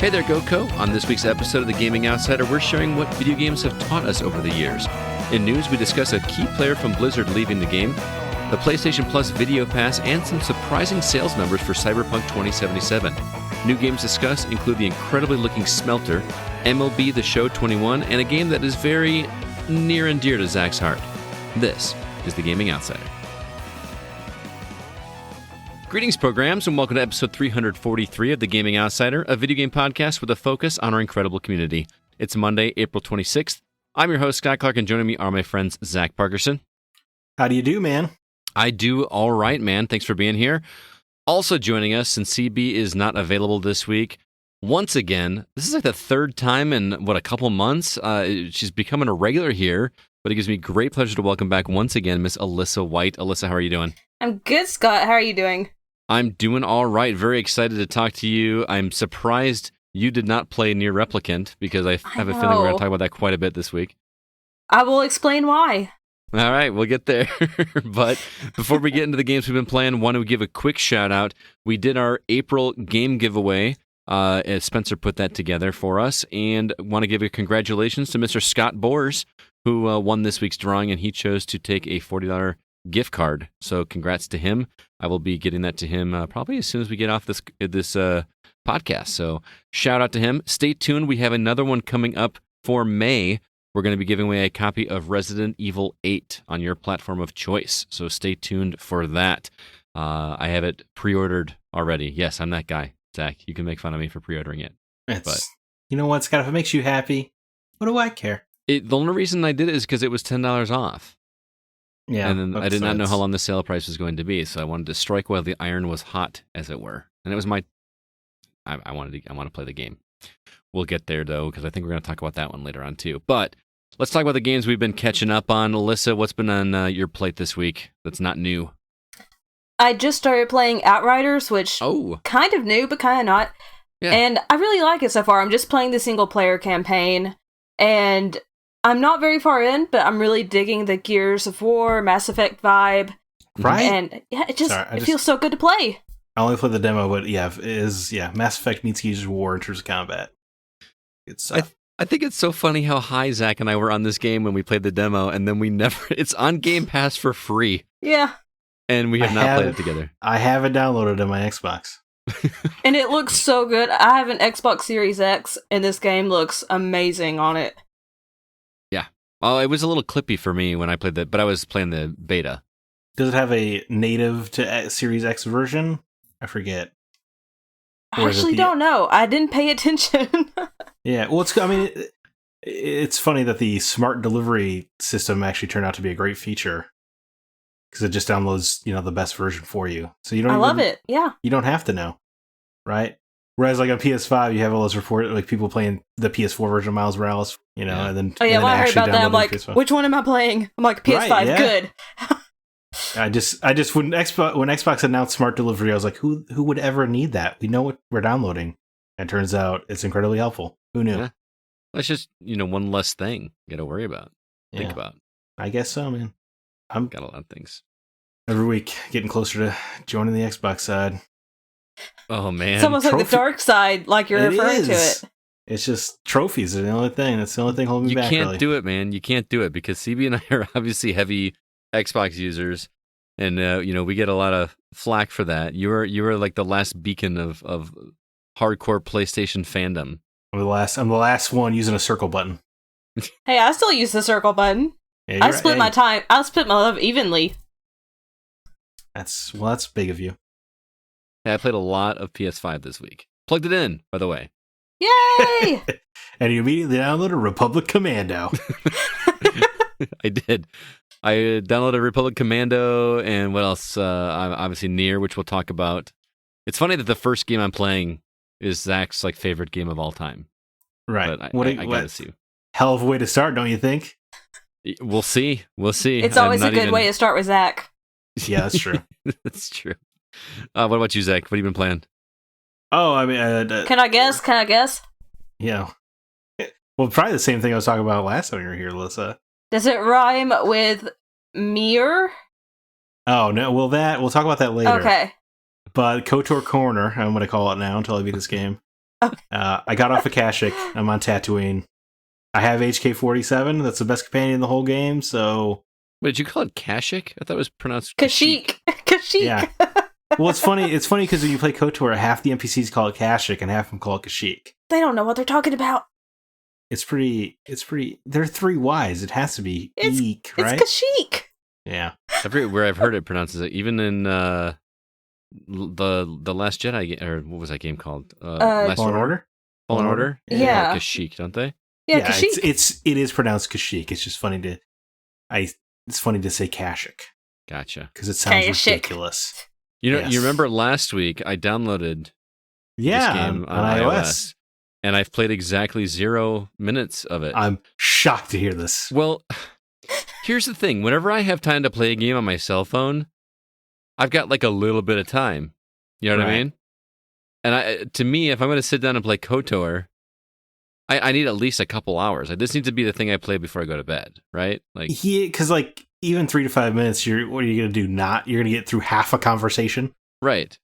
Hey there, GoCo. On this week's episode of The Gaming Outsider, we're sharing what video games have taught us over the years. In news, we discuss a key player from Blizzard leaving the game, the PlayStation Plus Video Pass, and some surprising sales numbers for Cyberpunk 2077. New games discussed include the incredibly looking Smelter, MLB the Show 21, and a game that is very near and dear to Zack's heart. This is The Gaming Outsider. Greetings, programs, and welcome to episode 343 of The Gaming Outsider, a video game podcast with a focus on our incredible community. It's Monday, April 26th. I'm your host, Scott Clark, and joining me are my friends Zack Parkerson. How do you do, man? I do all right, man. Thanks for being here. Also joining us, since CB is not available this week, once again, this is like the third time in, a couple months? She's becoming a regular here, but it gives me great pleasure to welcome back once again Miss Alyssa White. Alyssa, how are you doing? I'm good, Scott. How are you doing? I'm doing all right. Very excited to talk to you. I'm surprised you did not play Nier Replicant, because I have a feeling we're going to talk about that quite a bit this week. I will explain why. All right, we'll get there. But before we get into the games we've been playing, want to give a quick shout out. We did our April game giveaway. Spencer put that together for us, and want to give a congratulations to Mr. Scott Bors, who won this week's drawing, and he chose to take a $40 gift card. So congrats to him. I will be getting that to him probably as soon as we get off this podcast. So shout out to him. Stay tuned. We have another one coming up for May. We're going to be giving away a copy of Resident Evil 8 on your platform of choice. So stay tuned for that. I have it pre-ordered already. Yes, I'm that guy, Zack. You can make fun of me for pre-ordering it. But you know what, Scott? If it makes you happy, what do I care? The only reason I did it is because it was $10 off. Yeah, and then I did not know how long the sale price was going to be, so I wanted to strike while the iron was hot, as it were. And it was my. I want to play the game. We'll get there though, because I think we're going to talk about that one later on too. But let's talk about the games we've been catching up on. Alyssa, what's been on your plate this week that's not new? I just started playing Outriders, which kind of new, but kind of not. Yeah. And I really like it so far. I'm just playing the single player campaign, and I'm not very far in, but I'm really digging the Gears of War, Mass Effect vibe. Right? And yeah, it feels so good to play. I only played the demo, but Mass Effect meets Gears of War in terms of combat. It's I think it's so funny how high Zack and I were on this game when we played the demo, and then it's on Game Pass for free. Yeah. And we have not played it together. I have it downloaded on my Xbox. And it looks so good. I have an Xbox Series X, and this game looks amazing on it. Yeah. Oh, it was a little clippy for me when I played but I was playing the beta. Does it have a native to Series X version? I forget. I actually don't know. I didn't pay attention. Yeah, well, it's funny that the smart delivery system actually turned out to be a great feature, because it just downloads, the best version for you. So you don't. I love it. Yeah. You don't have to know, right? Whereas, like on PS5, you have all those reports, like people playing the PS4 version of Miles Morales, yeah. And then when I heard about that, I'm like, PS5. Which one am I playing? I'm like, PS5, right, yeah. Good. I just when Xbox announced smart delivery, I was like, who would ever need that? We know what we're downloading. And it turns out it's incredibly helpful. Who knew? Yeah. That's just, one less thing you got to worry about. Think about. I guess so, man. I'm got a lot of things. Every week, getting closer to joining the Xbox side. Oh, man. It's almost like the dark side, like you're referring to it. It's just trophies are the only thing. That's the only thing holding me back. You can't do it, man. You can't do it, because CB and I are obviously heavy Xbox users, and we get a lot of flack for that. You were like the last beacon of hardcore PlayStation fandom. I'm the last one using a circle button. Hey, I still use the circle button. Yeah, I split my time. I'll split my love evenly. That's big of you. Yeah, I played a lot of PS5 this week. Plugged it in, by the way. Yay! And you immediately downloaded Republic Commando. I did. I downloaded Republic Commando, and what else? Obviously Nier, which we'll talk about. It's funny that the first game I'm playing is Zack's favorite game of all time. Right. But I gotta see. Hell of a way to start, don't you think? We'll see. It's always a good way to start with Zack. Yeah, that's true. That's true. What about you, Zack? What have you been playing? Oh, I mean... Can I guess? Yeah. Well, probably the same thing I was talking about last time you were here, Alyssa. Does it rhyme with Nier? Oh, no. Well, we'll talk about that later. Okay. But KOTOR Corner, I'm going to call it now until I beat this game. I got off of Kashyyyk. I'm on Tatooine. I have HK-47. That's the best companion in the whole game, so... Wait, did you call it Kashyyyk? I thought it was pronounced Kashyyyk. Kashyyyk. Yeah. Well, it's funny because when you play KOTOR, half the NPCs call it Kashyyyk and half of them call it Kashyyyk. They don't know what they're talking about. It's pretty... There are 3 Ys. It has to be Eek, right? It's Kashyyyk. Yeah. Everywhere I've heard it pronounces it, even in the Last Jedi, or what was that game called? Fallen Order? Fallen Order? Yeah. Kashyyyk, don't they? Yeah, Kashyyyk. It is pronounced Kashyyyk. It's just funny to say Kashyyyk. Gotcha. Because it sounds ridiculous. You remember last week I downloaded this game on iOS, and I've played exactly 0 minutes of it. I'm shocked to hear this. Well, here's the thing. Whenever I have time to play a game on my cell phone, I've got like a little bit of time. You know what I mean? And to me, if I'm going to sit down and play KOTOR, I need at least a couple hours. This needs to be the thing I play before I go to bed, right? Because even 3 to 5 minutes, what are you going to do? You're going to get through half a conversation? Right.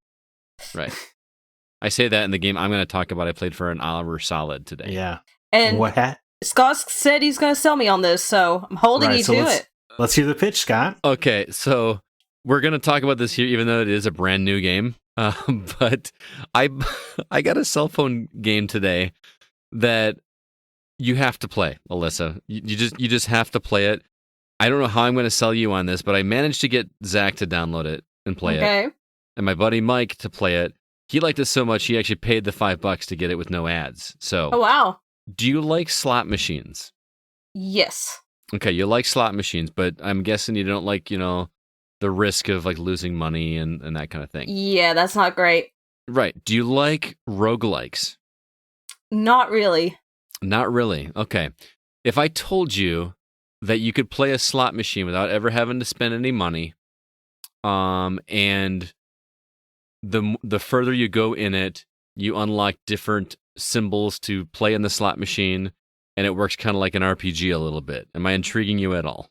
I say that in the game I'm going to talk about. I played for an hour solid today. Yeah. And what? Scott said he's going to sell me on this, so I'm holding you to it. Let's hear the pitch, Scott. Okay, so we're going to talk about this here, even though it is a brand new game. But I got a cell phone game today that you have to play, Alyssa. You just have to play it. I don't know how I'm going to sell you on this, but I managed to get Zack to download it and play it. And my buddy Mike to play it. He liked it so much, he actually paid the $5 to get it with no ads. So, oh, wow. Do you like slot machines? Yes. Okay, you like slot machines, but I'm guessing you don't like, the risk of like losing money and that kind of thing. Yeah, that's not great. Right. Do you like roguelikes? Not really. Not really. Okay. If I told you that you could play a slot machine without ever having to spend any money, and the further you go in it, you unlock different symbols to play in the slot machine, and it works kind of like an RPG a little bit. Am I intriguing you at all?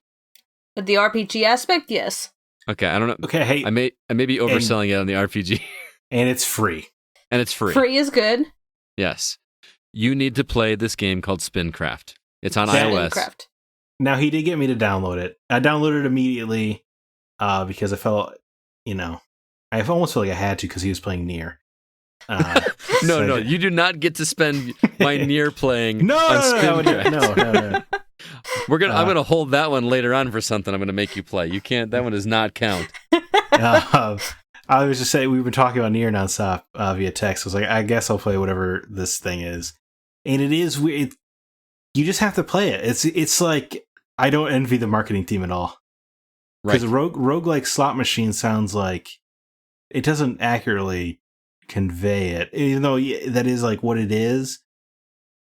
With the RPG aspect, yes. Okay, I don't know. Okay, hey, I may be overselling it on the RPG. And it's free. Free is good. Yes. You need to play this game called Spincraft. It's on iOS. Spincraft. Now, he did get me to download it. I downloaded it immediately because I felt, I almost felt like I had to because he was playing Nier. No, you do not get to spend my Nier playing no, on Spincraft. No. I'm gonna hold that one later on for something I'm gonna make you play. You can't. That one does not count. I was just saying, we've been talking about Nier nonstop via text. I was like, I guess I'll play whatever this thing is, and it is weird. You just have to play it. It's like, I don't envy the marketing team at all, because roguelike slot machine sounds like it doesn't accurately convey it, even though that is like what it is.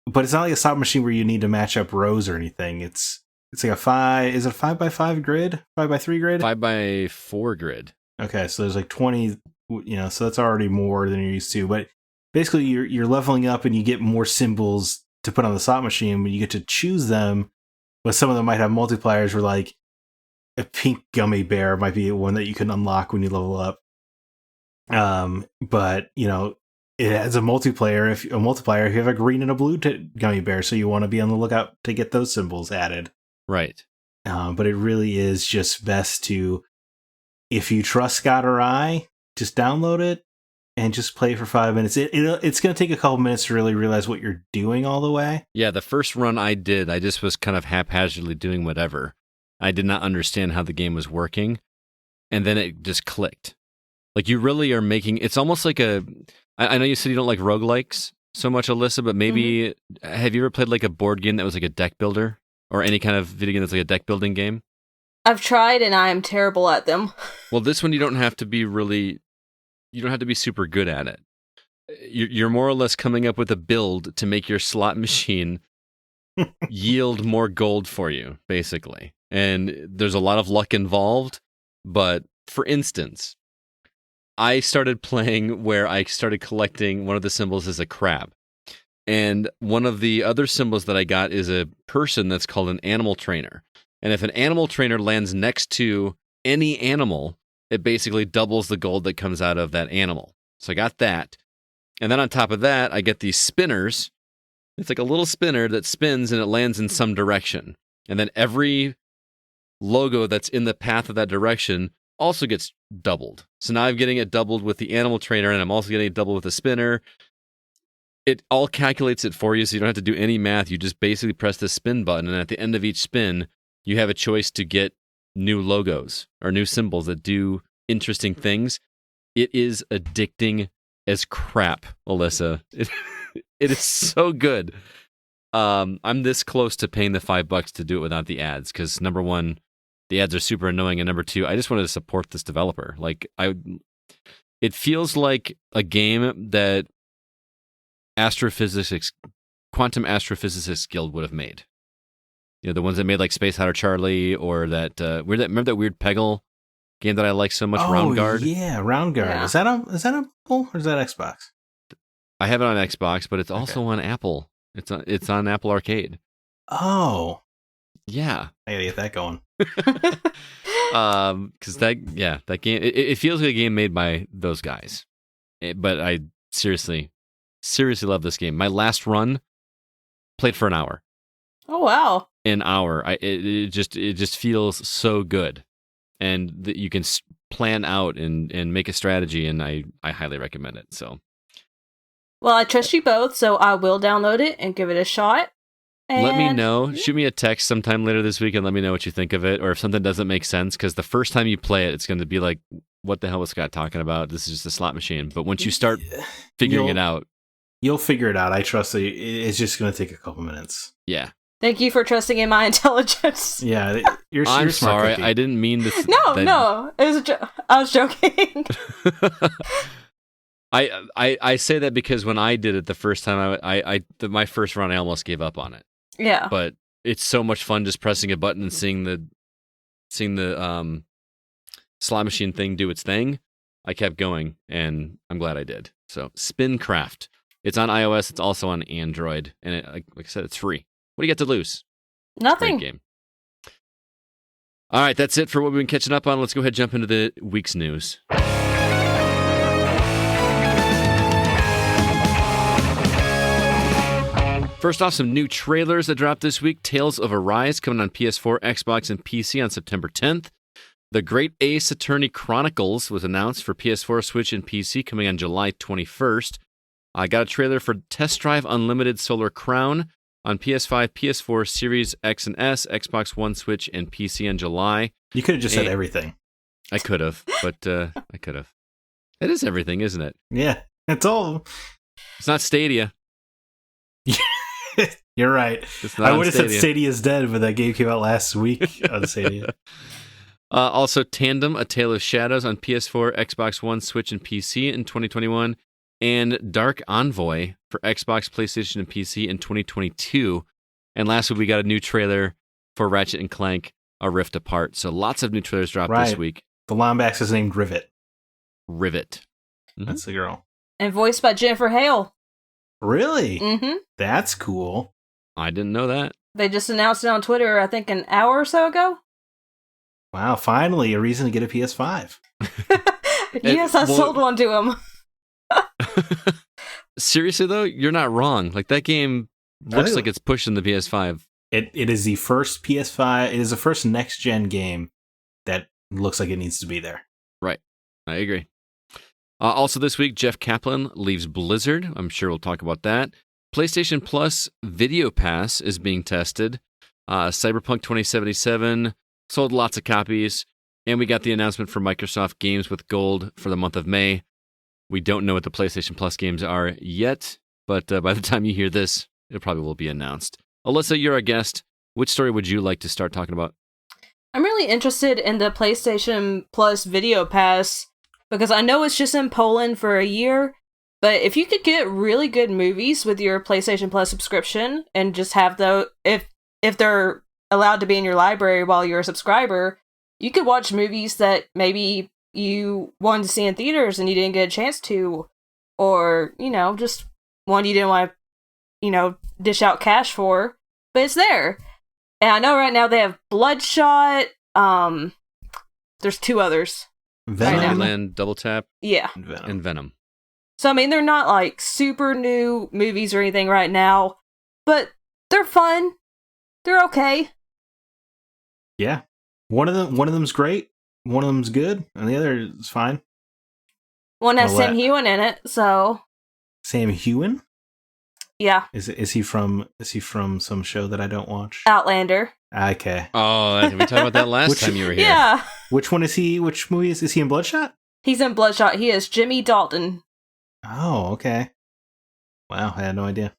But it's not like a slot machine where you need to match up rows or anything. It's like a 5x5 grid? 5x3 grid? 5x4 grid. Okay, so there's like 20, so that's already more than you're used to. But basically, you're leveling up and you get more symbols to put on the slot machine, but you get to choose them. But some of them might have multipliers where, like, a pink gummy bear might be one that you can unlock when you level up. But, it has a multiplier if you have a green and a blue gummy bear, so you want to be on the lookout to get those symbols added. Right. But it really is just best to, if you trust Scott or I, just download it and just play for 5 minutes. It's going to take a couple minutes to really realize what you're doing all the way. Yeah, the first run I did, I just was kind of haphazardly doing whatever. I did not understand how the game was working, and then it just clicked. Like, you really are making... It's almost like I know you said you don't like roguelikes so much, Alyssa, but maybe... Have you ever played like a board game that was like a deck builder? Or any kind of video game that's like a deck building game? I've tried, and I am terrible at them. Well, this one you don't have to be super good at it. You're more or less coming up with a build to make your slot machine yield more gold for you, basically. And there's a lot of luck involved, but for instance... I started playing where I started collecting one of the symbols as a crab. And one of the other symbols that I got is a person that's called an animal trainer. And if an animal trainer lands next to any animal, it basically doubles the gold that comes out of that animal. So I got that. And then on top of that, I get these spinners. It's like a little spinner that spins and it lands in some direction. And then every logo that's in the path of that direction also gets doubled. So now I'm getting it doubled with the animal trainer, and I'm also getting it doubled with the spinner. It all calculates it for you, so you don't have to do any math. You just basically press the spin button, and at the end of each spin, you have a choice to get new logos or new symbols that do interesting things. It is addicting as crap, Alyssa. It is so good. I'm this close to paying the $5 to do it without the ads, because number one, the ads are super annoying, and number two, I just wanted to support this developer. Like, it feels like a game that Quantum Astrophysicists Guild would have made. You know, the ones that made like Space Hatter Charlie, or that remember that weird Peggle game that I like so much, Round Guard? Yeah, Round Guard. Yeah. Is that on Apple or is that Xbox? I have it on Xbox, but it's also on Apple. It's on Apple Arcade. Oh. Yeah. I gotta get that going. Because that game, it feels like a game made by those guys. But I seriously love this game. My last run played for an hour. Oh wow! An hour. It just feels so good, and that you can plan out and make a strategy, and I highly recommend it. So. Well, I trust you both, so I will download it and give it a shot. Let me know. Shoot me a text sometime later this week and let me know what you think of it, or if something doesn't make sense, because the first time you play it, it's going to be like, what the hell was Scott talking about? This is just a slot machine. But once you start figuring it out... You'll figure it out. I trust that it's just going to take a couple minutes. Yeah. Thank you for trusting in my intelligence. Yeah, you're I'm smart sorry. cookie. I didn't mean to... No. It was I was joking. I say that because when I did it the first time, my first run, I almost gave up on it. Yeah. But it's so much fun just pressing a button and seeing the slot machine thing do its thing. I kept going, and I'm glad I did. So, Spincraft. It's on iOS. It's also on Android, and like I said, it's free. What do you got to lose? Nothing. Great game. All right, that's it for what we've been catching up on. Let's go ahead and jump into the week's news. First off, some new trailers that dropped this week. Tales of Arise coming on PS4, Xbox, and PC on September 10th. The Great Ace Attorney Chronicles was announced for PS4, Switch, and PC coming on July 21st. I got a trailer for Test Drive Unlimited Solar Crown on PS5, PS4, Series X and S, Xbox One, Switch, and PC in July. You could have just said everything. I could have, but I could have. It is everything, isn't it? Yeah, it's all. It's not Stadia. You're right. I would have said Stadia's dead, but that game came out last week on Stadia. Also, Tandem, A Tale of Shadows on PS4, Xbox One, Switch, and PC in 2021. And Dark Envoy for Xbox, PlayStation, and PC in 2022. And lastly, we got a new trailer for Ratchet & Clank, A Rift Apart. So lots of new trailers dropped this week. The Lombax is named Rivet. Mm-hmm. That's the girl. And voiced by Jennifer Hale. Really? Mm-hmm. That's cool. I didn't know that. They just announced it on Twitter, I think, an hour or so ago. Wow, finally a reason to get a PS5. Yes, I sold one to him. Seriously, though, you're not wrong. Like, that game looks like it's pushing the PS5. It is the first PS5, it is the first next-gen game that looks like it needs to be there. Right. I agree. Also this week, Jeff Kaplan leaves Blizzard. I'm sure we'll talk about that. PlayStation Plus Video Pass is being tested. Cyberpunk 2077 sold lots of copies. And we got the announcement for Microsoft Games with Gold for the month of May. We don't know what the PlayStation Plus games are yet, but by the time you hear this, it probably will be announced. Alyssa, you're our guest. Which story would you like to start talking about? I'm really interested in the PlayStation Plus Video Pass because I know it's just in Poland for a year, but if you could get really good movies with your PlayStation Plus subscription and just have if they're allowed to be in your library while you're a subscriber, you could watch movies that maybe you wanted to see in theaters and you didn't get a chance to, or, just one you didn't want to, dish out cash for, but it's there. And I know right now they have Bloodshot, there's two others. Venom. Land, Double Tap, yeah. and Venom. So, I mean, they're not like super new movies or anything right now, but they're fun. They're okay. Yeah. One of them's great, one of them's good, and the other is fine. One has Sam Heughan in it, so. Sam Heughan? Yeah. Is he from some show that I don't watch? Outlander. Okay. Oh, we talked about that last time you were here. Yeah. Which one is he? Which movie is he in? Bloodshot? He's in Bloodshot. He is Jimmy Dalton. Oh, okay. Wow, I had no idea.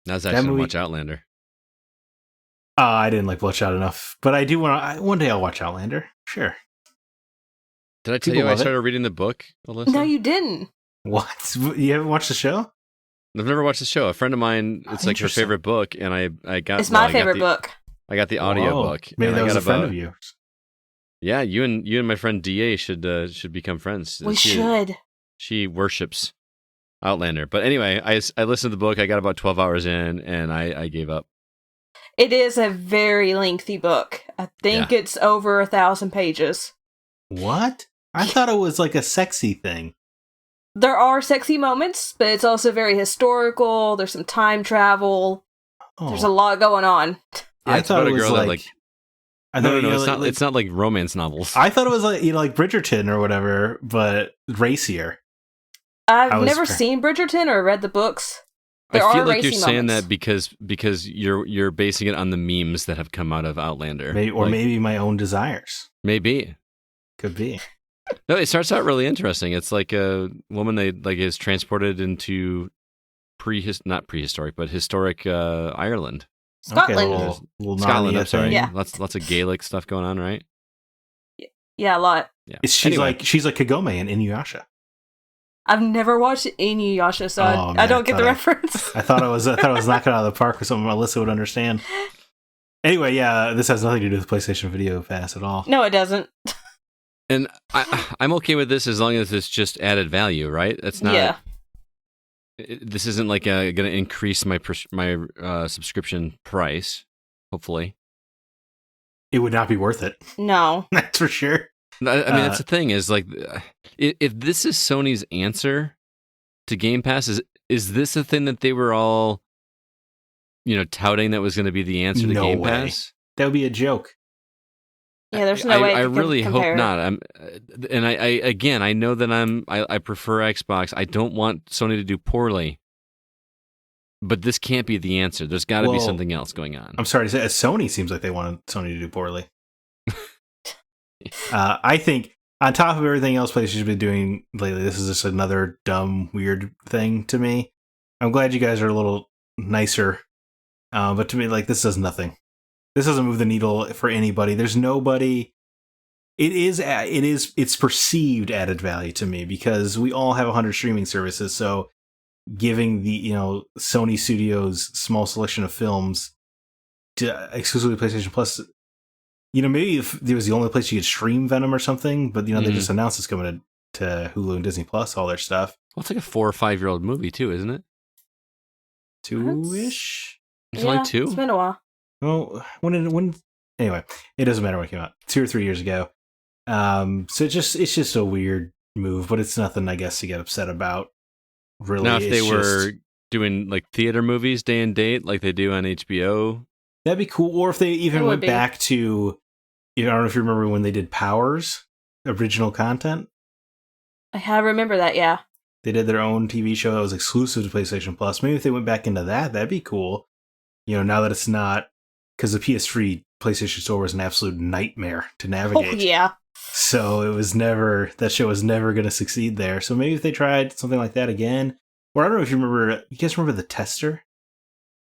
That's actually going to watch Outlander. I didn't like Bloodshot enough, but I do want to. One day I'll watch Outlander. Sure. Did I tell you I started reading the book, Alyssa? No, you didn't. What? You haven't watched the show? I've never watched the show. A friend of mine, it's like her favorite book, and I got. It's my favorite book. I got the audio book. Maybe that was a friend of yours. Yeah, you and my friend DA should become friends. We should. She worships Outlander, but anyway, I listened to the book. I got about 12 hours in, and I gave up. It is a very lengthy book. I think it's over 1,000 pages. What? I thought it was like a sexy thing. There are sexy moments, but it's also very historical. There's some time travel. Oh. There's a lot going on. I thought it was like no, it's not like romance novels. I thought it was like like Bridgerton or whatever, but racier. I've never seen Bridgerton or read the books. I feel like you're saying that because you're basing it on the memes that have come out of Outlander, maybe my own desires. Maybe, could be. No, it starts out really interesting. It's like a woman is transported into not prehistoric, but historic Ireland. Scotland. Okay, little Scotland, I'm sorry. Yeah. Lots of Gaelic stuff going on, right? Yeah, a lot. Yeah. She's like Kagome in Inuyasha. I've never watched Inuyasha, so I don't get the reference. I thought it was knocking out of the park or something Alyssa would understand. Anyway, yeah, this has nothing to do with PlayStation Video Pass at all. No, it doesn't. And I'm okay with this as long as it's just added value, right? It's not. Yeah. This isn't like going to increase my subscription price. Hopefully, it would not be worth it. No, that's for sure. I mean, that's the thing is like, if this is Sony's answer to Game Pass, is this the thing that they were all, touting that was going to be the answer to Game Pass? That would be a joke. Yeah, there's no way. I really hope not. I know that I prefer Xbox. I don't want Sony to do poorly, but this can't be the answer. There's got to be something else going on. I'm sorry to say, Sony seems like they want Sony to do poorly. I think on top of everything else PlayStation's been doing lately, this is just another dumb, weird thing to me. I'm glad you guys are a little nicer, but to me, like, this does nothing. This doesn't move the needle for anybody. There's nobody. It's perceived added value to me because we all have 100 streaming services. So giving the Sony Studios small selection of films to exclusively PlayStation Plus, maybe if there was the only place you could stream Venom or something, but they just announced it's coming to Hulu and Disney Plus, all their stuff. Well, it's like a 4 or 5 year old movie too, isn't it? 2-ish. It's only 2. It's been a while. Well, anyway, it doesn't matter when it came out. 2 or 3 years ago. So it's just a weird move, but it's nothing, I guess, to get upset about. Really, now if they were doing like theater movies day and date, like they do on HBO, that'd be cool. Or if they even went back to, I don't know if you remember when they did Powers, original content. I remember that. Yeah, they did their own TV show that was exclusive to PlayStation Plus. Maybe if they went back into that'd be cool. Now that it's not. Because the PS3 PlayStation Store was an absolute nightmare to navigate. Oh, yeah. So that show was never going to succeed there. So maybe if they tried something like that again. Or I don't know if you guys remember The Tester?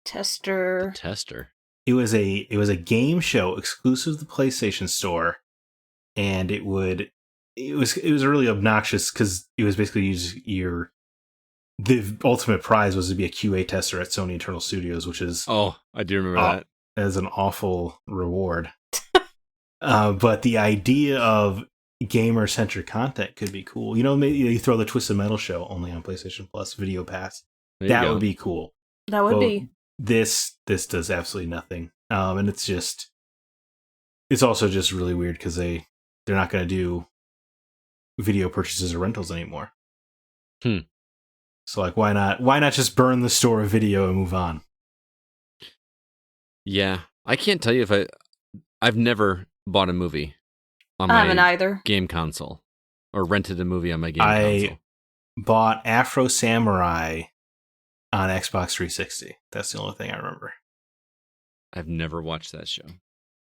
The Tester. It was a game show exclusive to the PlayStation Store. And it was really obnoxious because it was basically the ultimate prize was to be a QA tester at Sony Internal Studios, which is... Oh, I do remember that. As an awful reward. But the idea of gamer-centric content could be cool. Maybe you throw the Twisted Metal show only on PlayStation Plus Video Pass. That would be cool. That would be. This does absolutely nothing. And it's also just really weird because they're not going to do video purchases or rentals anymore. So like, why not just burn the store of video and move on? Yeah, I can't tell you if I've never bought a movie on I haven't my either. game console or rented a movie on my game console. I bought Afro Samurai on Xbox 360. That's the only thing I remember. I've never watched that show.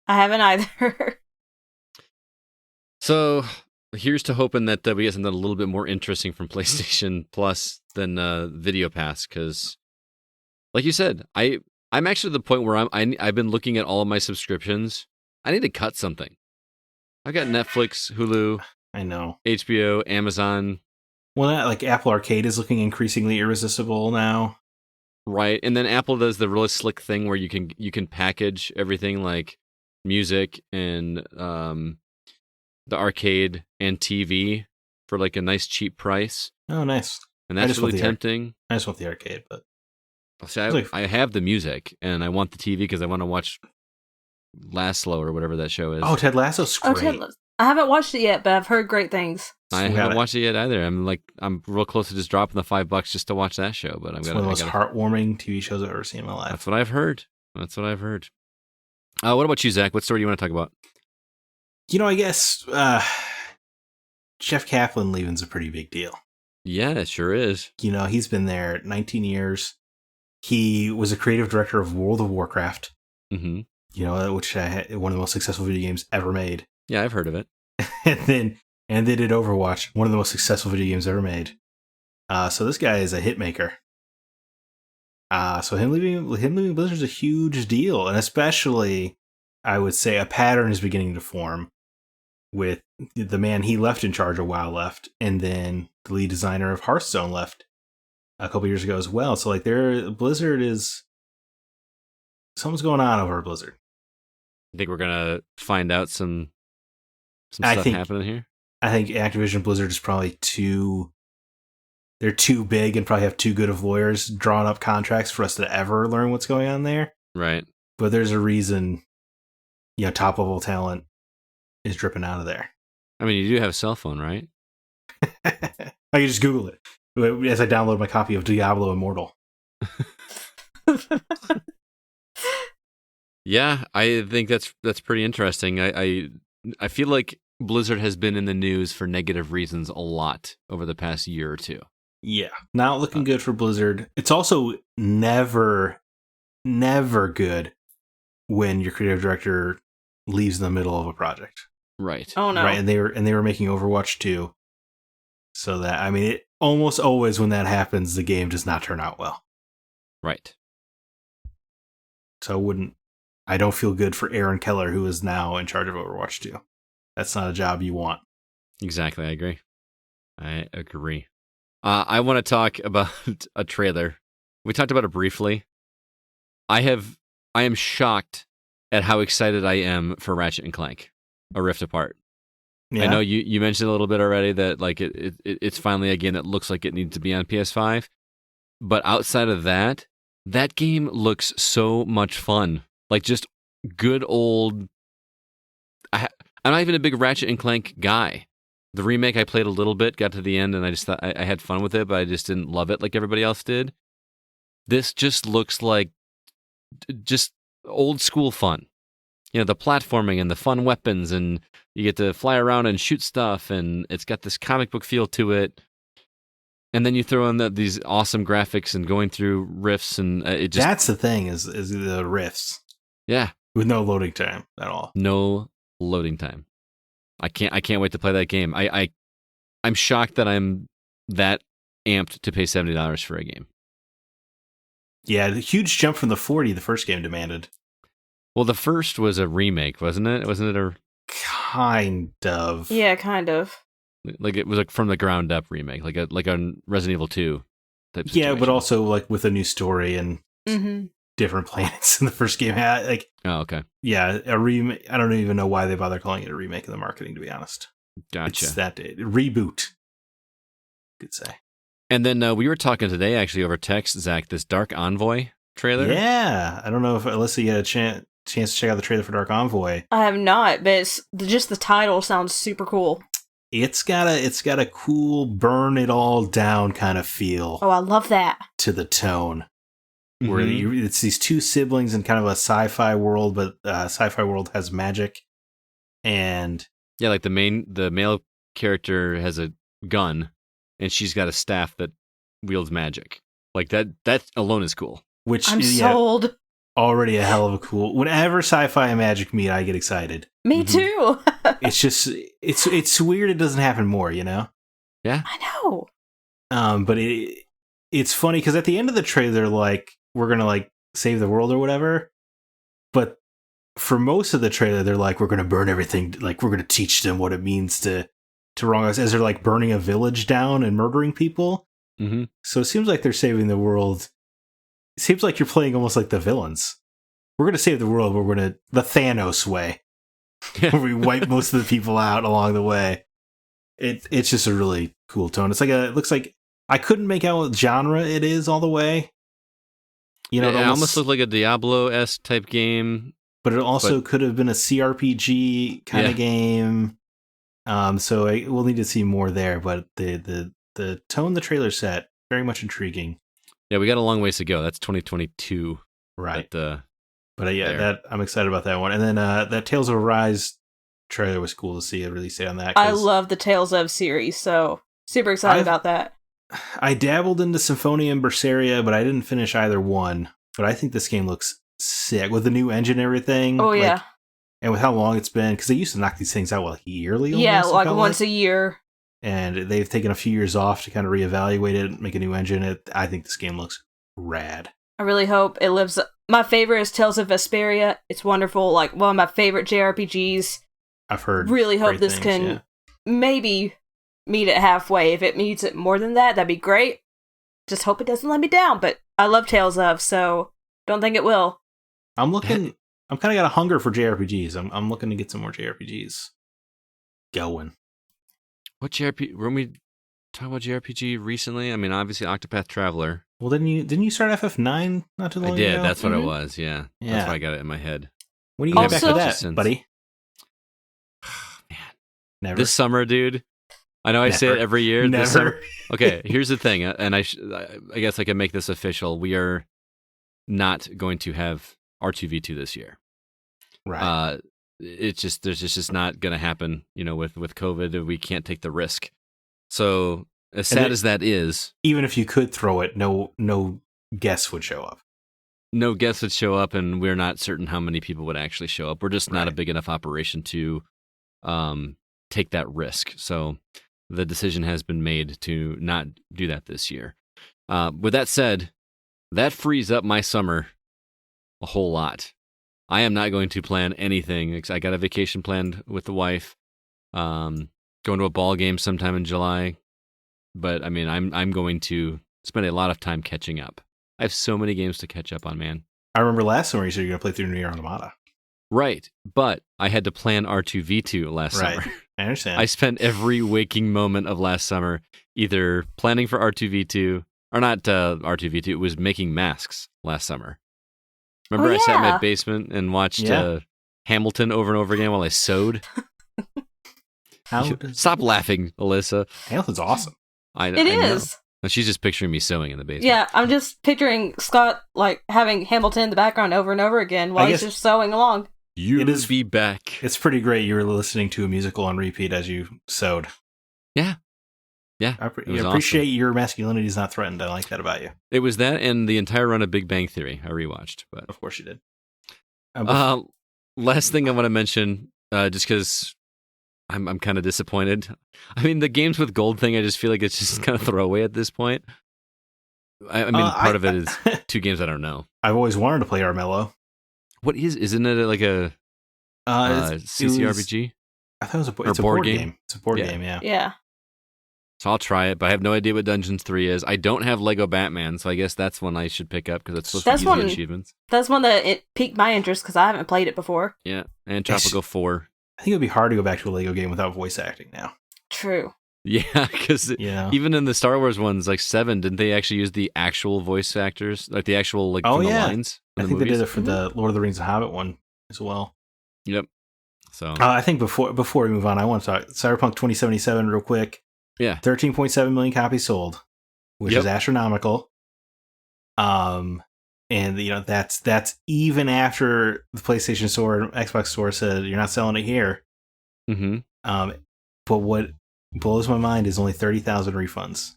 I haven't either. So here's to hoping that we get something a little bit more interesting from PlayStation Plus than Video Pass, because, like you said, I'm actually at the point where I've been looking at all of my subscriptions. I need to cut something. I've got Netflix, Hulu, I know, HBO, Amazon. Well, like Apple Arcade is looking increasingly irresistible now. Right, and then Apple does the really slick thing where you can package everything like music and the arcade and TV for like a nice cheap price. Oh, nice. And that's really tempting. I just want the arcade, but see, I have the music and I want the TV because I want to watch Laszlo or whatever that show is. Oh, Ted Lasso's great. I haven't watched it yet, but I've heard great things. I haven't watched it yet either. I'm real close to just dropping the $5 just to watch that show. But it's one of the most heartwarming TV shows I've ever seen in my life. That's what I've heard. What about you, Zach? What story do you want to talk about? I guess Jeff Kaplan leaving's a pretty big deal. Yeah, it sure is. He's been there 19 years. He was a creative director of World of Warcraft. Mm-hmm. Which one of the most successful video games ever made. Yeah, I've heard of it. and they did Overwatch, one of the most successful video games ever made. So this guy is a hit maker. So him leaving Blizzard's a huge deal, and especially, I would say, a pattern is beginning to form with the man he left in charge of WoW left, and then the lead designer of Hearthstone left a couple years ago as well. So like, Blizzard is something's going on over at Blizzard. I think we're gonna find out some stuff happening here. I think Activision Blizzard is probably they're too big and probably have too good of lawyers drawing up contracts for us to ever learn what's going on there. Right. But there's a reason, top level talent is dripping out of there. I mean, you do have a cell phone, right? I can just Google it as I download my copy of Diablo Immortal. Yeah, I think that's pretty interesting. I feel like Blizzard has been in the news for negative reasons a lot over the past year or two. Yeah, not looking good for Blizzard. It's also never good when your creative director leaves in the middle of a project. Right. Oh no. Right, and they were making Overwatch 2. So that, it almost always when that happens, the game does not turn out well. Right. So I don't feel good for Aaron Keller, who is now in charge of Overwatch 2. That's not a job you want. Exactly, I agree. I want to talk about a trailer. We talked about it briefly. I am shocked at how excited I am for Ratchet & Clank, A Rift Apart. Yeah. I know you mentioned a little bit already that like it's finally a game that looks like it needs to be on PS5. But outside of that game looks so much fun. Like just good old... I'm not even a big Ratchet & Clank guy. The remake I played a little bit, got to the end, and I just thought I had fun with it, but I just didn't love it like everybody else did. This just looks like just old school fun. The platforming and the fun weapons, and you get to fly around and shoot stuff, and it's got this comic book feel to it. And then you throw in these awesome graphics and going through rifts, and it just... That's the thing, is the rifts. Yeah. With no loading time at all. No loading time. I can't wait to play that game. I'm shocked that I'm that amped to pay $70 for a game. Yeah, the huge jump from the $40 the first game demanded. Well, the first was a remake, wasn't it? Wasn't it a... Kind of. Yeah, kind of. Like it was like from the ground up remake, like a Resident Evil 2 type situation. Yeah, but also like with a new story and different planets in the first game. Like, oh, okay. Yeah, a remake. I don't even know why they bother calling it a remake in the marketing, to be honest. Gotcha. It's that reboot, you could say. And then we were talking today, actually, over text, Zach, this Dark Envoy trailer. Yeah, I don't know if Alyssa, you had a chance to check out the trailer for Dark Envoy. I have not, but just the title sounds super cool. it's got a cool burn it all down kind of feel. Oh, I love that. To the tone. Where it's these two siblings in kind of a sci-fi world, but sci-fi world has magic. And yeah, like the male character has a gun and she's got a staff that wields magic. Like that alone is cool. Which I'm sold. Already a hell of a cool. Whenever sci-fi and magic meet, I get excited. Me too. It's just it's weird it doesn't happen more, you know? Yeah. I know. But it's funny because at the end of the trailer, like, we're gonna like save the world or whatever. But for most of the trailer, they're like, we're gonna burn everything, like we're gonna teach them what it means to wrong us, as they're like burning a village down and murdering people. Mm-hmm. So it seems like they're saving the world. It seems like you're playing almost like the villains. We're gonna save the world, but we're gonna the Thanos way. Where we wipe most of the people out along the way. It's just a really cool tone. It's like it looks like I couldn't make out what genre it is all the way. You know, it almost looked like a Diablo-esque type game. But it also could have been a CRPG kind of game. So we'll need to see more there. But the tone the trailer set, very much intriguing. Yeah, we got a long ways to go. That's 2022. Right. But that I'm excited about that one. And then that Tales of Arise trailer was cool to see a release date on that. I love the Tales of series, so super excited about that. I dabbled into Symphonia and Berseria, but I didn't finish either one. But I think this game looks sick with the new engine and everything. Oh, yeah. And with how long it's been, because they used to knock these things out, yearly? Yeah, like once a year. And they've taken a few years off to kind of reevaluate it, make a new engine. I think this game looks rad. I really hope it lives up. My favorite is Tales of Vesperia. It's wonderful, like one of my favorite JRPGs. I've heard. Really hope this can maybe meet it halfway. If it meets it more than that, that'd be great. Just hope it doesn't let me down. But I love Tales of, so don't think it will. I'm looking. I'm kind of got a hunger for JRPGs. I'm looking to get some more JRPGs going. What JRPG? When we talk about JRPG recently, I mean, obviously Octopath Traveler. Well, didn't you start FF9 not too long ago? I did. That's what it was. Yeah. That's why I got it in my head. When do you get back to that, buddy? Man, never. This summer, dude. I know I say it every year. Never. This summer. Okay, here's the thing, and I guess I can make this official. We are not going to have R2V2 this year. Right. It's just not going to happen. You know, with COVID, we can't take the risk. So as sad as that is, even if you could throw it, no guests would show up. No guests would show up, and we're not certain how many people would actually show up. We're just not a big enough operation to take that risk. So the decision has been made to not do that this year. With that said, that frees up my summer a whole lot. I am not going to plan anything. I got a vacation planned with the wife. Going to a ball game sometime in July. But I mean, I'm going to spend a lot of time catching up. I have so many games to catch up on, man. I remember last summer you said you're going to play through Nier Automata. Right, but I had to plan R2V2 last summer. I understand. I spent every waking moment of last summer either planning for R2V2, or not R2V2, it was making masks last summer. Remember I sat in my basement and watched Hamilton over and over again while I sewed? Stop laughing, Alyssa. Hamilton's awesome. It is. She's just picturing me sewing in the basement. Yeah, I'm just picturing Scott like having Hamilton in the background over and over again while he's just sewing along. You'll be back. It's pretty great. You were listening to a musical on repeat as you sewed. Yeah. I appreciate your masculinity is not threatened. I like that about you. It was that and the entire run of Big Bang Theory I rewatched. But of course you did. Last thing I want to mention, just because I'm kind of disappointed. I mean, the games with gold thing, I just feel like it's just kind of throwaway at this point. I mean, part of it is two games I don't know. I've always wanted to play Armello. What isn't it like a CCRPG? I thought it was a board game. It's a board game, yeah. Yeah. So I'll try it, but I have no idea what Dungeons 3 is. I don't have Lego Batman, so I guess that's one I should pick up because it's supposed to be the achievements. That's one that it piqued my interest because I haven't played it before. Yeah, and Tropical 4. I think it would be hard to go back to a Lego game without voice acting now. True. Yeah, because even in the Star Wars ones, like 7, didn't they actually use the actual voice actors? Like the actual, from the lines? I think they did it for the Lord of the Rings and Hobbit one as well. Yep. So I think before we move on, I want to talk Cyberpunk 2077 real quick. Yeah, 13.7 million copies sold, which is astronomical. And that's even after the PlayStation Store and Xbox Store said you're not selling it here. Mm-hmm. But what blows my mind is only 30,000 refunds.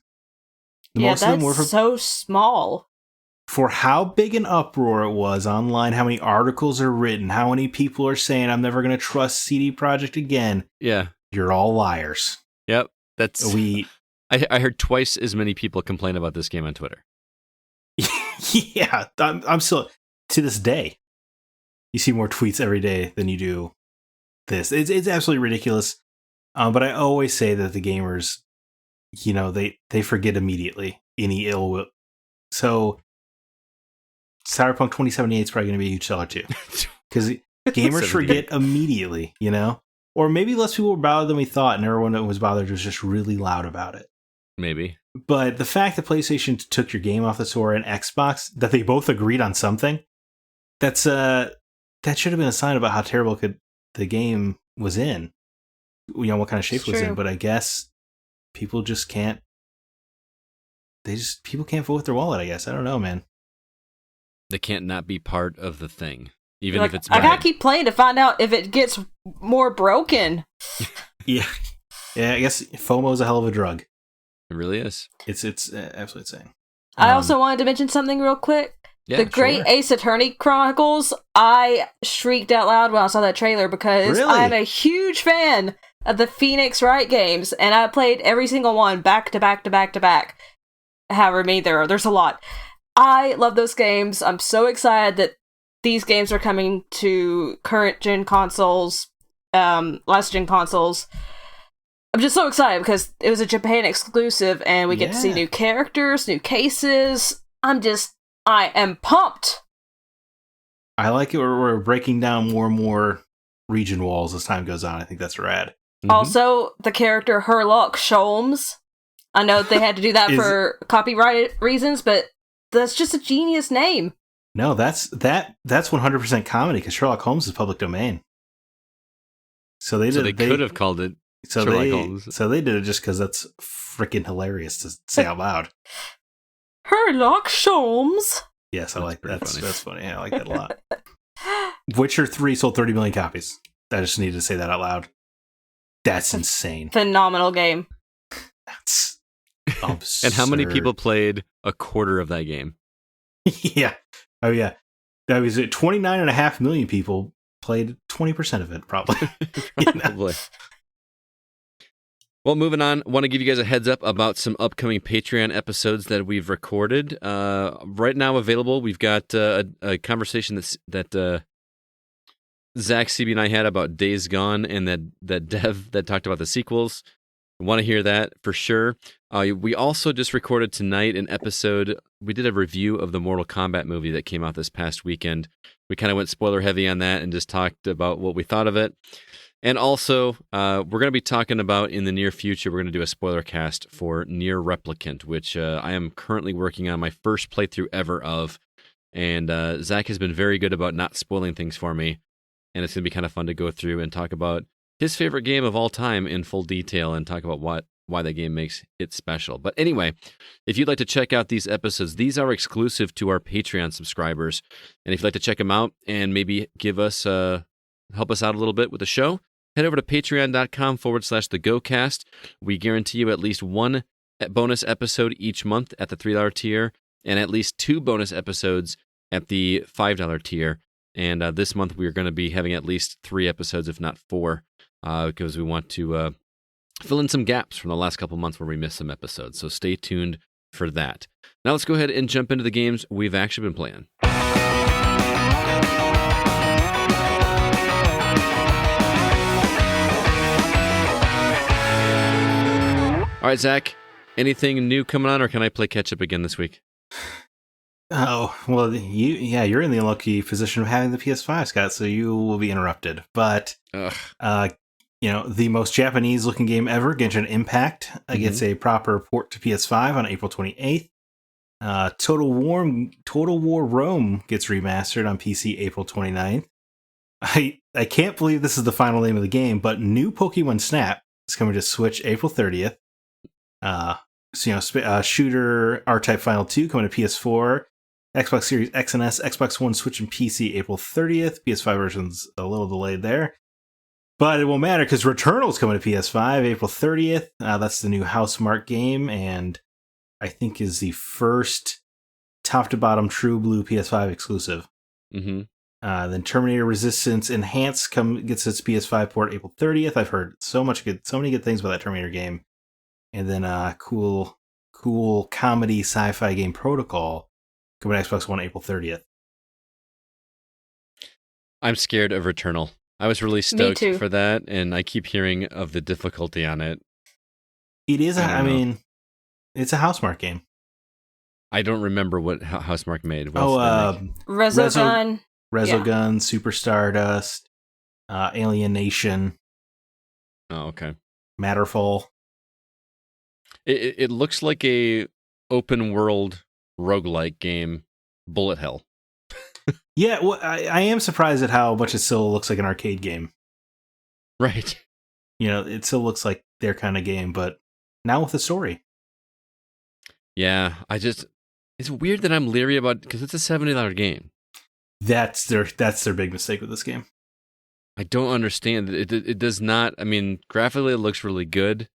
Most of them were so small. For how big an uproar it was online, how many articles are written, how many people are saying, I'm never going to trust CD Projekt again. Yeah. You're all liars. Yep. I heard twice as many people complain about this game on Twitter. Yeah. I'm still, to this day, you see more tweets every day than you do this. It's absolutely ridiculous. But I always say that the gamers, they forget immediately any ill will. So Cyberpunk 2078 is probably going to be a huge seller too, because gamers forget immediately, or maybe less people were bothered than we thought, and everyone that was bothered was just really loud about it. Maybe. But the fact that PlayStation took your game off the store and Xbox, that they both agreed on something, that should have been a sign about how terrible the game was in, what kind of shape it was in. But I guess people just can't. People can't vote with their wallet. I guess I don't know, man. They can't not be part of the thing, even if it's bad. I gotta keep playing to find out if it gets more broken. Yeah. I guess FOMO is a hell of a drug. It really is. It's absolutely insane. I also wanted to mention something real quick. Yeah, the Great Ace Attorney Chronicles. I shrieked out loud when I saw that trailer because I'm a huge fan of the Phoenix Wright games, and I played every single one back to back to back to back. However many there's a lot. I love those games. I'm so excited that these games are coming to current gen consoles, last gen consoles. I'm just so excited because it was a Japan exclusive and we get to see new characters, new cases. I am pumped. I like it. We're breaking down more and more region walls as time goes on. I think that's rad. Mm-hmm. Also, the character Herlock Sholmes. I know they had to do that for copyright reasons, but that's just a genius name. No, that's 100% comedy because Sherlock Holmes is public domain. So they could have called it Sherlock Holmes. So they did it just because that's freaking hilarious to say out loud. Herlock Sholmes. Yes, I like that. That's funny. Yeah, I like that a lot. Witcher 3 sold 30 million copies. I just needed to say that out loud. That's insane. Phenomenal game. That's absurd. And how many people played a quarter of that game? Yeah. Oh, yeah. That was it. 29.5 million people played 20% of it, probably. Probably. Well, moving on, want to give you guys a heads up about some upcoming Patreon episodes that we've recorded. Right now available, we've got a conversation that Zack, CB, and I had about Days Gone, and that Dev that talked about the sequels. Want to hear that for sure. We also just recorded tonight an episode. We did a review of the Mortal Kombat movie that came out this past weekend. We kind of went spoiler heavy on that and just talked about what we thought of it. And also, we're going to be talking about in the near future, we're going to do a spoiler cast for Nier Replicant, which I am currently working on my first playthrough ever of. And Zack has been very good about not spoiling things for me. And it's going to be kind of fun to go through and talk about his favorite game of all time in full detail and talk about why that game makes it special. But anyway, if you'd like to check out these episodes, these are exclusive to our Patreon subscribers. And if you'd like to check them out and maybe give us help us out a little bit with the show, head over to patreon.com/thegocast. We guarantee you at least one bonus episode each month at the $3 tier and at least 2 bonus episodes at the $5 tier. And this month we're going to be having at least 3 episodes, if not 4, because we want to fill in some gaps from the last couple months where we missed some episodes. So stay tuned for that. Now let's go ahead and jump into the games we've actually been playing. All right, Zack, anything new coming on, or can I play catch-up again this week? Oh, well, you're in the unlucky position of having the PS5, Scott, so you will be interrupted. But, the most Japanese-looking game ever, Genshin Impact, gets a proper port to PS5 on April 28th. Total War Rome gets remastered on PC April 29th. I I can't believe this is the final name of the game, but new Pokemon Snap is coming to Switch April 30th. Shooter R-Type Final 2 coming to PS4, Xbox Series X and S, Xbox One, Switch, and PC April 30th. PS5 version's a little delayed there. But it won't matter because Returnal's coming to PS5 April 30th. That's the new Housemarque game, and I think is the first top-to-bottom true blue PS5 exclusive. Mm-hmm. Then Terminator Resistance Enhanced gets its PS5 port April 30th. I've heard so many good things about that Terminator game. And then cool comedy sci-fi game Protocol coming to Xbox One April 30th. I'm scared of Returnal. I was really stoked for that, and I keep hearing of the difficulty on it. It is, it's a Housemarque game. I don't remember what Housemarque made. Resogun. Resogun, Super Stardust, Alien Nation. Oh, okay. Matterfall. It looks like a open world roguelike game, bullet hell. Yeah, well, I am surprised at how much it still looks like an arcade game. Right. It still looks like their kind of game, but now with a story. Yeah, it's weird that I'm leery about, because it's a $70 game. That's their big mistake with this game. I don't understand. It does not, graphically it looks really good.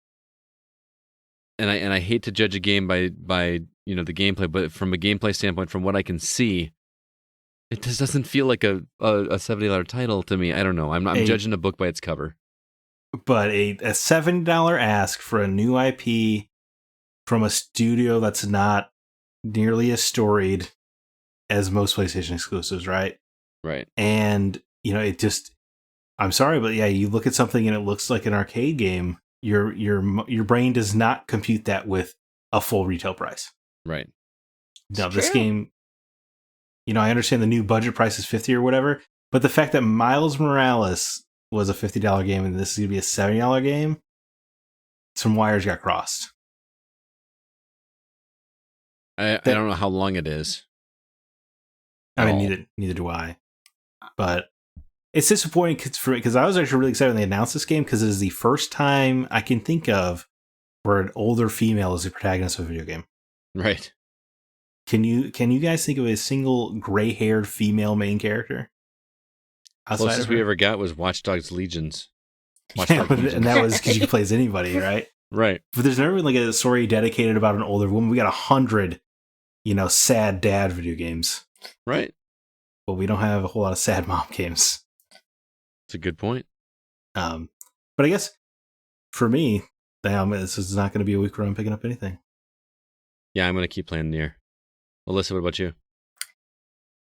And I hate to judge a game by the gameplay, but from a gameplay standpoint, from what I can see, it just doesn't feel like a $70 title to me. I don't know. I'm judging a book by its cover. But a $70 ask for a new IP from a studio that's not nearly as storied as most PlayStation exclusives, right? Right. And, I'm sorry, but yeah, you look at something and it looks like an arcade game. Your brain does not compute that with a full retail price. Right. Now, this game, I understand the new budget price is $50 or whatever, but the fact that Miles Morales was a $50 game and this is going to be a $70 game, some wires got crossed. I don't know how long it is. Neither do I. But it's disappointing because I was actually really excited when they announced this game because it is the first time I can think of where an older female is the protagonist of a video game. Right. Can you guys think of a single gray-haired female main character? Closest we ever got was Watch Dogs Legions. And that was because you could play as anybody, right? Right. But there's never been like a story dedicated about an older woman. We got 100, sad dad video games. Right. But we don't have a whole lot of sad mom games. That's a good point. But I guess for me, this is not going to be a week where I'm picking up anything. Yeah, I'm going to keep playing Nier. Alyssa, what about you?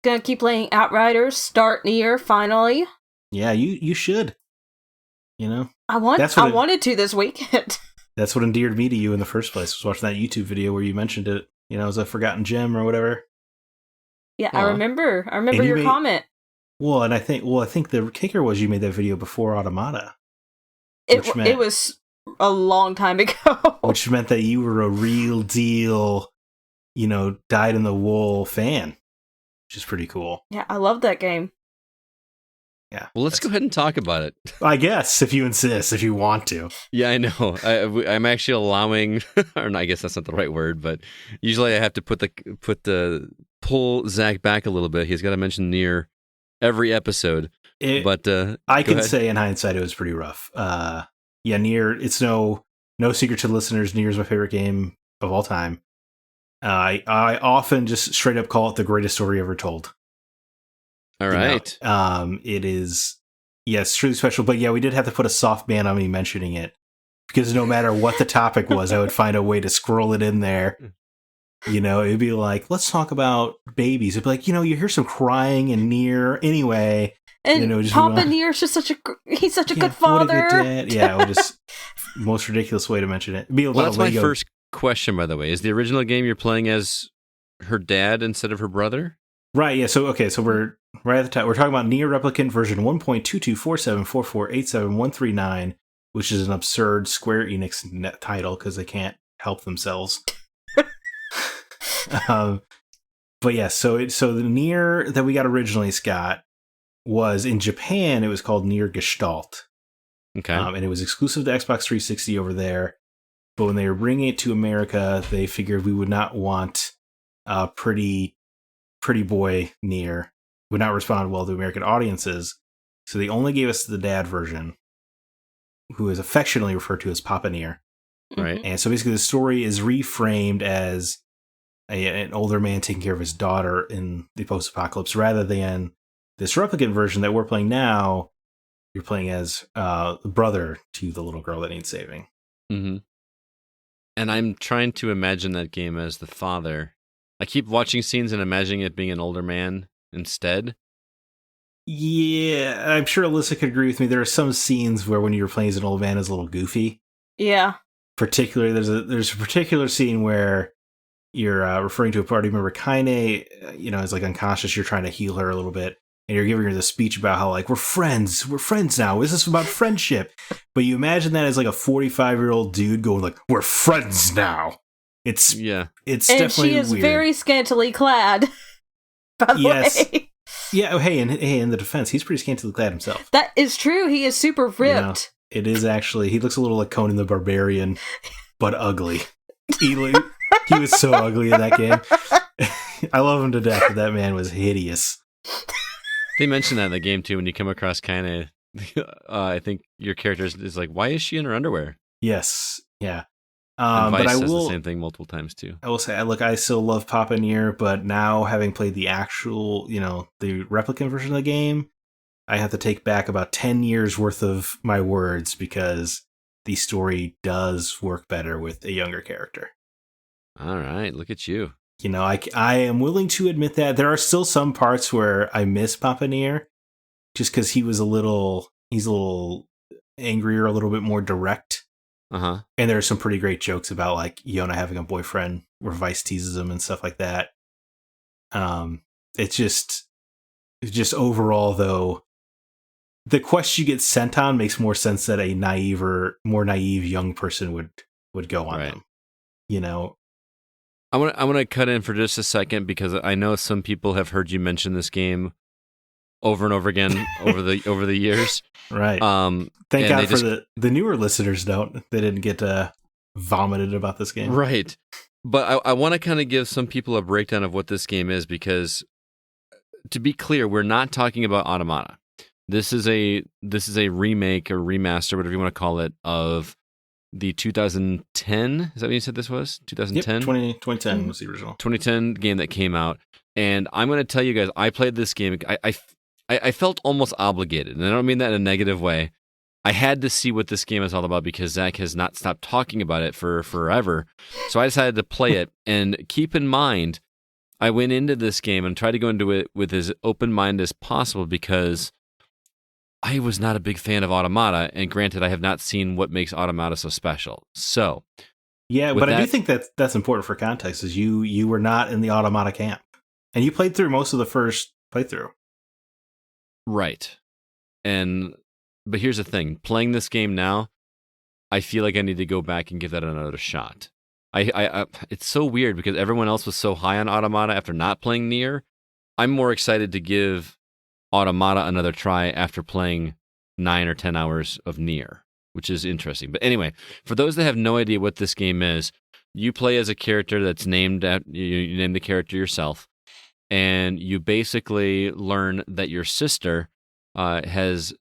Gonna keep playing Outriders, start Nier, finally. Yeah, you should. I wanted to this weekend. That's what endeared me to you in the first place, was watching that YouTube video where you mentioned it, as a forgotten gem or whatever. Yeah, I remember your comment. Well, and I think the kicker was you made that video before Automata. It was a long time ago. Which meant that you were a real deal, dyed in the wool fan, which is pretty cool. Yeah, I love that game. Yeah. Well, let's go ahead and talk about it. I guess, if you insist, if you want to. Yeah, I know. I'm actually allowing, or I guess that's not the right word, but usually I have to pull Zack back a little bit. He's got to mention Nier every episode. I can say in hindsight it was pretty rough. Nier, it's no secret to listeners, Nier is my favorite game of all time. I often just straight up call it the greatest story ever told. All right. It is, it's truly special. But yeah, we did have to put a soft ban on me mentioning it because no matter what the topic was, I would find a way to scroll it in there. It'd be like, let's talk about babies. It'd be like, you hear some crying in Nier anyway. And Papa Nier's just he's such a good father. What a good dad. Yeah, just most ridiculous way to mention it. That's my first question, by the way. Is the original game you're playing as her dad instead of her brother? Right, yeah. So we're right at the top. We're talking about Nier Replicant version 1.22474487139, which is an absurd Square Enix net title because they can't help themselves. But yeah, so the Nier that we got originally, Scott, was in Japan, it was called Nier Gestalt. Okay. And it was exclusive to Xbox 360 over there. But when they were bringing it to America, they figured we would not want pretty boy Nier. Would not respond well to American audiences. So they only gave us the dad version, who is affectionately referred to as Papa Nier. Right. And so basically the story is reframed as an older man taking care of his daughter in the post-apocalypse, rather than this replicant version that we're playing now. You're playing as the brother to the little girl that needs saving. Mm-hmm. And I'm trying to imagine that game as the father. I keep watching scenes and imagining it being an older man instead. Yeah, I'm sure Alyssa could agree with me. There are some scenes where when you're playing as an old man, it's a little goofy. Yeah. Particularly, there's a particular scene where you're referring to a party member, Kaine, is like unconscious. You're trying to heal her a little bit, and you're giving her this speech about how like we're friends now. Is this about friendship? But you imagine that as like a 45-year-old dude going like, "We're friends now." It's definitely and definitely she is weird. very scantily clad. By the way. Yeah. Oh, hey, in the defense, he's pretty scantily clad himself. That is true. He is super ripped. It is actually. He looks a little like Conan the Barbarian, but ugly. He was so ugly in that game. I love him to death, but that man was hideous. They mentioned that in the game too. When you come across Kaine, I think your character is like, "Why is she in her underwear?" Yes. Yeah. And Vice but I says will the same thing multiple times too. I will say, look, I still love Papa Nier, but now having played the actual, the replicant version of the game, I have to take back about 10 years worth of my words because the story does work better with a younger character. All right, look at you. I am willing to admit that there are still some parts where I miss Papa Nier, just because he's a little angrier, a little bit more direct. Uh-huh. And there are some pretty great jokes about like Yona having a boyfriend where Vice teases him and stuff like that. It's just overall though, the quest you get sent on makes more sense that a more naive young person would go on them. I want to cut in for just a second because I know some people have heard you mention this game over and over again over the years. Right. Thank God for the newer listeners they didn't get vomited about this game. Right. But I want to kind of give some people a breakdown of what this game is because, to be clear, we're not talking about Automata. This is a remake or remaster, whatever you want to call it, of the 2010. Is that what you said this was? 2010? Yep, 2010 was the original. 2010 game that came out. And I'm going to tell you guys, I played this game. I felt almost obligated, and I don't mean that in a negative way. I had to see what this game is all about because Zack has not stopped talking about it for forever. So I decided to play it. And keep in mind, I went into this game and tried to go into it with as open mind as possible because I was not a big fan of Automata. And granted, I have not seen what makes Automata so special. So, yeah, but I do think that's important for context. Is you were not in the Automata camp, and you played through most of the first playthrough. Right. But here's the thing. Playing this game now, I feel like I need to go back and give that another shot. It's so weird because everyone else was so high on Automata after not playing Nier. I'm more excited to give Automata another try after playing 9 or 10 hours of Nier, which is interesting. But anyway, for those that have no idea what this game is, you play as a character that's named you name the character yourself. And you basically learn that your sister has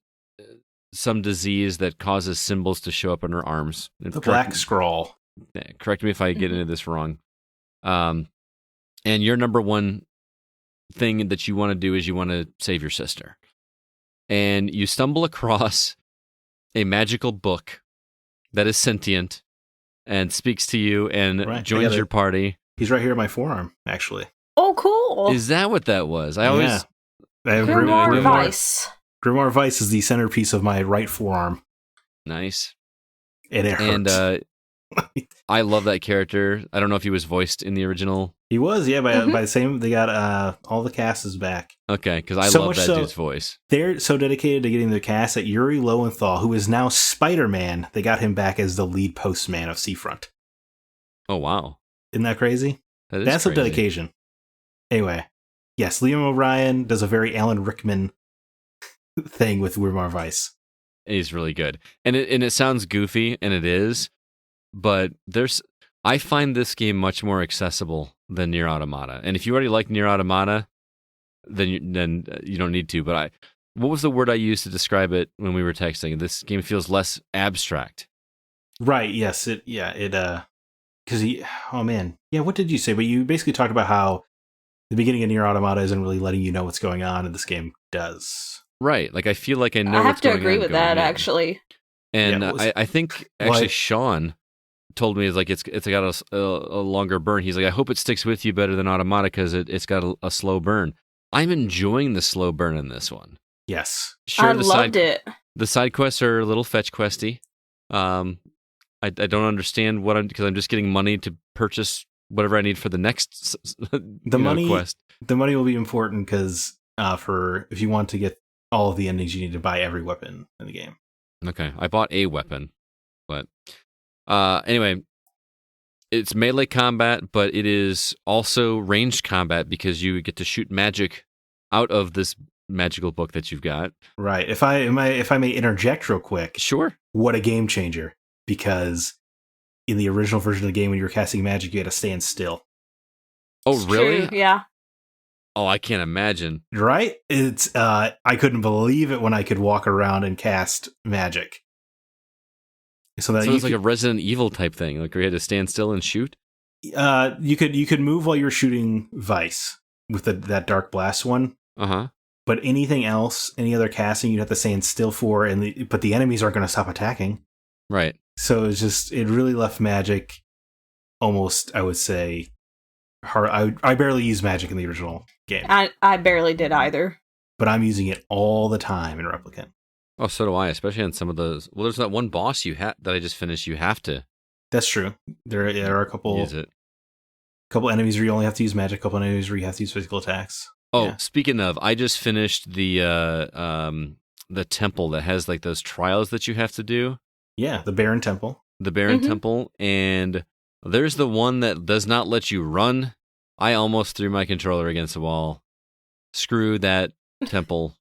some disease that causes symbols to show up on her arms. The Black Scroll. Correct me if I get into this wrong. And your number one thing that you want to do is you want to save your sister. And you stumble across a magical book that is sentient and speaks to you and joins your party. He's right here in my forearm, actually. Oh, cool. Is that what that was? I have Grimoire Vice. Grimoire Vice is the centerpiece of my right forearm. Nice. And it hurts. And I love that character. I don't know if he was voiced in the original. He was, yeah. By the same, they got all the cast is back. Okay, because I love that dude's voice. They're so dedicated to getting the cast that Yuri Lowenthal, who is now Spider-Man, they got him back as the lead postman of Seafront. Oh, wow. Isn't that crazy? That's crazy. A dedication. Anyway, yes, Liam O'Brien does a very Alan Rickman thing with Wimar Weiss. He's really good, and it sounds goofy, and it is, but I find this game much more accessible than Nier Automata. And if you already like Nier Automata, then you don't need to. But what was the word I used to describe it when we were texting? This game feels less abstract. Right. Yes. Oh man. Yeah. What did you say? But you basically talked about how the beginning of Nier Automata isn't really letting you know what's going on, and this game does. Right. Like I feel like I know what's going on. I have to agree with that, actually. And I think actually Sean told me it's got a longer burn. He's like, I hope it sticks with you better than Automata because it's got a slow burn. I'm enjoying the slow burn in this one. Yes, sure. I loved it. The side quests are a little fetch questy. I don't understand because I'm just getting money to purchase whatever I need for the next quest. The money will be important because if you want to get all of the endings, you need to buy every weapon in the game. Okay, I bought a weapon, but anyway, it's melee combat, but it is also ranged combat because you get to shoot magic out of this magical book that you've got. Right. If I may interject real quick. Sure. What a game changer. Because in the original version of the game, when you were casting magic, you had to stand still. Oh, it's really? True, yeah. Oh, I can't imagine. Right? It's I couldn't believe it when I could walk around and cast magic. So it's like a Resident Evil type thing, like where you had to stand still and shoot? You could move while you were shooting Vice with that Dark Blast one. Uh-huh. But anything else, any other casting, you'd have to stand still for, but the enemies aren't going to stop attacking. Right. So it really left magic almost, I would say, hard. I barely used magic in the original game. I barely did either. But I'm using it all the time in Replicant. Oh, so do I, especially on some of those. Well, there's that one boss that I just finished. You have to. That's true. There are a couple enemies where you only have to use magic, a couple enemies where you have to use physical attacks. Oh, yeah. Speaking of, I just finished the temple that has like those trials that you have to do. Yeah, the Baron Temple. The Baron Temple, and there's the one that does not let you run. I almost threw my controller against the wall. Screw that temple.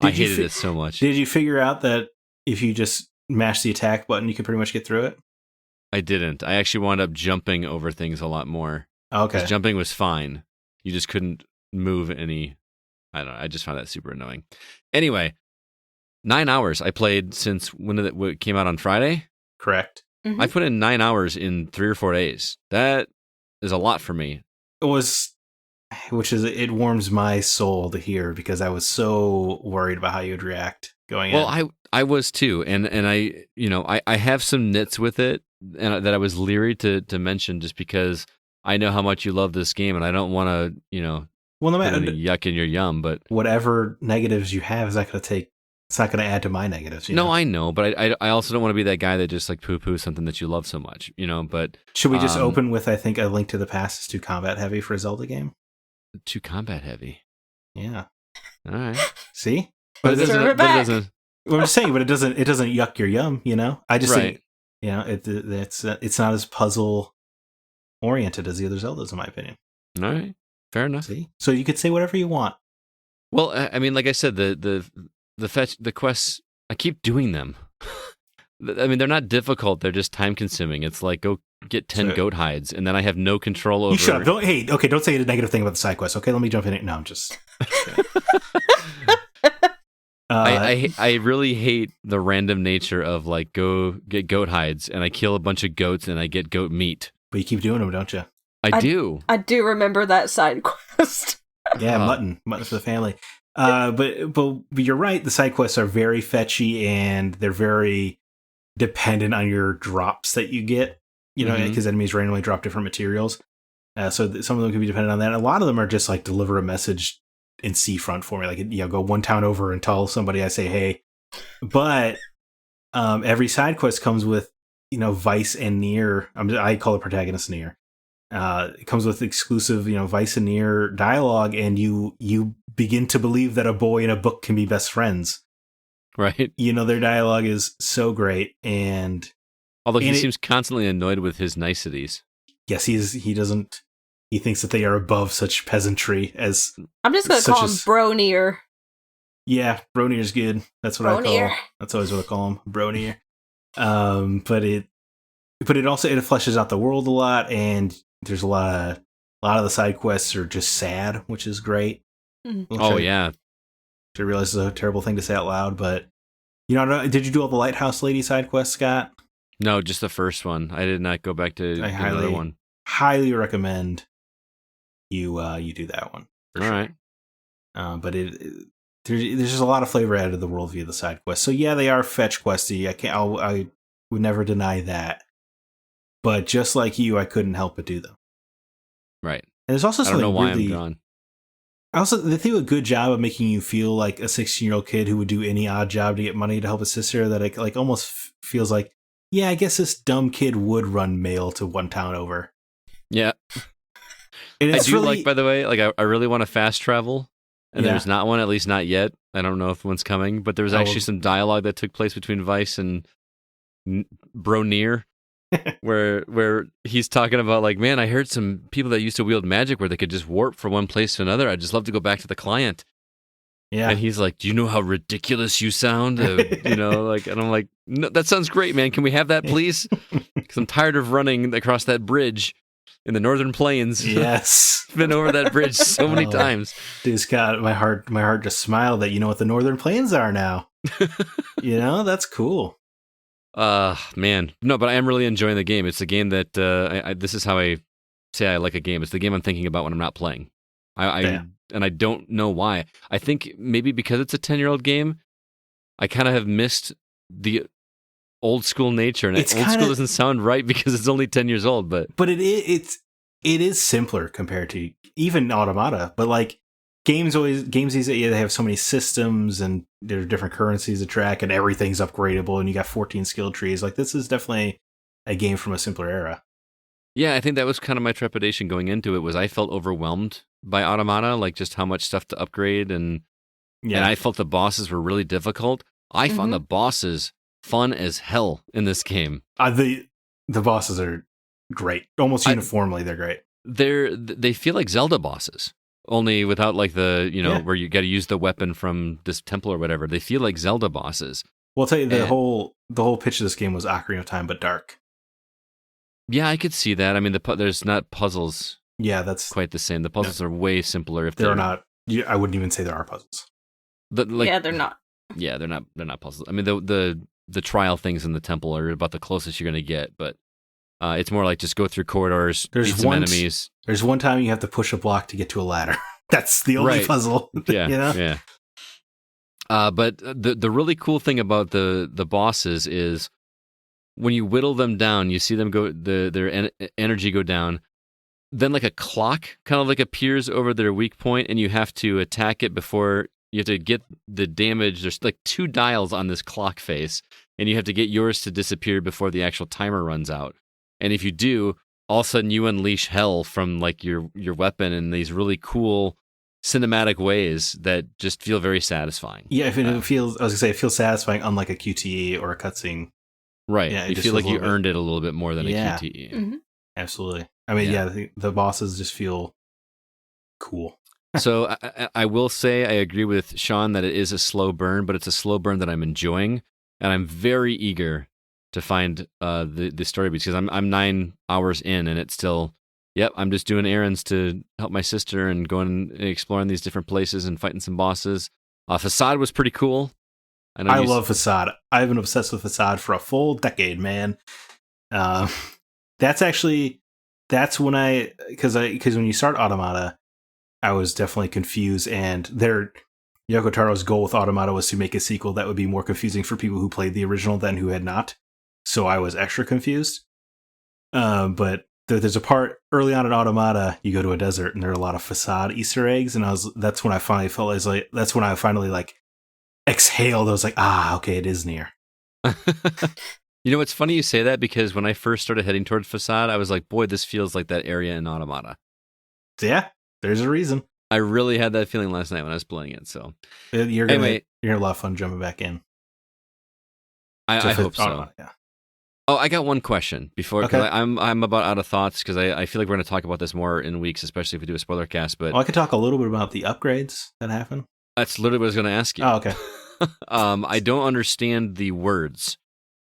I hated it so much. Did you figure out that if you just mash the attack button, you could pretty much get through it? I didn't. I actually wound up jumping over things a lot more. Okay. Jumping was fine. You just couldn't move any. I don't know. I just found that super annoying. Anyway, 9 hours I played since when it came out on Friday. Correct. I put in 9 hours in 3 or 4 days. That is a lot for me. It warms my soul to hear because I was so worried about how you'd react going in. Well, I was too, and I have some nits with it, and that I was leery to mention just because I know how much you love this game, and I don't want to well, no matter yuck in your yum, but whatever negatives you have is not going to take. It's not going to add to my negatives. No, I know, but I also don't want to be that guy that just like poo-poo something that you love so much, But should we just open with, I think, A Link to the Past is too combat heavy for a Zelda game? Too combat heavy. Yeah. All right. See, but it doesn't. Well, I'm just saying, but it doesn't yuck your yum. I just think, it's not as puzzle oriented as the other Zeldas, in my opinion. All right, fair enough. See, so you could say whatever you want. Well, I mean, like I said, the quests, I keep doing them. I mean, they're not difficult. They're just time consuming. It's like, go get 10 goat hides, and then I have no control over... You shut up. Don't say a negative thing about the side quest. Okay, let me jump in it. No, I'm just... I really hate the random nature of, like, go get goat hides, and I kill a bunch of goats, and I get goat meat. But you keep doing them, don't you? I do. I do remember that side quest. Yeah, mutton for the family. But you're right. The side quests are very fetchy, and they're very dependent on your drops that you get. Because enemies randomly drop different materials. So some of them can be dependent on that. A lot of them are just like deliver a message in Seafront for me, like go one town over and tell somebody I say hey. But every side quest comes with Vice and Nier. I call the protagonist Nier. It comes with exclusive, Vice and Nier dialogue, and you begin to believe that a boy and a book can be best friends. Right. Their dialogue is so great, and although he seems constantly annoyed with his niceties. Yes, he thinks that they are above such peasantry as. I'm just gonna call him Bro Nier. Yeah, Bronier's good. That's what I call. That's always what I call him, Bronier. But it also fleshes out the world a lot, and there's a lot of the side quests are just sad, which is great. Mm-hmm. Yeah. I realize it's a terrible thing to say out loud, but did you do all the Lighthouse Lady side quests, Scott? No, just the first one. I did not go back to another one. Highly recommend you do that one. All right. But there's just a lot of flavor added to the world via the side quests. So yeah, they are fetch questy. I would never deny that. But just like you, I couldn't help but do them. Right. And there's also something I don't know why really, I'm gone. They do a good job of making you feel like a 16-year-old kid who would do any odd job to get money to help his sister. That it almost feels like, yeah, I guess this dumb kid would run mail to one town over. Yeah. I do really, by the way, I really want to fast travel, and there's not one, at least not yet. I don't know if one's coming, but there was actually some dialogue that took place between Vice and Bro Nier. where he's talking about man, I heard some people that used to wield magic where they could just warp from one place to another. I'd just love to go back to the client. Yeah. And he's like, do you know how ridiculous you sound? And I'm like, no, that sounds great, man. Can we have that, please? Because I'm tired of running across that bridge in the Northern Plains. Yes. Been over that bridge so many times. Dude, Scott, my heart just smiled that you know what the Northern Plains are now. That's cool. Man, no, but I am really enjoying the game. It's a game that this is how I say I like a game. It's the game I'm thinking about when I'm not playing. And I don't know why. I think maybe because it's a 10-year-old game, I kind of have missed the old school nature, and old school doesn't sound right because it's only 10 years old. But it is simpler compared to even Automata. But games these days, they have so many systems and there are different currencies to track and everything's upgradable and you got 14 skill trees. This is definitely a game from a simpler era. Yeah, I think that was kind of my trepidation going into it. Was I felt overwhelmed by Automata, just how much stuff to upgrade, and I felt the bosses were really difficult. I found the bosses fun as hell in this game. The bosses are great. Almost uniformly, they're great. They feel like Zelda bosses. Only without where you got to use the weapon from this temple or whatever. They feel like Zelda bosses. Well, I'll tell you, the whole pitch of this game was Ocarina of Time, but dark. Yeah, I could see that. I mean, there's not puzzles. Yeah, that's quite the same. The puzzles are way simpler. If they're not, I wouldn't even say there are puzzles. They're not. Yeah, they're not puzzles. I mean, the trial things in the temple are about the closest you're going to get, but it's more like just go through corridors, beat some enemies. There's one time you have to push a block to get to a ladder. That's the only puzzle. Yeah, yeah. But the really cool thing about the bosses is when you whittle them down, you see them go their energy go down. Then a clock kind of appears over their weak point, and you have to attack it before you have to get the damage. There's 2 dials on this clock face, and you have to get yours to disappear before the actual timer runs out. And if you do, all of a sudden you unleash hell from your weapon in these really cool cinematic ways that just feel very satisfying. Yeah, it feels satisfying, unlike a QTE or a cutscene. Right. Yeah, you feel like you earned it a little bit more than a QTE. Mm-hmm. Absolutely. I mean, the bosses just feel cool. So I will say I agree with Sean that it is a slow burn, but it's a slow burn that I'm enjoying, and I'm very eager to find the story beats, because I'm 9 hours in and it's still, I'm just doing errands to help my sister and going and exploring these different places and fighting some bosses. Facade was pretty cool. I love Facade. I've been obsessed with Facade for a full decade, man. That's when because when you start Automata, I was definitely confused, and Yoko Taro's goal with Automata was to make a sequel that would be more confusing for people who played the original than who had not. So I was extra confused. But there's a part early on in Automata, you go to a desert and there are a lot of Facade Easter eggs, and that's when I finally felt that's when I finally exhaled. I was like, okay, it is Nier. You know, it's funny you say that, because when I first started heading towards Facade, I was like, boy, this feels like that area in Automata. Yeah, there's a reason. I really had that feeling last night when I was playing it. So you're gonna have a lot of fun jumping back in. I hope so. Yeah. Oh, I got one question before, because I'm about out of thoughts, because I feel like we're going to talk about this more in weeks, especially if we do a spoiler cast. But I could talk a little bit about the upgrades that happen. That's literally what I was going to ask you. Oh, okay. I don't understand the words.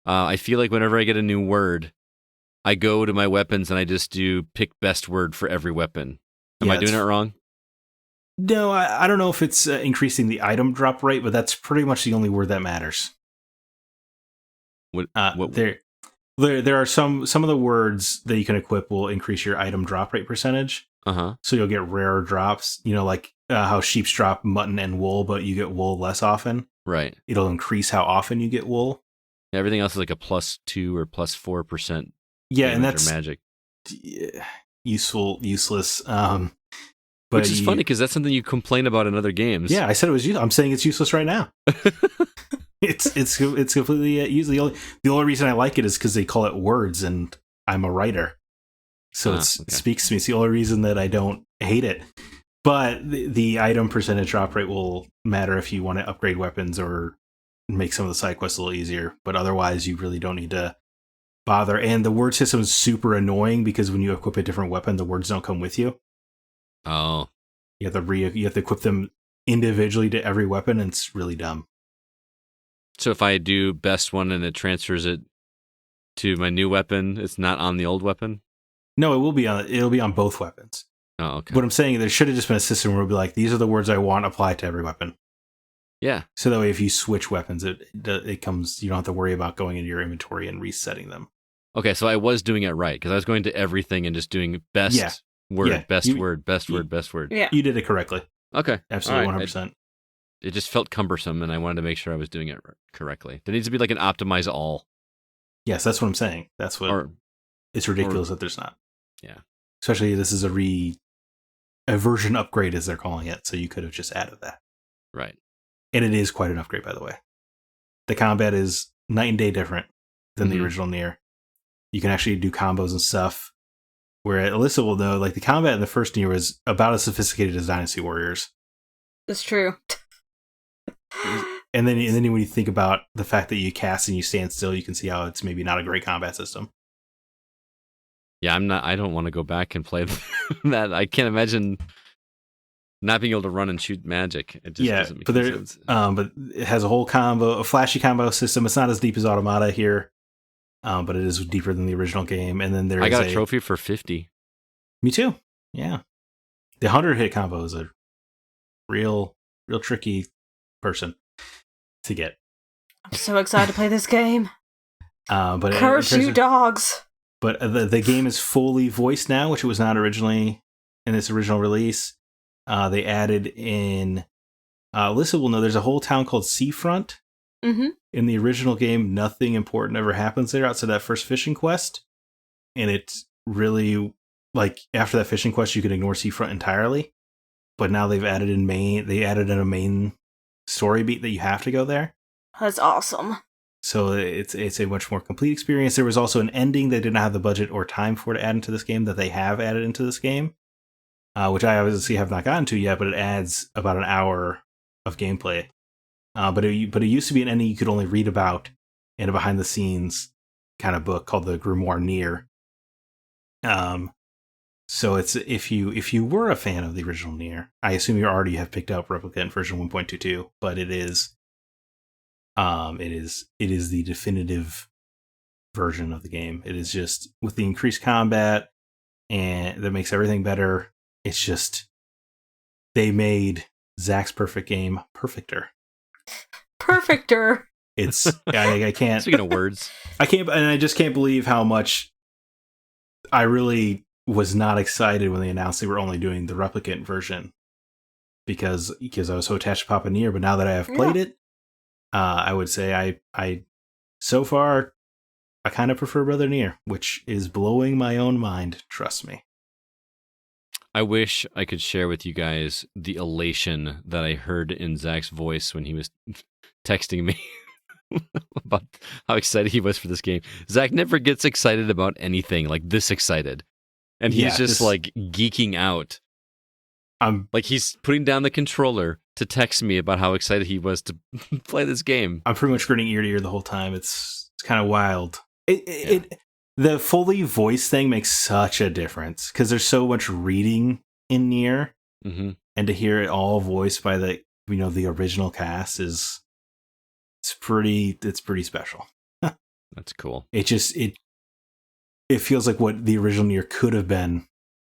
I feel like whenever I get a new word, I go to my weapons and I just do pick best word for every weapon. Am I doing it wrong? No, I don't know if it's increasing the item drop rate, but that's pretty much the only word that matters. What there are some of the words that you can equip will increase your item drop rate percentage. Uh-huh. So you'll get rarer drops, like how sheeps drop mutton and wool, but you get wool less often. Right. It'll increase how often you get wool. Everything else is like a +2 or +4%. Yeah, and that's magic. Useless. Which is funny because that's something you complain about in other games. Yeah, I said it was useless. I'm saying it's useless right now. It's completely useless. The only reason I like it is because they call it words, and I'm a writer, so it speaks to me. It's the only reason that I don't hate it. But the item percentage drop rate will matter if you want to upgrade weapons or make some of the side quests a little easier. But otherwise, you really don't need to bother. And the word system is super annoying because when you equip a different weapon, the words don't come with you. Oh, you have to equip them individually to every weapon, and it's really dumb. So if I do best one and it transfers it to my new weapon, it's not on the old weapon? No, it'll be on both weapons. Oh, okay. What I'm saying, there should have just been a system where it would be like, these are the words I want applied to every weapon. Yeah. So that way, if you switch weapons, it comes. You don't have to worry about going into your inventory and resetting them. Okay, so I was doing it right because I was going to everything and just doing best word, best word. Yeah, you did it correctly. Okay, absolutely, 100%. It just felt cumbersome, and I wanted to make sure I was doing it correctly. There needs to be like an optimize all. Yes, that's what I'm saying. That's what. It's ridiculous that there's not. Yeah. Especially this is a version upgrade, as they're calling it. So you could have just added that. Right. And it is quite an upgrade, by the way. The combat is night and day different than the original Nier. You can actually do combos and stuff. Where Alyssa will know, like the combat in the first Nier was about as sophisticated as Dynasty Warriors. That's true. And then when you think about the fact that you cast and you stand still, you can see how it's maybe not a great combat system. Yeah, I don't want to go back and play that. I can't imagine not being able to run and shoot magic. It just doesn't make sense. But it has a flashy combo system. It's not as deep as Automata here, but it is deeper than the original game. And then I got a trophy for 50. Me too. Yeah, the 100-hit combo is a real tricky person to get. I'm so excited to play this game. But curse you, dogs. But the game is fully voiced now, which it was not originally in its original release. They added in. Alyssa will know there's a whole town called Seafront. Mm-hmm. In the original game, nothing important ever happens there outside that first fishing quest, and it's really like after that fishing quest, you can ignore Seafront entirely. But now they've added in a main story beat that you have to go there. That's awesome. So it's a much more complete experience. There was also an ending they did not have the budget or time for to add into this game that they have added into this game, which I obviously have not gotten to yet, but it adds about an hour of gameplay. But it used to be an ending you could only read about in a behind-the-scenes kind of book called the Grimoire Nier. So it's if you were a fan of the original Nier, I assume you already have picked up Replicant version 1.22, but it is the definitive version of the game. It is just with the increased combat and that makes everything better. It's just they made Zack's perfect game perfecter. It's I can't. Speaking of words, I just can't believe how much I really was not excited when they announced they were only doing the Replicant version because I was so attached to Papa Nier. But now that I have played it, I would say I so far I kind of prefer Brother Nier, which is blowing my own mind. Trust me. I wish I could share with you guys the elation that I heard in Zack's voice when he was texting me about how excited he was for this game. Zack never gets excited about anything like this excited. And he's just like geeking out. Like he's putting down the controller to text me about how excited he was to play this game. I'm pretty much grinning ear to ear the whole time. It's kind of wild. The fully voice thing makes such a difference because there's so much reading in Nier, mm-hmm. and to hear it all voiced by the the original cast it's pretty special. That's cool. It just it feels like what the original Nier could have been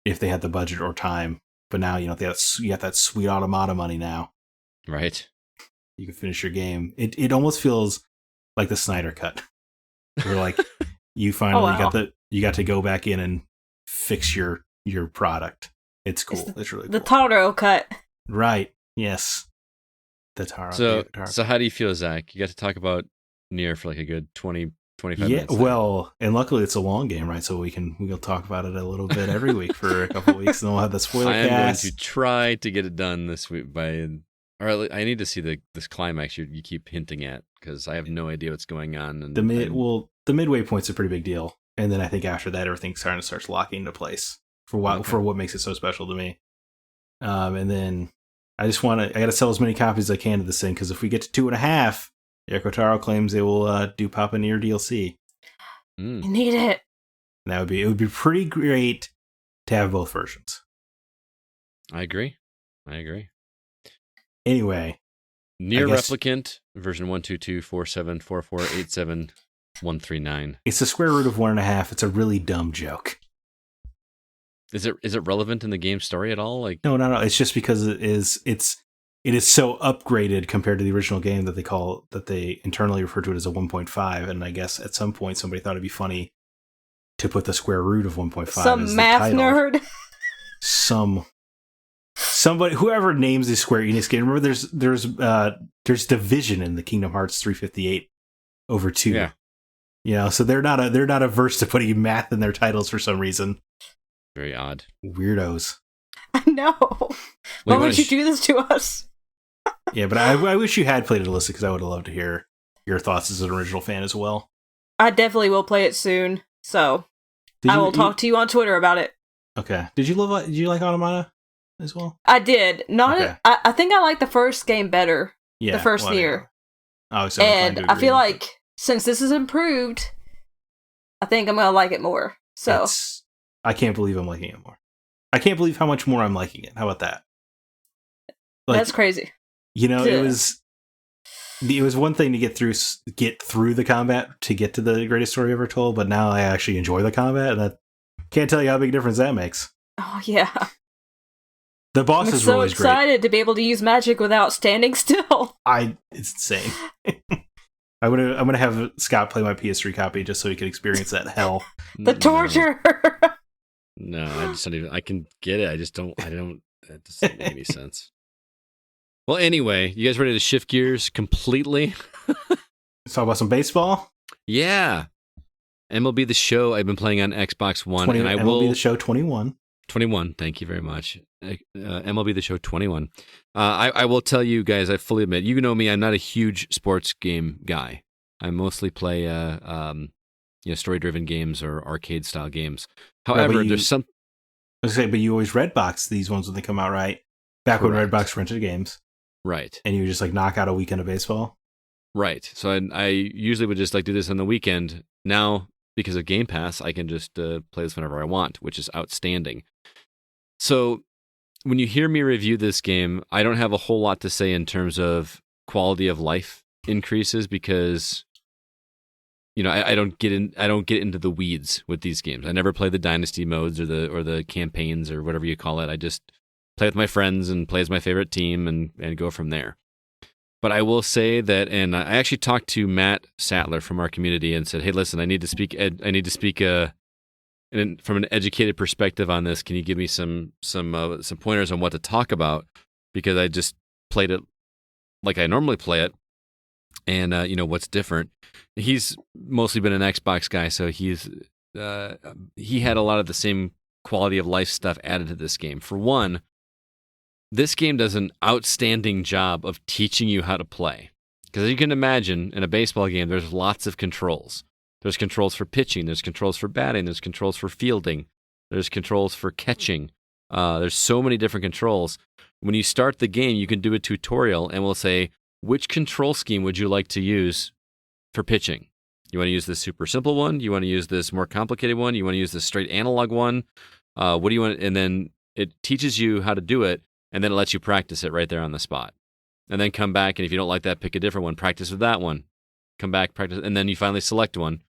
if they had the budget or time. But now, you have that sweet automata money now. Right. You can finish your game. It almost feels like the Snyder Cut. Where like you finally got to go back in and fix your product. It's cool. It's really cool. The Taro cut. Right. Yes. The Taro. So how do you feel, Zach? You got to talk about Nier for like a good 20, 25 minutes. Yeah, well, and luckily it's a long game, right? So we'll talk about it a little bit every week for a couple of weeks, and then we'll have the spoiler cast. I'm going to try to get it done this week or I need to see this climax you keep hinting at, because I have no idea what's going on. And the midway point's a pretty big deal, and then I think after that everything starts locking into place for what makes it so special to me. And then I got to sell as many copies as I can of this thing, because if we get to 2.5, Yoko Taro claims they will do Papa Nier DLC. I need it. And it would be pretty great to have both versions. I agree. Anyway, Nier Replicant version 1224744871139. It's the square root of 1.5. It's a really dumb joke. Is it relevant in the game story at all? Like no. It's just because it is so upgraded compared to the original game that they internally refer to it as a 1.5. And I guess at some point somebody thought it'd be funny to put the square root of 1.5. Some math nerd. Somebody, whoever names the Square Enix game. Remember, there's division in the Kingdom Hearts 358 over 2. Yeah. So they're not averse to putting math in their titles for some reason. Very odd. Weirdos. I know. Why would you do this to us? Yeah, but I wish you had played it, Alyssa, because I would have loved to hear your thoughts as an original fan as well. I definitely will play it soon, so I will talk to you on Twitter about it. Okay. Did you like Automata as well? I did. I think I like the first game better. Yeah, the first Nier. And I feel like since this is improved, I think I'm gonna like it more. So I can't believe I'm liking it more. I can't believe how much more I'm liking it. How about that? That's crazy. It was one thing to get through the combat to get to the greatest story ever told, but now I actually enjoy the combat, and I can't tell you how big a difference that makes. Oh yeah. The boss is always great. I'm so excited to be able to use magic without standing still. It's insane. I'm gonna have Scott play my PS3 copy just so he can experience that hell. The torture. No, I just don't even. I can get it. I don't. That doesn't make any sense. Well, anyway, you guys ready to shift gears completely? Let's talk about some baseball. Yeah, MLB the Show. I've been playing on Xbox One, and I will MLB the Show 21. 21. Thank you very much. MLB the Show 21. I will tell you guys. I fully admit. You know me. I'm not a huge sports game guy. I mostly play story-driven games or arcade-style games. However, there's some. I was gonna say, but you always Redbox these ones when they come out, right? Back when Redbox rented games, right? And you just like knock out a weekend of baseball, right? So I usually would just like do this on the weekend. Now, because of Game Pass, I can just play this whenever I want, which is outstanding. So when you hear me review this game, I don't have a whole lot to say in terms of quality of life increases because. I don't get into the weeds with these games. I never play the dynasty modes or the campaigns or whatever you call it. I just play with my friends and play as my favorite team and go from there. But I will say that, and I actually talked to Matt Sattler from our community and said, "Hey, listen, I need to speak from an educated perspective on this. Can you give me some pointers on what to talk about? Because I just played it like I normally play it." And what's different. He's mostly been an Xbox guy, so he had a lot of the same quality of life stuff added to this game. For one, this game does an outstanding job of teaching you how to play. Because as you can imagine, in a baseball game, there's lots of controls. There's controls for pitching. There's controls for batting. There's controls for fielding. There's controls for catching. There's so many different controls. When you start the game, you can do a tutorial, and we'll say, which control scheme would you like to use for pitching? You want to use this super simple one? You want to use this more complicated one? You want to use this straight analog one? What do you want? And then it teaches you how to do it, and then it lets you practice it right there on the spot. and then come back, and if you don't like that, pick a different one. Practice with that one. Come back, practice, and then you finally select one.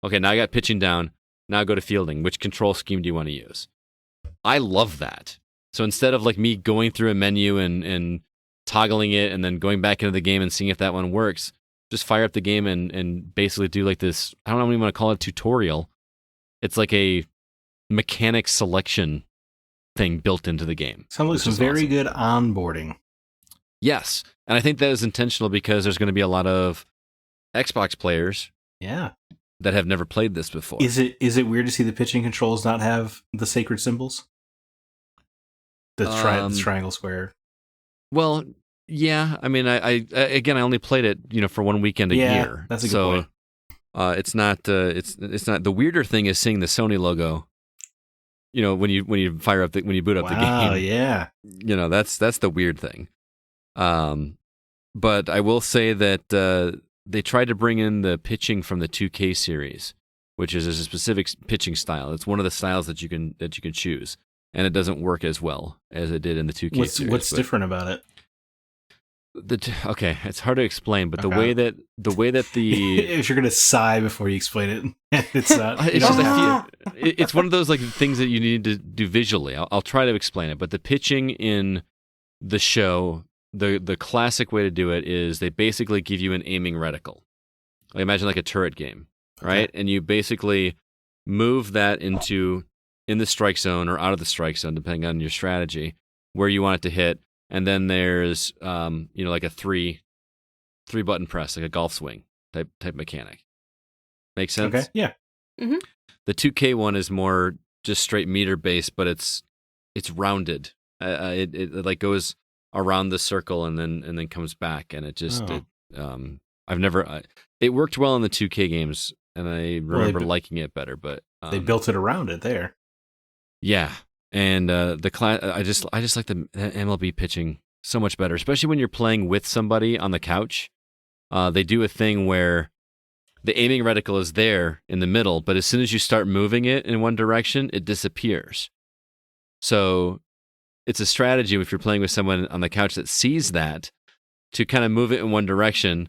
Okay, now I got pitching down. Now go to fielding. Which control scheme do you want to use? I love that. So instead of like me going through a menu and toggling it and then going back into the game and seeing if that one works, just fire up the game and basically do like this, I don't know what you want to call it, tutorial. It's like a mechanic selection thing built into the game. Sounds like some very good onboarding. Yes, and I think that is intentional because there's going to be a lot of Xbox players that have never played this before. Is it weird to see the pitching controls not have the sacred symbols? The triangle, square. Well, yeah. I mean, I again, I only played it, for 1 weekend a year. That's a good point. It's not. It's not. The weirder thing is seeing the Sony logo. When you fire up when you boot up the game. Oh yeah. That's the weird thing. But I will say that they tried to bring in the pitching from the 2K series, which is a specific pitching style. It's one of the styles that you can choose. And it doesn't work as well as it did in the 2K series. What's different about it? Okay, it's hard to explain, but the way that the if you're gonna sigh before you explain it, it's not. It's one of those like things that you need to do visually. I'll try to explain it, but the pitching in the show, the classic way to do it is they basically give you an aiming reticle. I imagine like a turret game, right? Okay. And you basically move that in the strike zone or out of the strike zone, depending on your strategy, where you want it to hit. And then there's, like a three button press, like a golf swing type mechanic. Make sense? Okay. Yeah. Mm-hmm. The 2K one is more just straight meter based, but it's rounded. It like goes around the circle and then comes back, and it just it worked well in the 2K games, and I remember liking it better. But they built it around it there. Yeah. And the class, I just like the MLB pitching so much better, especially when you're playing with somebody on the couch. They do a thing where the aiming reticle is there in the middle, but as soon as you start moving it in one direction, it disappears. So it's a strategy if you're playing with someone on the couch that sees that to kind of move it in one direction,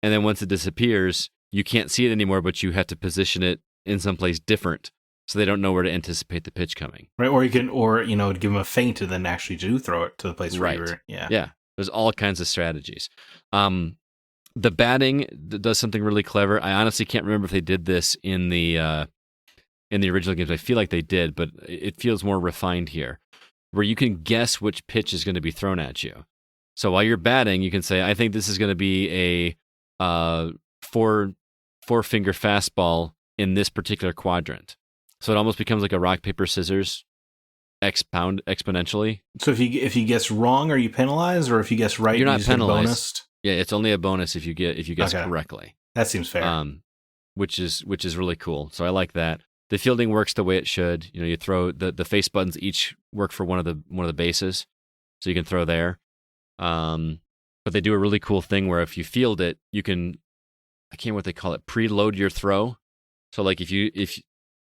and then once it disappears, you can't see it anymore, but you have to position it in someplace different. So they don't know where to anticipate the pitch coming. Right, or you can, give them a feint and then actually do throw it to the place where you were. Yeah. Yeah, there's all kinds of strategies. The batting does something really clever. I honestly can't remember if they did this in the original games. I feel like they did, but it feels more refined here, where you can guess which pitch is going to be thrown at you. So while you're batting, you can say, I think this is going to be a four-finger fastball in this particular quadrant. So it almost becomes like a rock, paper, scissors expound exponentially. So if you guess wrong, are you penalized, or if you guess right, you're not penalized. Bonused? Yeah, it's only a bonus if you guess correctly. That seems fair. Which is really cool. So I like that. The fielding works the way it should. You throw the face buttons each work for one of the bases, so you can throw there. But they do a really cool thing where if you field it, you can, I can't remember what they call it, preload your throw. So like if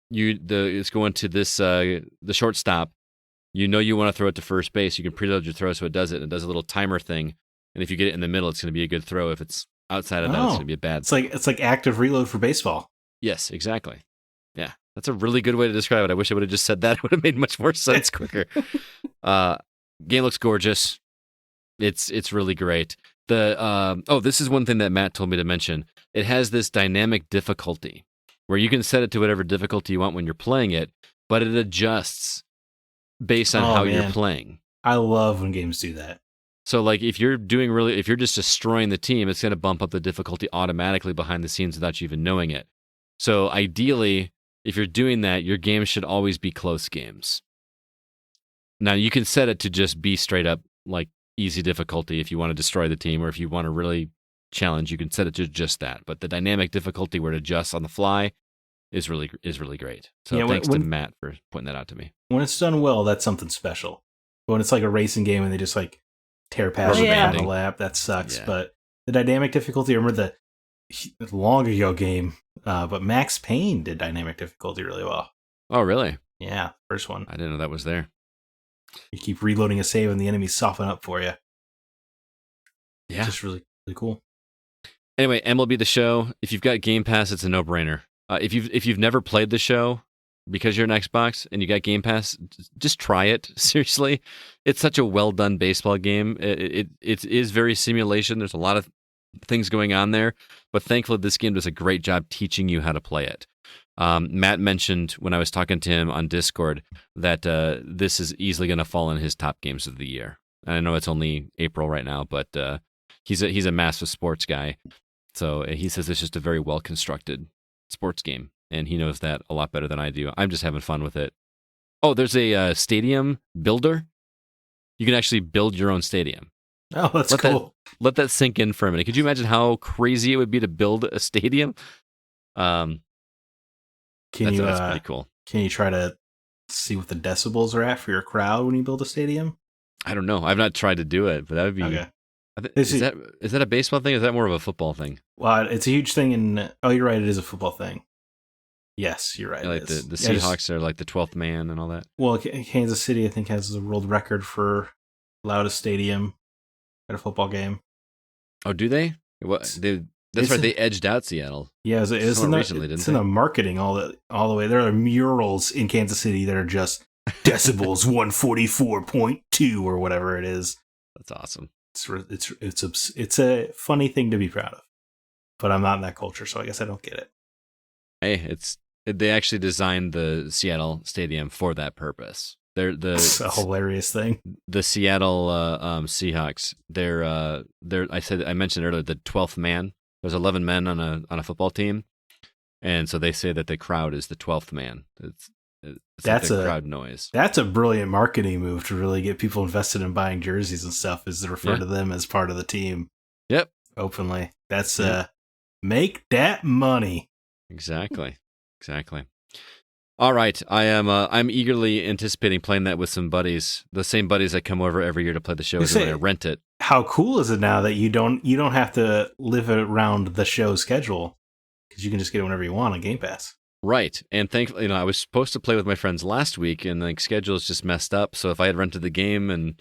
it's going to this the shortstop, you want to throw it to first base, you can preload your throw so it does it. It does a little timer thing, and if you get it in the middle, it's going to be a good throw. If it's outside of that, it's going to be a bad. It's like active reload for baseball. Yes, exactly. Yeah, that's a really good way to describe it. I wish I would have just said that. It would have made much more sense quicker. Game looks gorgeous. It's really great. This is one thing that Matt told me to mention. It has this dynamic difficulty where you can set it to whatever difficulty you want when you're playing it, but it adjusts based on how you're playing. I love when games do that. So like if you're just destroying the team, it's going to bump up the difficulty automatically behind the scenes without you even knowing it. So ideally, if you're doing that, your games should always be close games. Now you can set it to just be straight up like easy difficulty if you want to destroy the team, or if you want to really challenge, you can set it to just that. But the dynamic difficulty where it adjusts on the fly is really great. So thanks to Matt for pointing that out to me. When it's done well, that's something special. But when it's like a racing game and they just like tear past you on the lap, that sucks. Yeah. But the dynamic difficulty, I remember the long ago game, but Max Payne did dynamic difficulty really well. Oh, really? Yeah, first one. I didn't know that was there. You keep reloading a save and the enemies soften up for you. Yeah. Just really, really cool. Anyway, MLB The Show, if you've got Game Pass, it's a no-brainer. If you've never played the show because you're an Xbox and you got Game Pass, just try it. Seriously, it's such a well-done baseball game. It is very simulation. There's a lot of things going on there, but thankfully this game does a great job teaching you how to play it. Matt mentioned when I was talking to him on Discord that this is easily going to fall in his top games of the year. And I know it's only April right now, but he's a massive sports guy. So he says it's just a very well-constructed sports game, and he knows that a lot better than I do. I'm just having fun with it. Oh, there's a stadium builder. You can actually build your own stadium. Oh, that's cool. Let that sink in for a minute. Could you imagine how crazy it would be to build a stadium? That's pretty cool. Can you try to see what the decibels are at for your crowd when you build a stadium? I don't know. I've not tried to do it, but that would be... Okay. Is that a baseball thing? Or is that more of a football thing? Well, it's a huge thing in... Oh, you're right. It is a football thing. Yes, you're right. Yeah, like the Seahawks are like the 12th man and all that. Well, Kansas City, I think, has the world record for loudest stadium at a football game. Oh, do they? That's right. They edged out Seattle. Yeah, it's in the marketing all the way. There are murals in Kansas City that are just decibels 144.2 or whatever it is. That's awesome. It's a funny thing to be proud of, but I'm not in that culture, so I guess I don't get it. Hey, they actually designed the Seattle stadium for that purpose. It's a hilarious thing. The Seattle Seahawks. I mentioned earlier the 12th man. There's 11 men on a football team, and so they say that the crowd is the 12th man. That's like crowd noise. That's a brilliant marketing move to really get people invested in buying jerseys and stuff. Is to refer to them as part of the team. Yep, openly. That's make that money. Exactly. All right, I'm eagerly anticipating playing that with some buddies. The same buddies that come over every year to play the show when I rent it. How cool is it now that you don't have to live around the show schedule because you can just get it whenever you want on Game Pass. Right, and thankfully, I was supposed to play with my friends last week, and the schedule is just messed up. So if I had rented the game and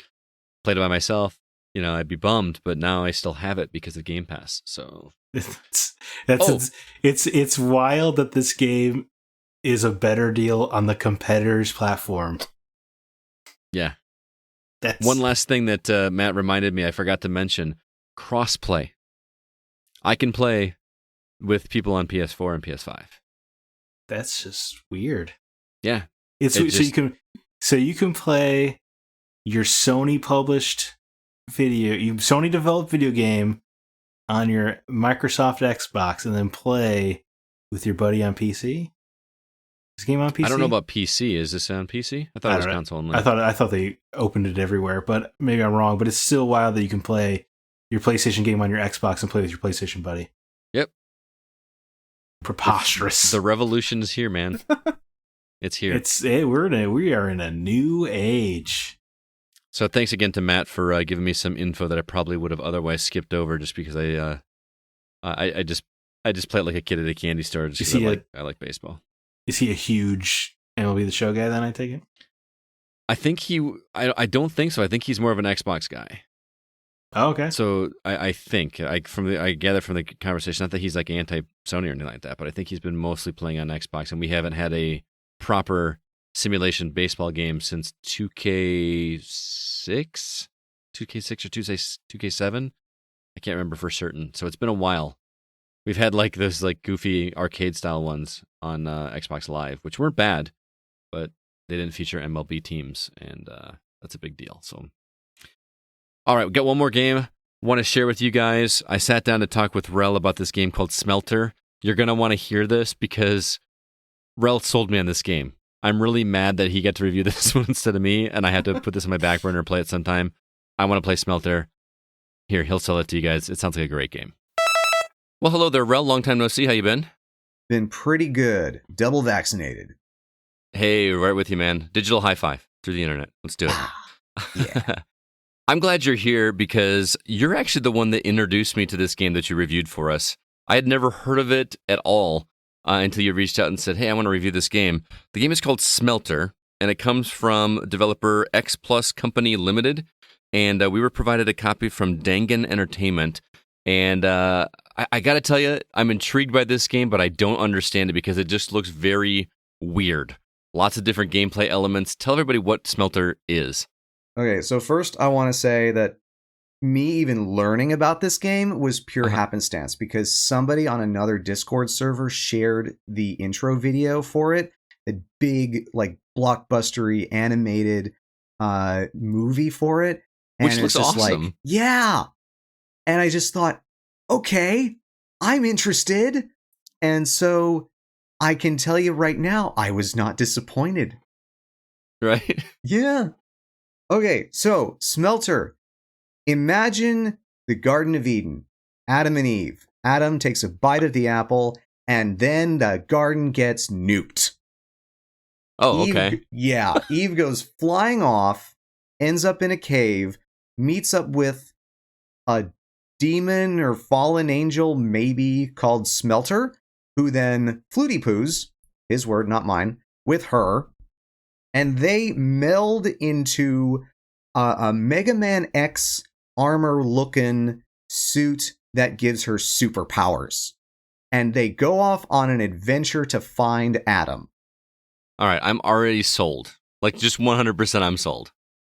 played it by myself, I'd be bummed. But now I still have it because of Game Pass. So it's wild that this game is a better deal on the competitor's platform. Yeah. One last thing that Matt reminded me I forgot to mention: crossplay. I can play with people on PS4 and PS5. That's just weird. Yeah. So you can play your Sony published Sony developed video game on your Microsoft Xbox and then play with your buddy on PC? Is this game on PC? I don't know about PC. Is this on PC? I thought it was console only. I thought they opened it everywhere, but maybe I'm wrong. But it's still wild that you can play your PlayStation game on your Xbox and play with your PlayStation buddy. Yep. Preposterous. The revolution is here, man. It's here. We are in a new age. So thanks again to Matt for giving me some info that I probably would have otherwise skipped over just because I just play it like a kid at a candy store. Just I like baseball. Is he a huge MLB the Show guy then, I take it? I think I don't think so. I think he's more of an Xbox guy. Oh, okay. So I think I gather from the conversation, not that he's like anti-Sony or anything like that, but I think he's been mostly playing on Xbox, and we haven't had a proper simulation baseball game since 2K6 or 2K7. I can't remember for certain. So it's been a while. We've had like those like goofy arcade style ones on Xbox Live, which weren't bad, but they didn't feature MLB teams, and that's a big deal. So, all right, we got one more game. Want to share with you guys. I sat down to talk with Relle about this game called Smelter. You're gonna want to hear this because Relle sold me on this game. I'm really mad that he got to review this one instead of me, and I had to put this on my back burner and play it sometime. I want to play Smelter. Here, he'll sell it to you guys. It sounds like a great game. Well, hello there, Relle. Long time no see. How you been? Been pretty good. Double vaccinated. Hey, right with you, man. Digital high five through the internet. Let's do it. Yeah. I'm glad you're here because you're actually the one that introduced me to this game that you reviewed for us. I had never heard of it at all until you reached out and said, hey, I want to review this game. The game is called Smelter, and it comes from developer X Plus Company Limited. and we were provided a copy from Dangan Entertainment. And I got to tell you, I'm intrigued by this game, but I don't understand it because it just looks very weird. Lots of different gameplay elements. Tell everybody what Smelter is. Okay, so first I want to say that me even learning about this game was pure happenstance because somebody on another Discord server shared the intro video for it. A big, like, blockbustery animated movie for it. And which looks awesome. Like, yeah. And I just thought, okay, I'm interested. And so I can tell you right now, I was not disappointed. Right? Yeah. Okay, so Smelter. Imagine the Garden of Eden, Adam and Eve. Adam takes a bite of the apple, and then the garden gets nuked. Oh, okay. Eve goes flying off, ends up in a cave, meets up with a demon or fallen angel, maybe, called Smelter, who then flutie-poos, his word, not mine, with her, and they meld into a Mega Man X armor-looking suit that gives her superpowers. And they go off on an adventure to find Adam. All right, I'm already sold. Like, just 100% I'm sold.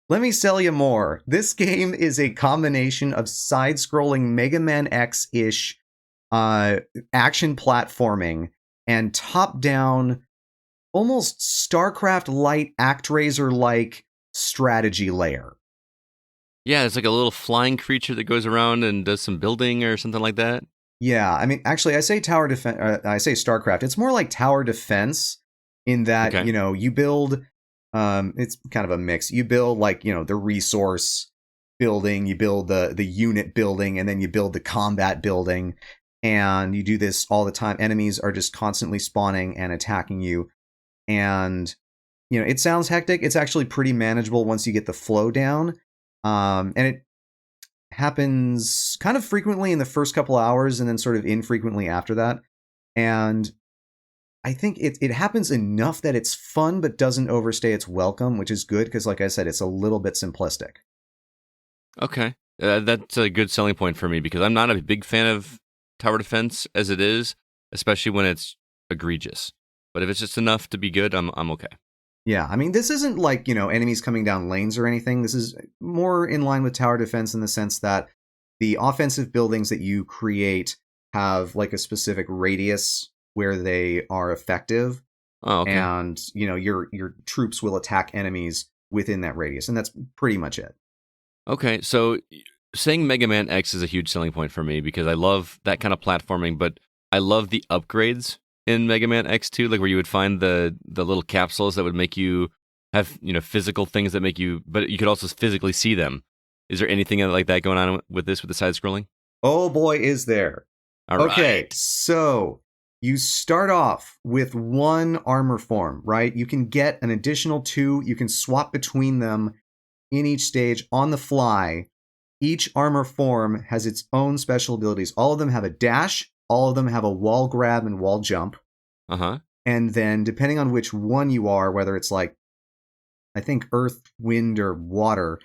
Let me tell you more. This game is a combination of side-scrolling Mega Man X-ish action platforming and top-down, almost StarCraft-light, ActRaiser-like strategy layer. Yeah, it's like a little flying creature that goes around and does some building or something like that. Yeah, I mean, actually, I say tower defense. I say StarCraft. It's more like tower defense in that you build. It's kind of a mix. You build like the resource building, you build the unit building, and then you build the combat building, and you do this all the time. Enemies are just constantly spawning and attacking you, and it sounds hectic. It's actually pretty manageable once you get the flow down. And it happens kind of frequently in the first couple hours and then sort of infrequently after that. And I think it happens enough that it's fun but doesn't overstay its welcome, which is good because, like I said, it's a little bit simplistic. Okay. That's a good selling point for me because I'm not a big fan of tower defense as it is, especially when it's egregious. But if it's just enough to be good, I'm okay. Yeah, I mean, this isn't like, enemies coming down lanes or anything. This is more in line with tower defense in the sense that the offensive buildings that you create have like a specific radius where they are effective. Oh, okay. And, your troops will attack enemies within that radius. And that's pretty much it. Okay, so saying Mega Man X is a huge selling point for me because I love that kind of platforming, but I love the upgrades in Mega Man X2, like where you would find the little capsules that would make you have, physical things that make you, but you could also physically see them. Is there anything like that going on with this, with the side scrolling? Oh boy, is there. All okay, right. So you start off with one armor form, right? You can get an additional 2. You can swap between them in each stage on the fly. Each armor form has its own special abilities. All of them have a dash. All of them have a wall grab and wall jump. Uh-huh. And then depending on which one you are, whether it's like, I think earth, wind, or water,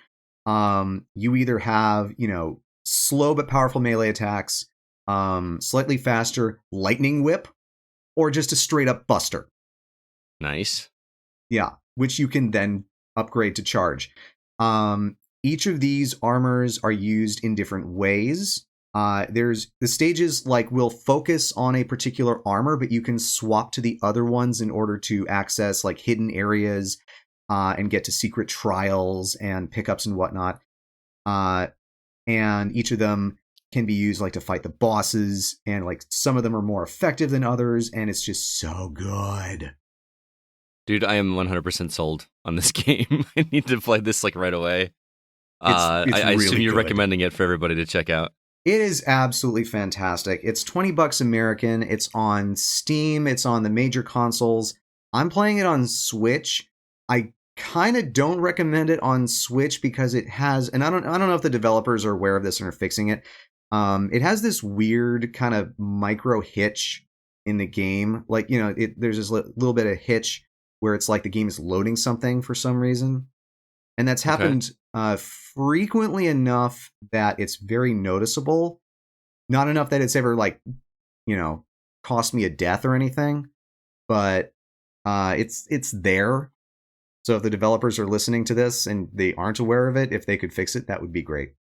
you either have, slow but powerful melee attacks, slightly faster lightning whip, or just a straight up buster. Nice. Yeah, which you can then upgrade to charge. Each of these armors are used in different ways. There's the stages will focus on a particular armor, but you can swap to the other ones in order to access like hidden areas and get to secret trials and pickups and whatnot. And each of them can be used to fight the bosses, and some of them are more effective than others, and it's just so good. Dude, I am 100% sold on this game. I need to play this right away. It's I really assume you're good. recommending it for everybody to check out. It is absolutely fantastic. It's $20 American. It's on Steam. It's on the major consoles. I'm playing it on Switch. I kind of don't recommend it on Switch because it has, and I don't know if the developers are aware of this and are fixing it. It has this weird kind of micro hitch in the game. There's this little bit of hitch where it's like the game is loading something for some reason. And that's happened frequently enough that it's very noticeable. Not enough that it's ever like, cost me a death or anything, but it's there. So if the developers are listening to this and they aren't aware of it, if they could fix it, that would be great.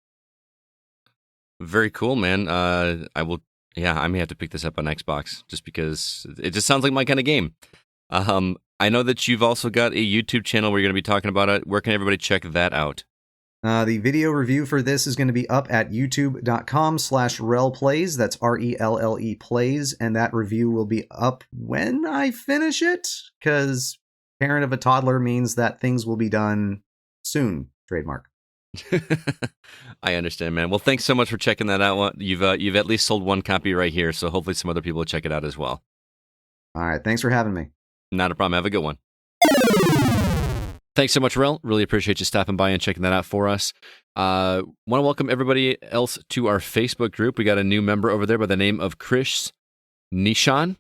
Very cool, man. I will. Yeah, I may have to pick this up on Xbox just because it just sounds like my kind of game. I know that you've also got a YouTube channel where you're going to be talking about it. Where can everybody check that out? The video review for this is going to be up at youtube.com/RellePlays. That's RELLE plays. And that review will be up when I finish it, because parent of a toddler means that things will be done soon. Trademark. I understand, man. Well, thanks so much for checking that out. You've at least sold one copy right here, so hopefully some other people will check it out as well. All right. Thanks for having me. Not a problem. Have a good one. Thanks so much, Relle. Really appreciate you stopping by and checking that out for us. Want to welcome everybody else to our Facebook group. We got a new member over there by the name of Chris Nishan.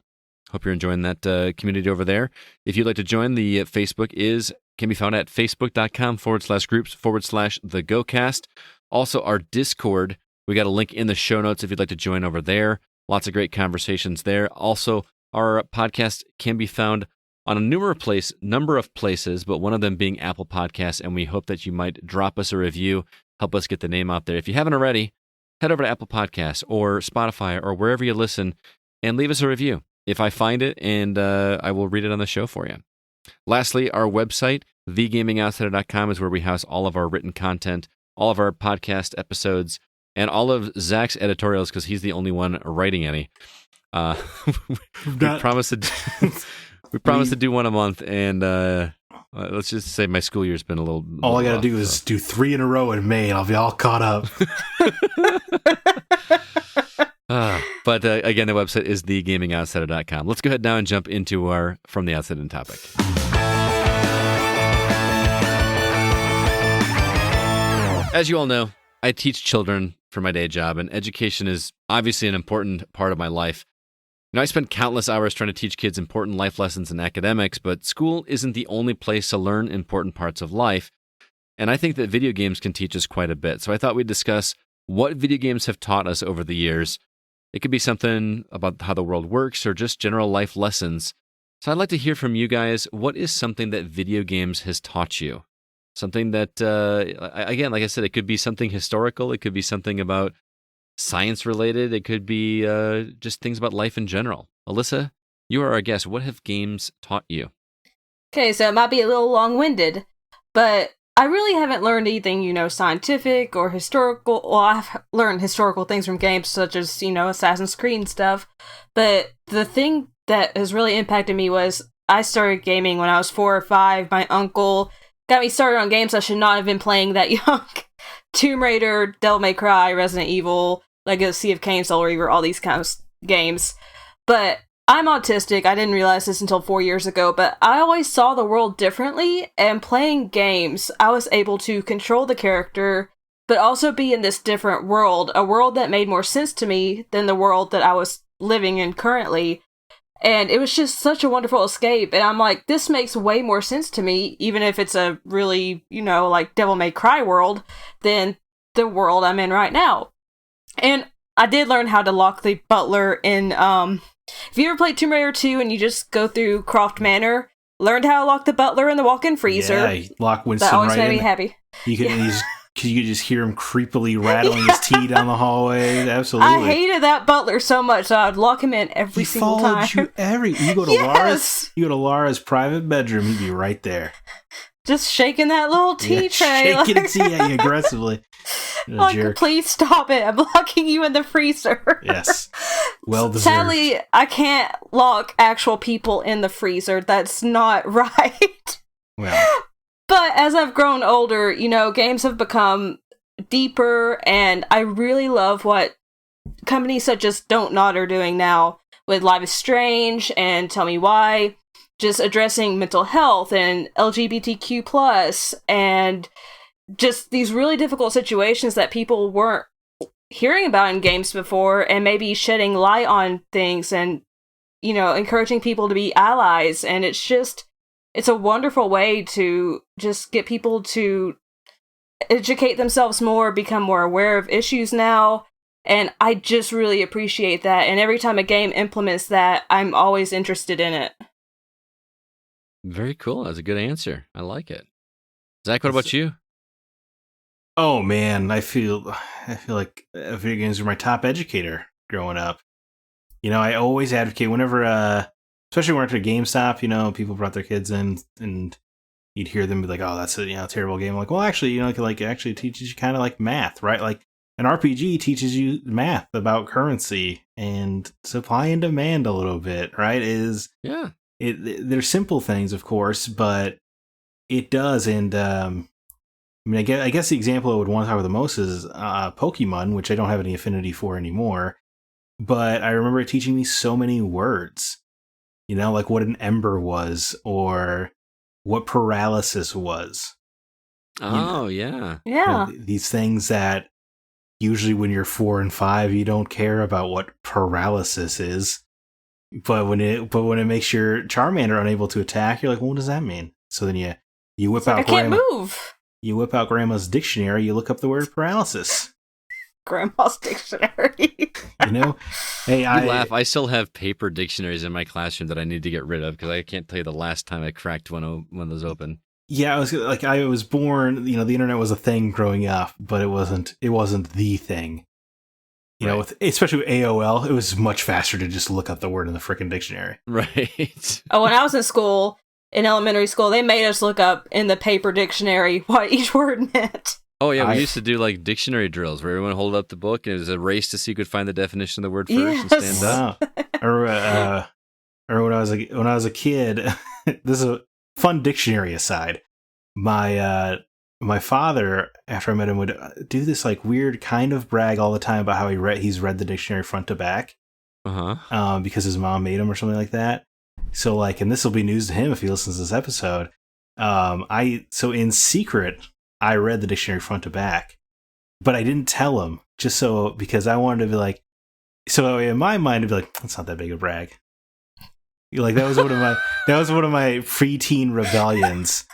Hope you're enjoying that community over there. If you'd like to join, the Facebook can be found at facebook.com/groups/thegocast. Also, our Discord, we got a link in the show notes if you'd like to join over there. Lots of great conversations there. Also, our podcast can be found on a number of places, but one of them being Apple Podcasts, and we hope that you might drop us a review, help us get the name out there. If you haven't already, head over to Apple Podcasts or Spotify or wherever you listen and leave us a review. If I find it, and I will read it on the show for you. Lastly, our website, thegamingoutsider.com, is where we house all of our written content, all of our podcast episodes, and all of Zach's editorials, because he's the only one writing any. We promised to do one a month, and let's just say my school year's been a little. All I got to do is do 3 in a row in May, and I'll be all caught up. But again, the website is thegamingoutsider.com. Let's go ahead now and jump into our From the Outside In topic. As you all know, I teach children for my day job, and education is obviously an important part of my life. I spend countless hours trying to teach kids important life lessons in academics, but school isn't the only place to learn important parts of life. And I think that video games can teach us quite a bit. So I thought we'd discuss what video games have taught us over the years. It could be something about how the world works or just general life lessons. So I'd like to hear from you guys. What is something that video games has taught you? Something that, again, like I said, it could be something historical. It could be something about science related. It could be just things about life in general. Alyssa, you are our guest. What have games taught you? Okay, so it might be a little long-winded, but I really haven't learned anything, scientific or historical. Well, I've learned historical things from games such as, Assassin's Creed and stuff. But the thing that has really impacted me was I started gaming when I was 4 or 5. My uncle got me started on games I should not have been playing that young. Tomb Raider, Devil May Cry, Resident Evil, Legacy of Kain, Soul Reaver, all these kinds of games. But I'm autistic. I didn't realize this until 4 years ago, but I always saw the world differently, and playing games, I was able to control the character, but also be in this different world, a world that made more sense to me than the world that I was living in currently. And it was just such a wonderful escape, and I'm like, this makes way more sense to me, even if it's a really, Devil May Cry world, than the world I'm in right now. And I did learn how to lock the butler in, if you ever played Tomb Raider 2 and you just go through Croft Manor, learned how to lock the butler in the walk-in freezer. Yeah, lock Winston that always right made in. me happy. You could just hear him creepily rattling his tea down the hallway. Absolutely. I hated that butler so much, so I'd lock him in every single time. You go to Yes! Laura's private bedroom, he'd be right there. Just shaking that little tea tray. Shaking tea at you aggressively. Like, please stop it. I'm locking you in the freezer. Yes. Well deserved. Sadly, I can't lock actual people in the freezer. That's not right. Well. But as I've grown older, games have become deeper, and I really love what companies such as Don't Nod are doing now with Life is Strange and Tell Me Why, just addressing mental health and LGBTQ+, and just these really difficult situations that people weren't hearing about in games before, and maybe shedding light on things and, encouraging people to be allies. And it's a wonderful way to just get people to educate themselves more, become more aware of issues now. And I just really appreciate that. And every time a game implements that, I'm always interested in it. Very cool. That's a good answer. I like it. Zach, what about you? Oh man, I feel like video games were my top educator growing up. I always advocate whenever, especially when I went to GameStop. People brought their kids in, and you'd hear them be like, "Oh, that's a terrible game." I'm like, well, actually, it actually teaches you kind of like math, right? Like an RPG teaches you math about currency and supply and demand a little bit, right? They're simple things, of course, but it does. And I guess the example I would want to talk about the most is Pokemon, which I don't have any affinity for anymore. But I remember it teaching me so many words, like what an ember was or what paralysis was. Oh, yeah. Yeah. These things that usually when you're 4 and 5, you don't care about what paralysis is. But when it makes your Charmander unable to attack, you're like, well, what does that mean? So then you whip out I can't move. You whip out Grandma's dictionary, you look up the word paralysis. Grandma's dictionary. Hey, I laugh. I still have paper dictionaries in my classroom that I need to get rid of because I can't tell you the last time I cracked one of those open. Yeah, I was born. The internet was a thing growing up, but it wasn't the thing. Especially with AOL, it was much faster to just look up the word in the frickin' dictionary. Right. Oh, when I was in elementary school, they made us look up in the paper dictionary what each word meant. Oh, yeah, we used to do like dictionary drills where everyone hold up the book and it was a race to see who could find the definition of the word first and stand up. Or when I was a kid, this is a fun dictionary aside. My father, after I met him, would do this like weird kind of brag all the time about how he's read the dictionary front to back. Because his mom made him or something like that. So and this will be news to him if he listens to this episode. So in secret, I read the dictionary front to back, but I didn't tell him because I wanted to be like, so in my mind, it'd be like, that's not that big a brag. That was one of my preteen rebellions.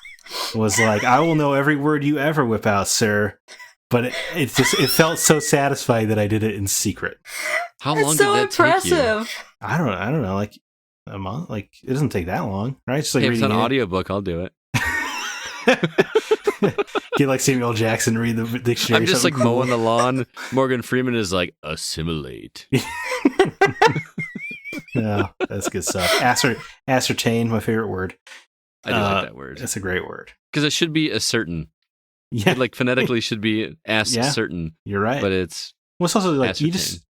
Was like, I will know every word you ever whip out, sir. But it felt so satisfying that I did it in secret. How long did that take you? I don't know, like a month. Like it doesn't take that long, right? Just like if it's an audiobook, I'll do it. Get Samuel Jackson read the dictionary. I'm just cool. Mowing the lawn. Morgan Freeman is like, assimilate. No, that's good stuff. Ascertain, my favorite word. I do like that word. It's a great word. Because it should be a certain. Yeah. It, phonetically should be certain. You're right. But it's also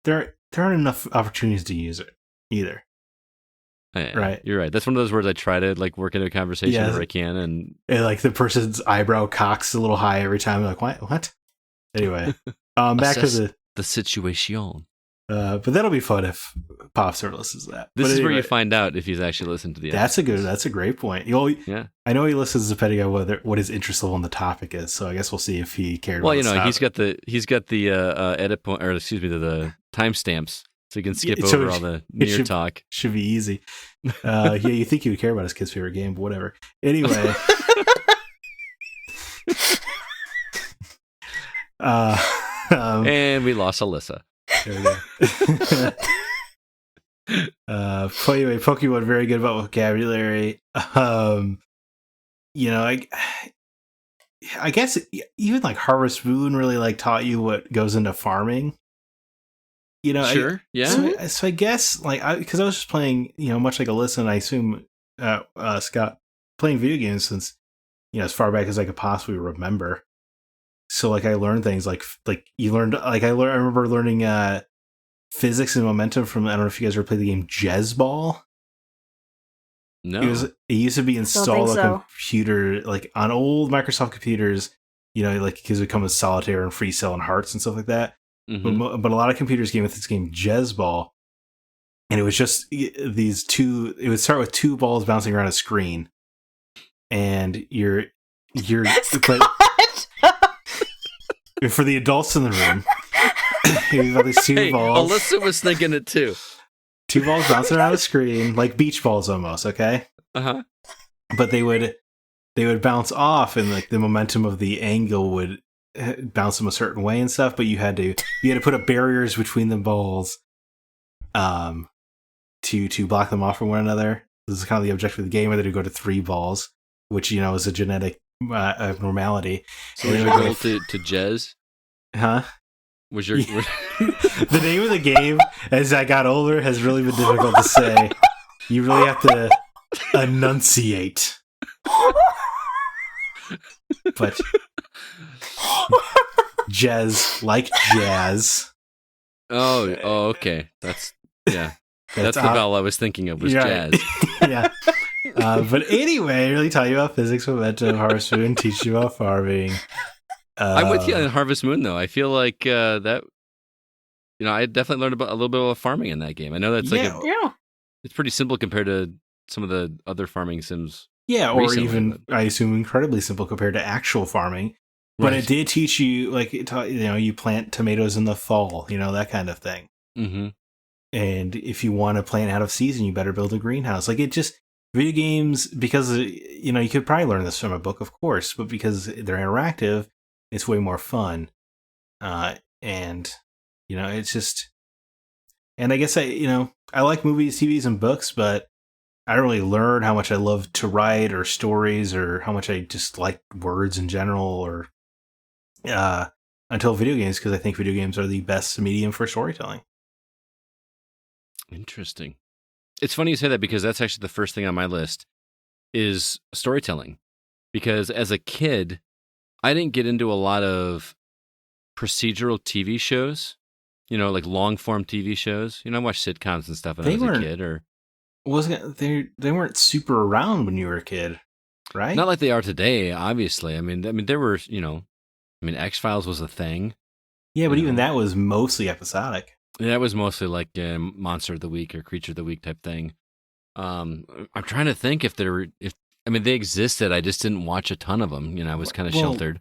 there aren't enough opportunities to use it either. Yeah, right. You're right. That's one of those words I try to work into a conversation where I can, and the person's eyebrow cocks a little high every time. Like what? Anyway, back to the situation. But that'll be fun if Pops ever listens to that. This is where you find out if he's actually listened to the episode. That's a great point. I know he listens depending on what his interest level on the topic is. So I guess we'll see if he cared. Well, he's got the edit point, or excuse me, the timestamps, so you can skip over all the Nier talk. Should be easy. You think he would care about his kid's favorite game, but whatever. Anyway. And we lost Alyssa. There we go. Anyway, Pokemon very good about vocabulary. I guess even Harvest Moon really taught you what goes into farming. Sure, yeah. So I guess because I was just playing, much like Alyssa, and I assume Scott, playing video games since as far back as I could possibly remember. So I learned things like you learned I remember learning physics and momentum from, I don't know if you guys ever played the game Jezball. No. It used to be installed on a computer, on old Microsoft computers, because it would come with Solitaire and Free Cell and Hearts and stuff like that. Mm-hmm. But a lot of computers came with this game Jezball, and it was just it would start with two balls bouncing around a screen, and you're for the adults in the room, you've got these two balls. Alyssa was thinking it too. Two balls bouncing around a screen, like beach balls almost, okay? Uh-huh. But they would bounce off, and the momentum of the angle would bounce them a certain way and stuff, but you had to put up barriers between the balls to block them off from one another. This is kind of the objective of the game, whether to go to 3 balls, which, is a genetic abnormality. So was your goal to Jez? Huh? Was your the name of the game, as I got older, has really been difficult to say. You really have to enunciate. But Jez, like jazz. Oh, okay. That's the vowel I was thinking of was jazz. Yeah. But anyway, really tell you about physics, momentum, Harvest Moon, teach you about farming. I'm with you on Harvest Moon, though. I feel like that. I definitely learned a little bit about farming in that game. I know that's it's pretty simple compared to some of the other farming sims. Yeah, or even I assume incredibly simple compared to actual farming. But it did teach you, like, you plant tomatoes in the fall, that kind of thing. Mm-hmm. And if you want to plant out of season, you better build a greenhouse. Like, it just, video games, because, you could probably learn this from a book, of course, but because they're interactive, it's way more fun. And, it's just, and I guess I like movies, TVs, and books, but I don't really learn how much I love to write or stories or how much I just like words in general or until video games, because I think video games are the best medium for storytelling. Interesting. It's funny you say that because that's actually the first thing on my list is storytelling. Because as a kid, I didn't get into a lot of procedural TV shows, like long-form TV shows. I watched sitcoms and stuff when I was a kid. Or they weren't super around when you were a kid, right? Not like they are today, obviously. I mean, there were, X-Files was a thing. Yeah, but even that was mostly episodic. That was mostly like Monster of the Week or Creature of the Week type thing. I'm trying to think if they existed. I just didn't watch a ton of them. I was kind of sheltered.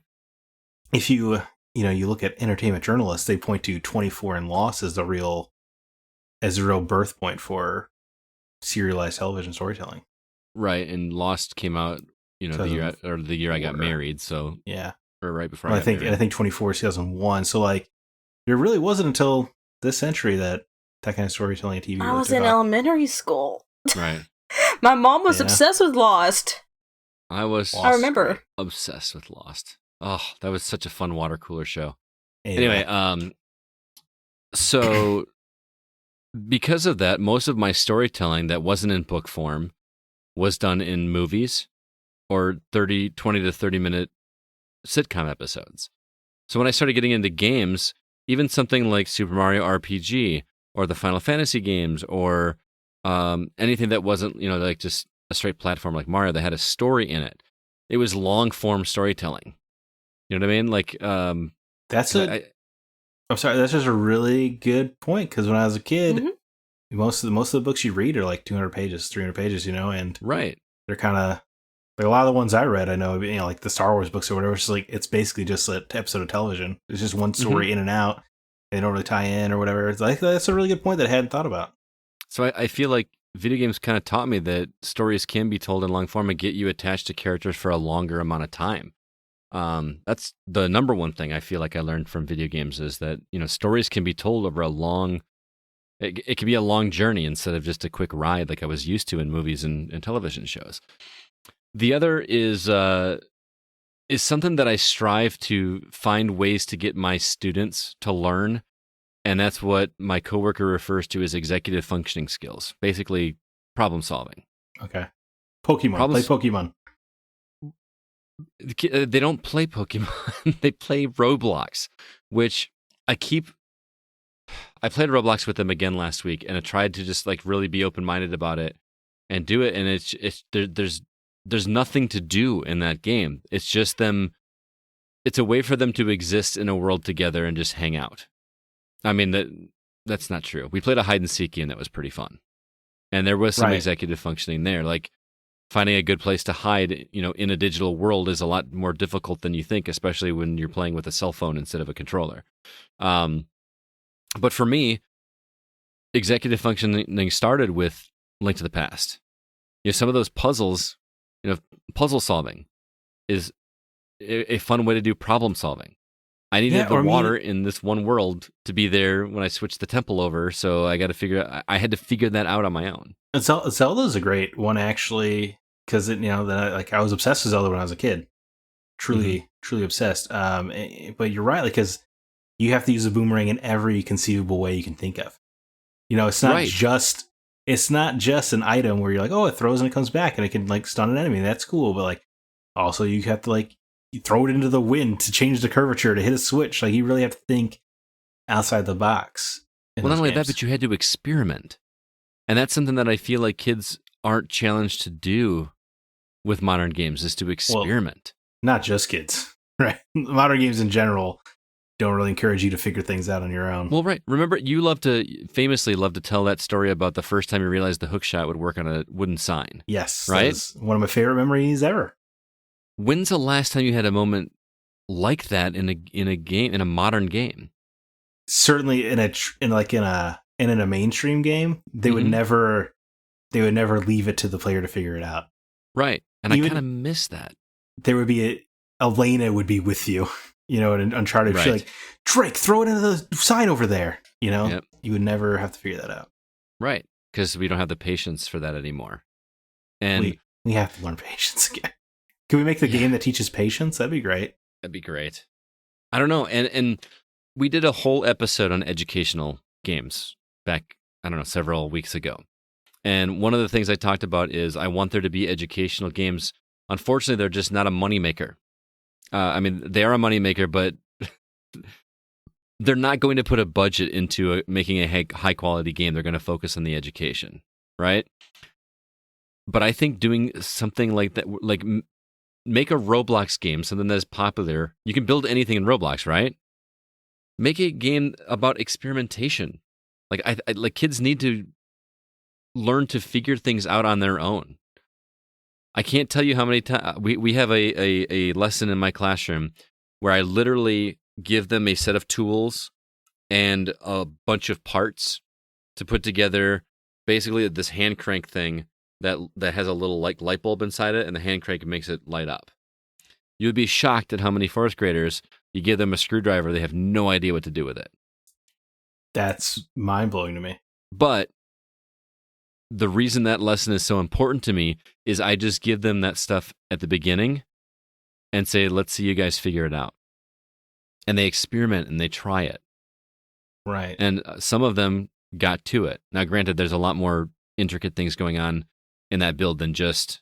If you look at entertainment journalists, they point to 24 and Lost as the real birth point for serialized television storytelling. Right, and Lost came out, the year I got married. So yeah, or right before I think 24 is 2001. So like, there really wasn't until this century that kind of storytelling TV. I was in elementary school. Right. My mom was obsessed with Lost. I remember obsessed with Lost. Oh, that was such a fun water cooler show. Anyway, so because of that, most of my storytelling that wasn't in book form was done in movies or 20 to 30 minute sitcom episodes. So when I started getting into games, even something like Super Mario RPG or the Final Fantasy games or anything that wasn't, like just a straight platform like Mario that had a story in it, it was long form storytelling. You know what I mean? Like, I'm sorry, that's just a really good point. Because when I was a kid, most of the books you read are like 200 pages, 300 pages, and right, they're kind of like a lot of the ones I read. I know, like the Star Wars books or whatever. It's basically just an episode of television. It's just one story in and out. They don't really tie in or whatever. It's like, that's a really good point that I hadn't thought about. So I feel like video games kind of taught me that stories can be told in long form and get you attached to characters for a longer amount of time. That's the number one thing I feel like I learned from video games is that, stories can be told over a long, it can be a long journey instead of just a quick ride like I was used to in movies and television shows. The other is something that I strive to find ways to get my students to learn. And that's what my coworker refers to as executive functioning skills, basically problem solving. Okay. Pokemon. Play Pokemon. They don't play Pokemon. They play Roblox, which I played Roblox with them again last week, and I tried to just like really be open-minded about it and do it. And there's nothing to do in that game. It's just them. It's a way for them to exist in a world together and just hang out. I mean, that's not true. We played a hide and seek game that was pretty fun. And there was some executive functioning there. Like finding a good place to hide, in a digital world is a lot more difficult than you think, especially when you're playing with a cell phone instead of a controller. But for me, executive functioning started with Link to the Past. Some of those puzzles, puzzle solving is a fun way to do problem solving. I needed the water in this one world to be there when I switched the temple over, so I got to I had to figure that out on my own. And Zelda's a great one, actually, because I was obsessed with Zelda when I was a kid, truly obsessed. But you're right, because you have to use a boomerang in every conceivable way you can think of. It's not just an item where you're like, oh, it throws and it comes back and it can stun an enemy. That's cool, but also you have to you throw it into the wind to change the curvature, to hit a switch. You really have to think outside the box. Well, not only that, but you had to experiment. And that's something that I feel like kids aren't challenged to do with modern games, is to experiment. Well, not just kids, right? Modern games in general don't really encourage you to figure things out on your own. Well, right. Remember, you famously love to tell that story about the first time you realized the hook shot would work on a wooden sign. Yes. Right? That's one of my favorite memories ever. When's the last time you had a moment like that in a modern game? Certainly in a mainstream game, they would never leave it to the player to figure it out. Right. And I kind of miss that. There would be Elena would be with you, in Uncharted. Right. She's like, Drake, throw it into the sign over there. Yep. You would never have to figure that out. Right. Because we don't have the patience for that anymore. And we have to learn patience again. Can we make the game that teaches patience? That'd be great. That'd be great. I don't know. And we did a whole episode on educational games back, several weeks ago. And one of the things I talked about is I want there to be educational games. Unfortunately, they're just not a moneymaker. They are a moneymaker, but they're not going to put a budget into making a high-quality game. They're going to focus on the education, right? But I think doing something like that, make a Roblox game, something that is popular. You can build anything in Roblox, right? Make a game about experimentation. Kids need to learn to figure things out on their own. I can't tell you how many times we have a lesson in my classroom where I literally give them a set of tools and a bunch of parts to put together basically this hand crank thing that has a little light bulb inside it, and the hand crank makes it light up. You would be shocked at how many fourth graders, you give them a screwdriver, they have no idea what to do with it. That's mind-blowing to me. But the reason that lesson is so important to me is I just give them that stuff at the beginning and say, let's see you guys figure it out. And they experiment and they try it. Right. And some of them got to it. Now, granted, there's a lot more intricate things going on in that build than just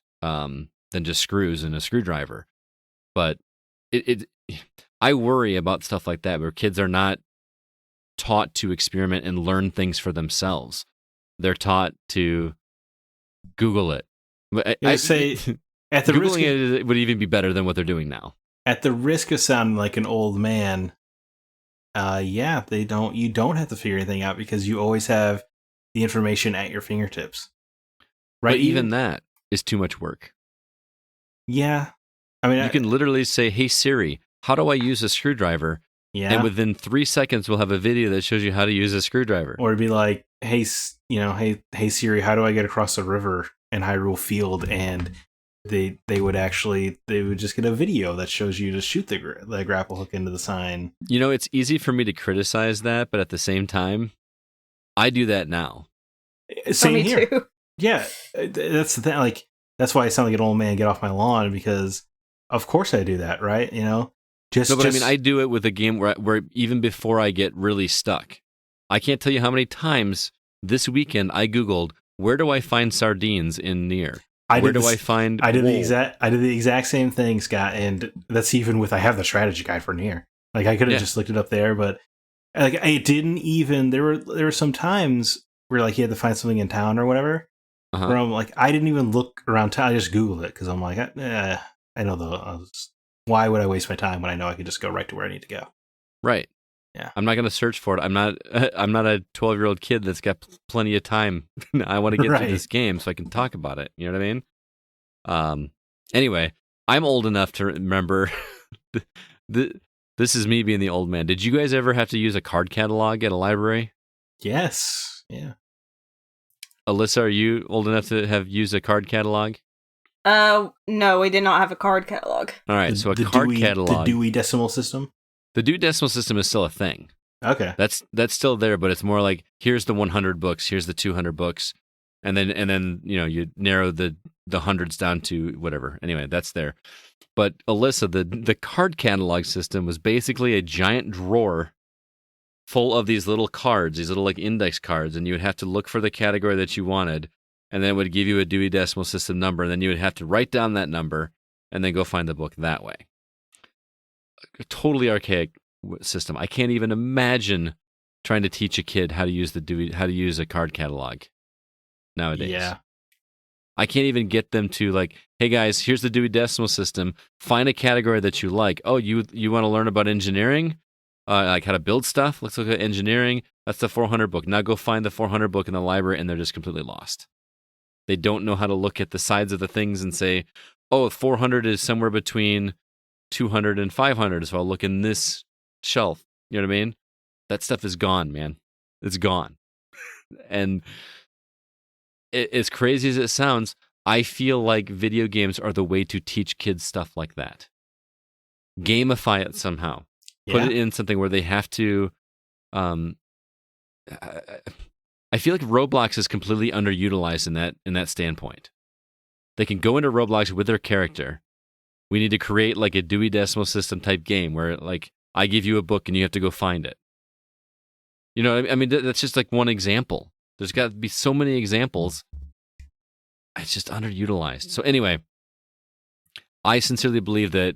screws and a screwdriver. But I worry about stuff like that where kids are not taught to experiment and learn things for themselves. They're taught to Google it. I say at the Googling it would even be better than what they're doing now. At the risk of sounding like an old man, you don't have to figure anything out because you always have the information at your fingertips. Right? But even that is too much work. Yeah. You can literally say, hey Siri, how do I use a screwdriver? Yeah. And within 3 seconds, we'll have a video that shows you how to use a screwdriver. Or it'd be like, hey Siri, how do I get across the river in Hyrule Field? And they would just get a video that shows you to shoot the grapple hook into the sign. It's easy for me to criticize that, but at the same time, I do that now. Same here. Too. Yeah, that's the thing. That's why I sound like an old man. Get off my lawn, because of course I do that, right? I do it with a game where even before I get really stuck, I can't tell you how many times this weekend I Googled, where do I find sardines in Nier? I did the exact same thing, Scott, and that's even with I have the strategy guide for Nier. I could have just looked it up there, but I didn't even. There were some times where you had to find something in town or whatever. Uh-huh. Where I'm I didn't even look around town. I just Googled it because I'm I know why would I waste my time when I know I could just go right to where I need to go? Right. Yeah. I'm not going to search for it. I'm not a 12-year-old kid that's got plenty of time. I want to get through this game so I can talk about it. You know what I mean? Anyway, I'm old enough to remember. This is me being the old man. Did you guys ever have to use a card catalog at a library? Yes. Yeah. Alyssa, are you old enough to have used a card catalog? No, we did not have a card catalog. All right, so a card catalog. The Dewey Decimal System? The Dewey Decimal System is still a thing. Okay. That's still there, but it's more like, here's the 100 books, here's the 200 books, and then you narrow the hundreds down to whatever. Anyway, that's there. But Alyssa, the card catalog system was basically a giant drawer full of these little cards, these little like index cards, and you would have to look for the category that you wanted, and then it would give you a Dewey Decimal System number, and then you would have to write down that number and then go find the book that way. A totally archaic system. I can't even imagine trying to teach a kid how to use how to use a card catalog nowadays. Yeah. I can't even get them to like, hey guys, here's the Dewey Decimal System. Find a category that you like. Oh, you want to learn about engineering? Like how to build stuff? Let's look at engineering. That's the 400 book. Now go find the 400 book in the library, and they're just completely lost. They don't know how to look at the sides of the things and say, oh, 400 is somewhere between 200 and 500, so I'll look in this shelf. You know what I mean? That stuff is gone, man. It's gone. And as crazy as it sounds, I feel like video games are the way to teach kids stuff like that. Gamify it somehow. Put it in something where they have to... I feel like Roblox is completely underutilized in that standpoint. They can go into Roblox with their character. We need to create like a Dewey Decimal System type game where like I give you a book and you have to go find it. You know, I mean, that's just like one example. There's got to be so many examples. It's just underutilized. So anyway, I sincerely believe that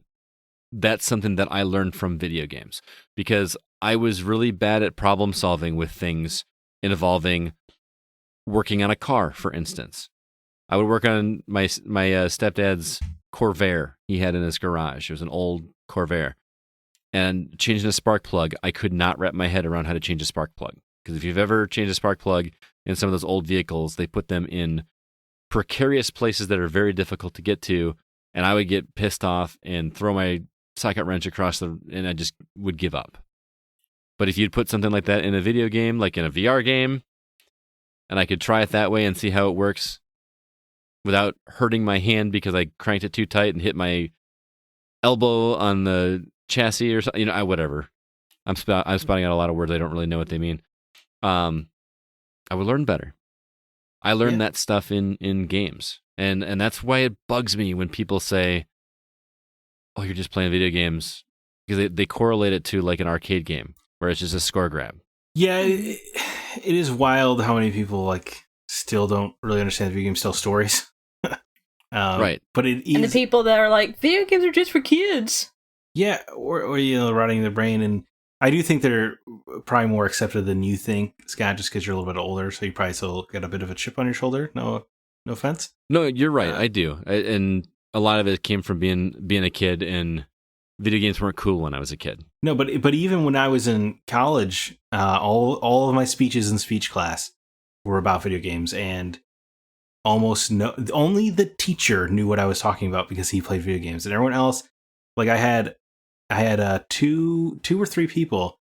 that's something that I learned from video games, because I was really bad at problem solving with things involving working on a car, for instance. I would work on my stepdad's Corvair he had in his garage. It was an old Corvair. And changing a spark plug, I could not wrap my head around how to change a spark plug. Because if you've ever changed a spark plug in some of those old vehicles, they put them in precarious places that are very difficult to get to. And I would get pissed off and throw my socket wrench across and I just would give up. But if you'd put something like that in a video game, like in a VR game, and I could try it that way and see how it works without hurting my hand because I cranked it too tight and hit my elbow on the chassis or something, whatever. I'm spouting out a lot of words. I don't really know what they mean. I would learn better. I learned that stuff in games. And that's why it bugs me when people say, oh, you're just playing video games, because they correlate it to like an arcade game where it's just a score grab. Yeah, it is wild how many people like still don't really understand video games tell stories. Right. But it is, and the people that are like, video games are just for kids. Yeah, or rotting their brain. And I do think they're probably more accepted than you think, Scott, just because you're a little bit older, so you probably still got a bit of a chip on your shoulder. No offense. No, you're right. I do. And a lot of it came from being a kid, and video games weren't cool when I was a kid. No, but even when I was in college, all of my speeches in speech class were about video games, and only the teacher knew what I was talking about because he played video games, and everyone else, like I had two or three people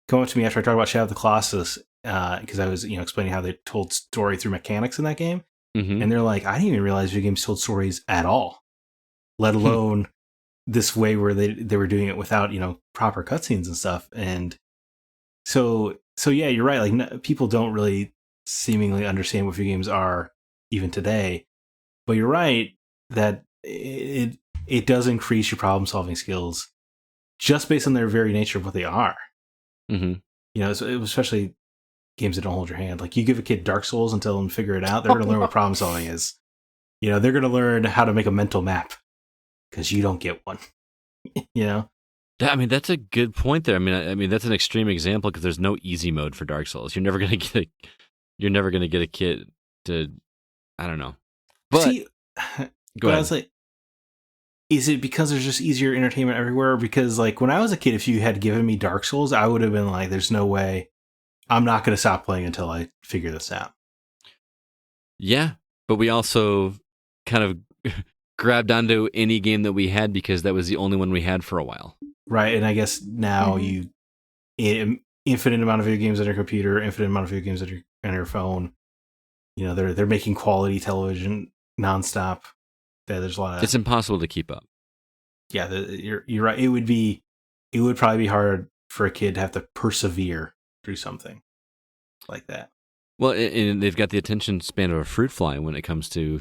come up to me after I talked about Shadow of the Colossus, because I was explaining how they told story through mechanics in that game, and they're like, I didn't even realize video games told stories at all, let alone this way where they were doing it without proper cutscenes and stuff. And so yeah, you're right. Like people don't really seemingly understand what video games are even today, but you're right that it does increase your problem solving skills just based on their very nature of what they are. Especially games that don't hold your hand. Like you give a kid Dark Souls and tell them to figure it out, they're going to learn what problem solving is. They're going to learn how to make a mental map because you don't get one. I mean, that's a good point there. I mean that's an extreme example because there's no easy mode for Dark Souls. You're never going to get a kid to, I don't know. But see, go ahead. I was like, is it because there's just easier entertainment everywhere? Because like when I was a kid, if you had given me Dark Souls, I would have been like, there's no way I'm not going to stop playing until I figure this out. Yeah, but we also kind of grabbed onto any game that we had because that was the only one we had for a while. Right, and I guess now infinite amount of video games on your computer, infinite amount of video games on your phone. They're making quality television nonstop. There's a lot of. It's impossible to keep up. Yeah, you're right. It would be it would probably be hard for a kid to have to persevere through something like that. Well, and they've got the attention span of a fruit fly when it comes to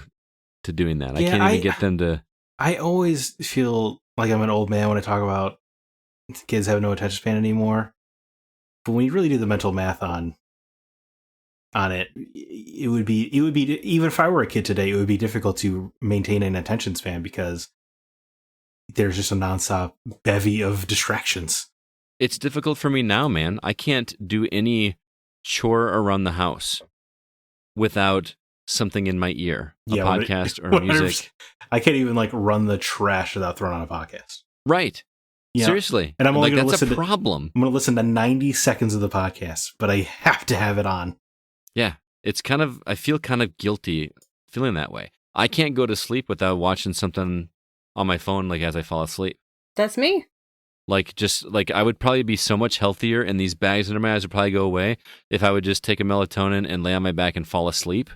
doing that. I can't even get them to... I always feel like I'm an old man when I talk about kids have no attention span anymore. But when you really do the mental math on it, it would be even if I were a kid today, it would be difficult to maintain an attention span because there's just a nonstop bevy of distractions. It's difficult for me now, man. I can't do any chore around the house without something in my ear, a podcast or music. I can't even run the trash without throwing on a podcast. Right. You know? Seriously. And I'm only going to listen to... That's a problem. I'm going to listen to 90 seconds of the podcast, but I have to have it on. Yeah. It's kind of... I feel kind of guilty feeling that way. I can't go to sleep without watching something on my phone as I fall asleep. That's me. I would probably be so much healthier, and these bags under my eyes would probably go away if I would just take a melatonin and lay on my back and fall asleep.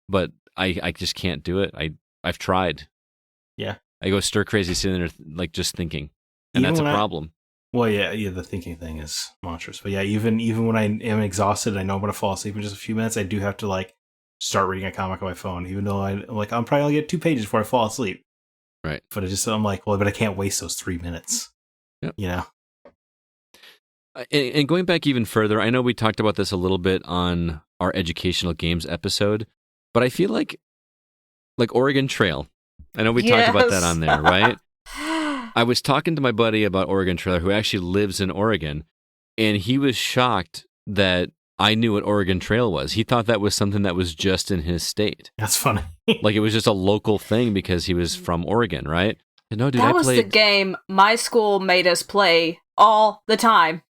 But I just can't do it. I've tried. Yeah. I go stir crazy sitting there just thinking. And that's a problem. Well, yeah, the thinking thing is monstrous. But yeah, even when I am exhausted, I know I'm going to fall asleep in just a few minutes. I do have to start reading a comic on my phone, even though I'm probably going to get 2 pages before I fall asleep. Right. But I'm but I can't waste those 3 minutes. Yep. You know? And going back even further, I know we talked about this a little bit on our educational games episode, but I feel like Oregon Trail. I know we talked about that on there, right? I was talking to my buddy about Oregon Trail, who actually lives in Oregon, and he was shocked that I knew what Oregon Trail was. He thought that was something that was just in his state. That's funny. It was just a local thing because he was from Oregon, right? No, dude, that was the game my school made us play all the time.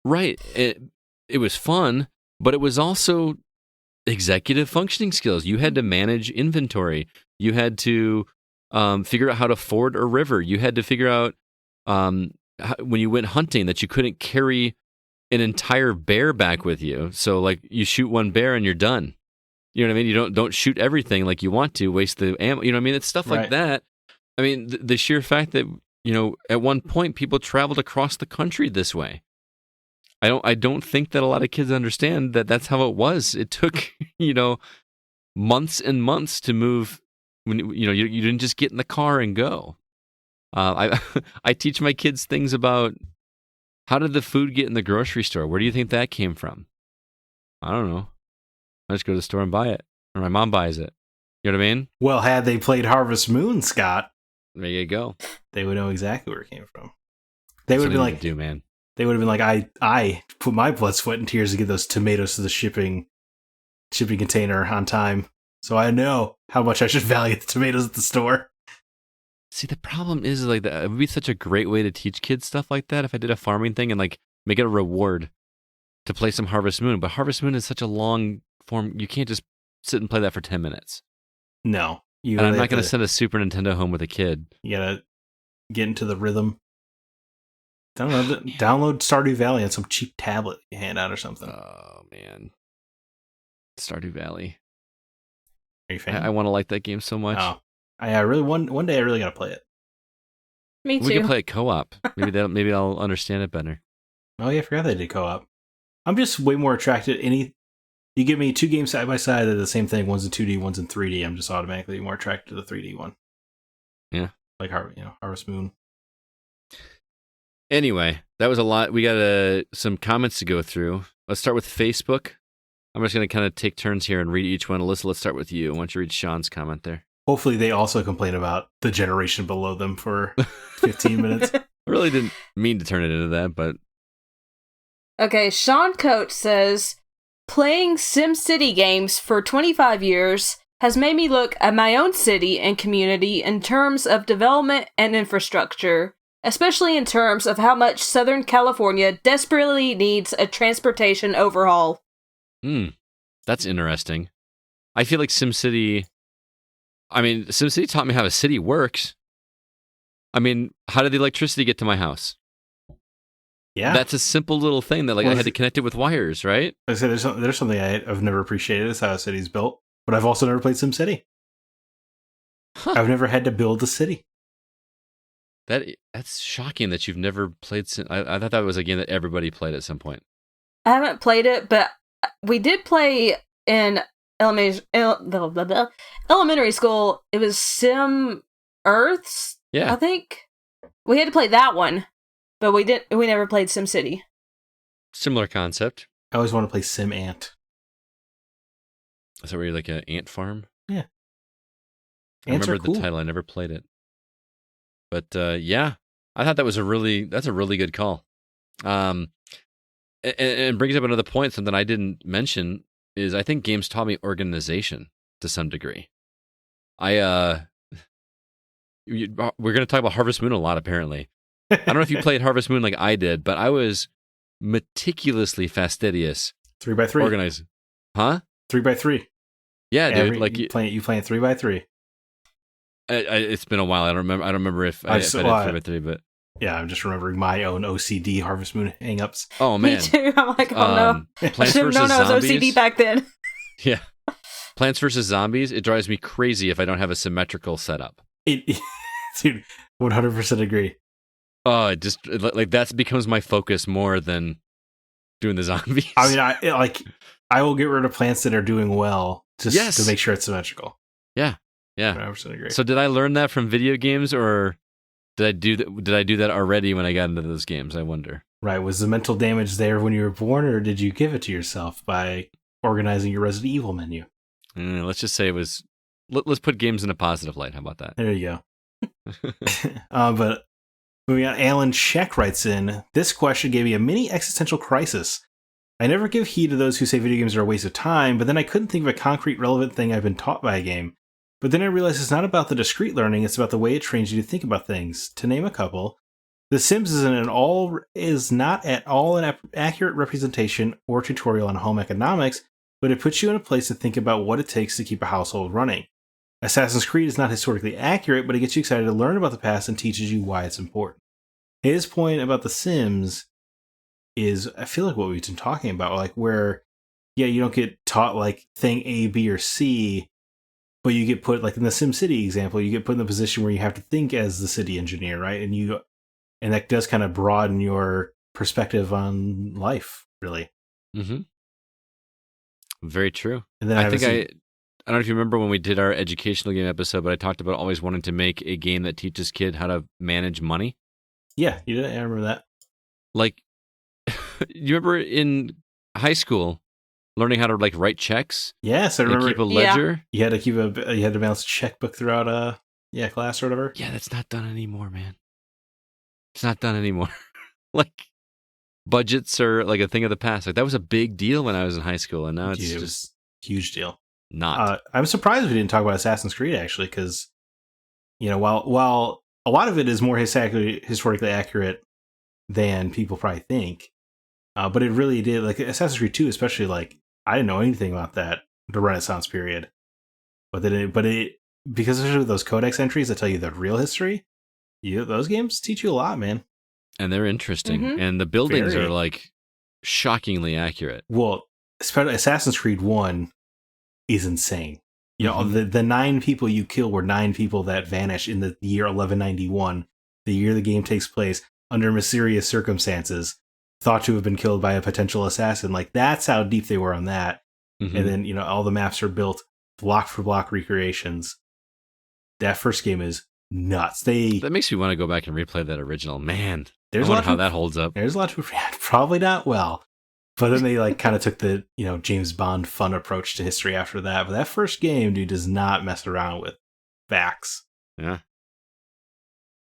Right. It was fun, but it was also executive functioning skills. You had to manage inventory. You had to figure out how to ford a river. You had to figure out when you went hunting that you couldn't carry an entire bear back with you. So you shoot one bear and you're done. You know what I mean? You don't shoot everything like you want to, waste the ammo. You know what I mean? It's stuff like that. I mean, the sheer fact that, at one point people traveled across the country this way. I don't think that a lot of kids understand that that's how it was. It took, months and months to move. When you didn't just get in the car and go. I teach my kids things about how did the food get in the grocery store? Where do you think that came from? I don't know. I just go to the store and buy it, or my mom buys it. You know what I mean? Well, had they played Harvest Moon, Scott, there you go. They would know exactly where it came from. They would have been like, "Do man." They would have been like, I put my blood, sweat, and tears to get those tomatoes to the shipping container on time. So I know how much I should value the tomatoes at the store. See, the problem is that it would be such a great way to teach kids stuff like that if I did a farming thing and make it a reward to play some Harvest Moon. But Harvest Moon is such a long form. You can't just sit and play that for 10 minutes. No. And I'm not going to send a Super Nintendo home with a kid. You got to get into the rhythm. Download Stardew Valley on some cheap tablet you hand out or something. Oh, man. Stardew Valley. Are you a fan? I want to like that game so much. Oh, I really one day I really gotta play it. Me too. We can play it co-op. Maybe I'll understand it better. Oh yeah, I forgot they did co-op. I'm just way more attracted. You give me 2 games side by side that are the same thing. One's in 2D, one's in 3D. I'm just automatically more attracted to the 3D one. Yeah, like Harvest Moon. Anyway, that was a lot. We got some comments to go through. Let's start with Facebook. I'm just going to kind of take turns here and read each one. Alyssa, let's start with you. Why don't you read Sean's comment there? Hopefully they also complain about the generation below them for 15 minutes. I really didn't mean to turn it into that, but... Okay, Sean Coates says, playing SimCity games for 25 years has made me look at my own city and community in terms of development and infrastructure, especially in terms of how much Southern California desperately needs a transportation overhaul. That's interesting. I feel like SimCity taught me how a city works. I mean, how did the electricity get to my house? Yeah. That's a simple little thing that I had to connect it with wires, right? I said there's something I've never appreciated is how a city's built, but I've also never played SimCity. I've never had to build a city. That's shocking that you've never played. I thought that was a game that everybody played at some point. I haven't played it, but we did play in elementary school. It was Sim Earths. Yeah, I think we had to play that one, but we never played Sim City. Similar concept. I always want to play Sim Ant. Is that where you're like an ant farm? Yeah. I remember the title. I never played it. But yeah, I thought that's a really good call. And brings up another point, something I didn't mention, is I think games taught me organization to some degree. We're going to talk about Harvest Moon a lot, apparently. I don't know if you played Harvest Moon like I did, but I was meticulously fastidious. 3x3. Organized. Huh? 3x3. Yeah, dude. Like you playing 3x3. It's been a while. I don't remember if I did 3x3, but yeah, I'm just remembering my own OCD Harvest Moon hangups. Oh man, me too. I'm like, oh no, Plants vs. I was Zombies. OCD back then. Yeah, Plants vs. Zombies. It drives me crazy if I don't have a symmetrical setup. Dude, 100% agree. Oh, it just like that becomes my focus more than doing the zombies. I mean, I will get rid of plants that are doing well just to make sure it's symmetrical. Yeah. 100% agree. So did I learn that from video games, or did I do that already when I got into those games? I wonder. Right. Was the mental damage there when you were born, or did you give it to yourself by organizing your Resident Evil menu? Let's just say it was. Let's put games in a positive light. How about that? There you go. But moving on, Alan Sheck writes in, this question gave me a mini existential crisis. I never give heed to those who say video games are a waste of time, but then I couldn't think of a concrete relevant thing I've been taught by a game. But then I realized it's not about the discrete learning, it's about the way it trains you to think about things. To name a couple, The Sims is not at all an accurate representation or tutorial on home economics, but it puts you in a place to think about what it takes to keep a household running. Assassin's Creed is not historically accurate, but it gets you excited to learn about the past and teaches you why it's important. His point about The Sims is, I feel like what we've been talking about, like where, yeah, you don't get taught like thing A, B, or C, but you get put, like in the SimCity example, you get put in the position where you have to think as the city engineer, right? And that does kind of broaden your perspective on life, really. Mm-hmm. Very true. And then I don't know if you remember when we did our educational game episode, but I talked about always wanting to make a game that teaches kids how to manage money. Yeah, you did. I remember that. Like, you remember in high school learning how to like write checks? Yes, I remember. Keep a ledger. Yeah. You had to balance a checkbook throughout class or whatever. Yeah, that's not done anymore, man. It's not done anymore. Like, budgets are like a thing of the past. Like, that was a big deal when I was in high school, and now it's just huge deal. Not. I'm surprised we didn't talk about Assassin's Creed, actually, because, while a lot of it is more historically accurate than people probably think, but it really did, like Assassin's Creed 2, especially, like, I didn't know anything about the Renaissance period, but because of those codex entries that tell you the real history, those games teach you a lot, man. And they're interesting, and the buildings are like shockingly accurate. Well, especially Assassin's Creed 1 is insane. The 9 people you kill were 9 people that vanish in the year 1191, the year the game takes place, under mysterious circumstances, thought to have been killed by a potential assassin. Like, that's how deep they were on that. Mm-hmm. And then, all the maps are built block for block recreations. That first game is nuts. That makes me want to go back and replay that original. Man, I wonder how that holds up. There's a lot to probably not well. But then they like kind of took the, James Bond fun approach to history after that. But that first game, dude, does not mess around with facts. Yeah.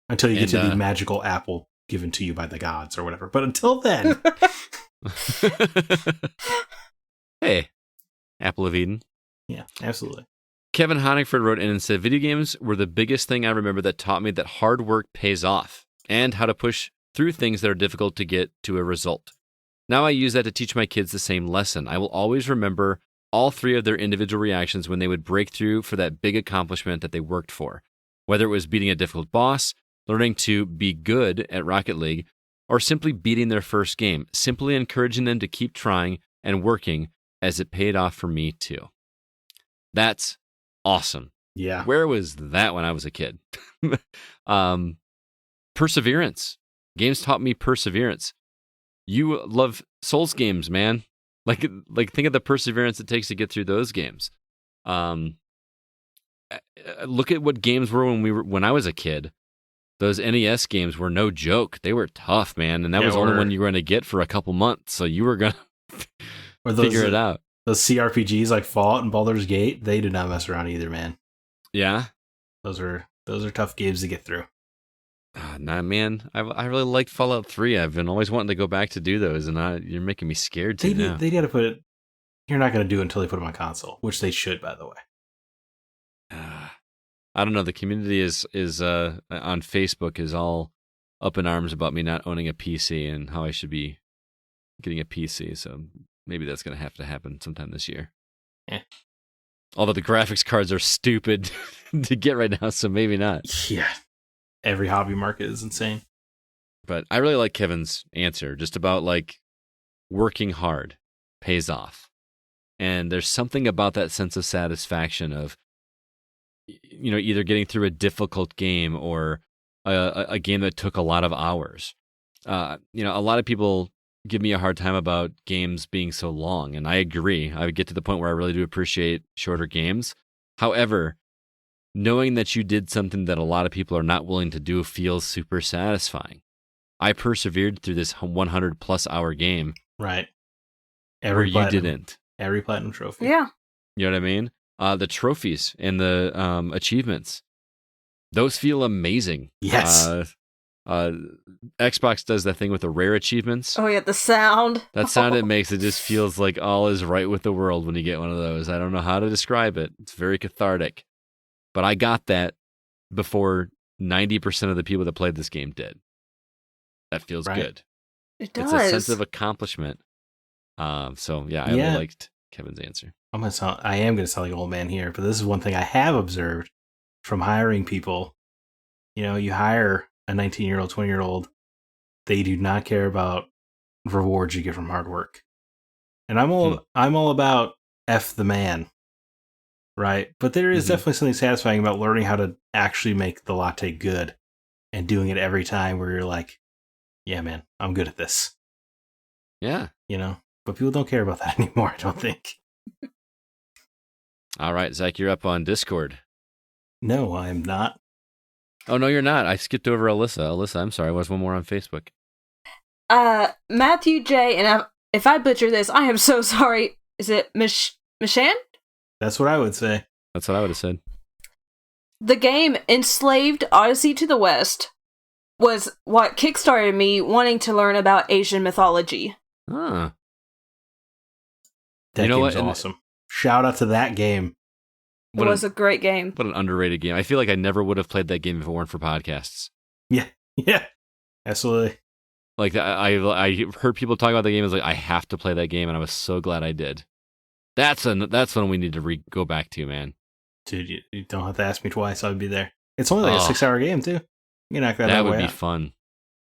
Until you get to the magical apple given to you by the gods or whatever. But until then. Hey, Apple of Eden. Yeah, absolutely. Kevin Honigford wrote in and said, video games were the biggest thing I remember that taught me that hard work pays off and how to push through things that are difficult to get to a result. Now I use that to teach my kids the same lesson. I will always remember all 3 of their individual reactions when they would break through for that big accomplishment that they worked for. Whether it was beating a difficult boss, learning to be good at Rocket League, or simply beating their first game, simply encouraging them to keep trying and working, as it paid off for me too. That's awesome. Yeah. Where was that when I was a kid? perseverance. Games taught me perseverance. You love Souls games, man. Like think of the perseverance it takes to get through those games. Look at what games were when I was a kid. Those NES games were no joke. They were tough, man, and that was only one you were going to get for a couple months. So you were going to figure it out. Those CRPGs like Fallout and Baldur's Gate, they did not mess around either, man. Yeah, those are tough games to get through. Nah, man, I really liked Fallout 3. I've been always wanting to go back to do those, and you're making me scared to now. They got to put it. You're not going to do it until they put them on console, which they should, by the way. I don't know. The community is on Facebook is all up in arms about me not owning a PC and how I should be getting a PC. So maybe that's going to have to happen sometime this year. Yeah. Although the graphics cards are stupid to get right now, so maybe not. Yeah. Every hobby market is insane. But I really like Kevin's answer, just about like working hard pays off. And there's something about that sense of satisfaction of, you know, either getting through a difficult game or a game that took a lot of hours. You know, a lot of people give me a hard time about games being so long, and I agree. I would get to the point where I really do appreciate shorter games. However, knowing that you did something that a lot of people are not willing to do feels super satisfying. I persevered through this 100-plus hour game. Right. Where you didn't. Every platinum trophy. Yeah. You know what I mean? The trophies and the achievements, those feel amazing. Yes. Xbox does that thing with the rare achievements. Oh, yeah, the sound. That sound it makes, it just feels like all is right with the world when you get one of those. I don't know how to describe it. It's very cathartic. But I got that before 90% of the people that played this game did. That feels good. It does. It's a sense of accomplishment. So, yeah, I really liked Kevin's answer. I am going to sound like an old man here, but this is one thing I have observed from hiring people. You know, you hire a 19-year-old, 20-year-old, they do not care about rewards you get from hard work. And I'm all about F the man, right? But there is definitely something satisfying about learning how to actually make the latte good and doing it every time where you're like, yeah, man, I'm good at this. Yeah. You know, but people don't care about that anymore, I don't think. All right, Zach, you're up on Discord. No, I'm not. Oh, no, you're not. I skipped over Alyssa. Alyssa, I'm sorry. There's one more on Facebook. Matthew J., and if I butcher this, I am so sorry. Is it Mishan? That's what I would say. That's what I would have said. The game Enslaved Odyssey to the West was what kickstarted me wanting to learn about Asian mythology. Huh. That game's awesome. Shout out to that game. It was a great game. What an underrated game. I feel like I never would have played that game if it weren't for podcasts. Yeah, absolutely. Like, I heard people talk about the game. I was like, I have to play that game, and I was so glad I did. That's one we need to go back to, man. Dude, you don't have to ask me twice. I'd be there. It's only like a 6-hour game, too. You knock that would be fun.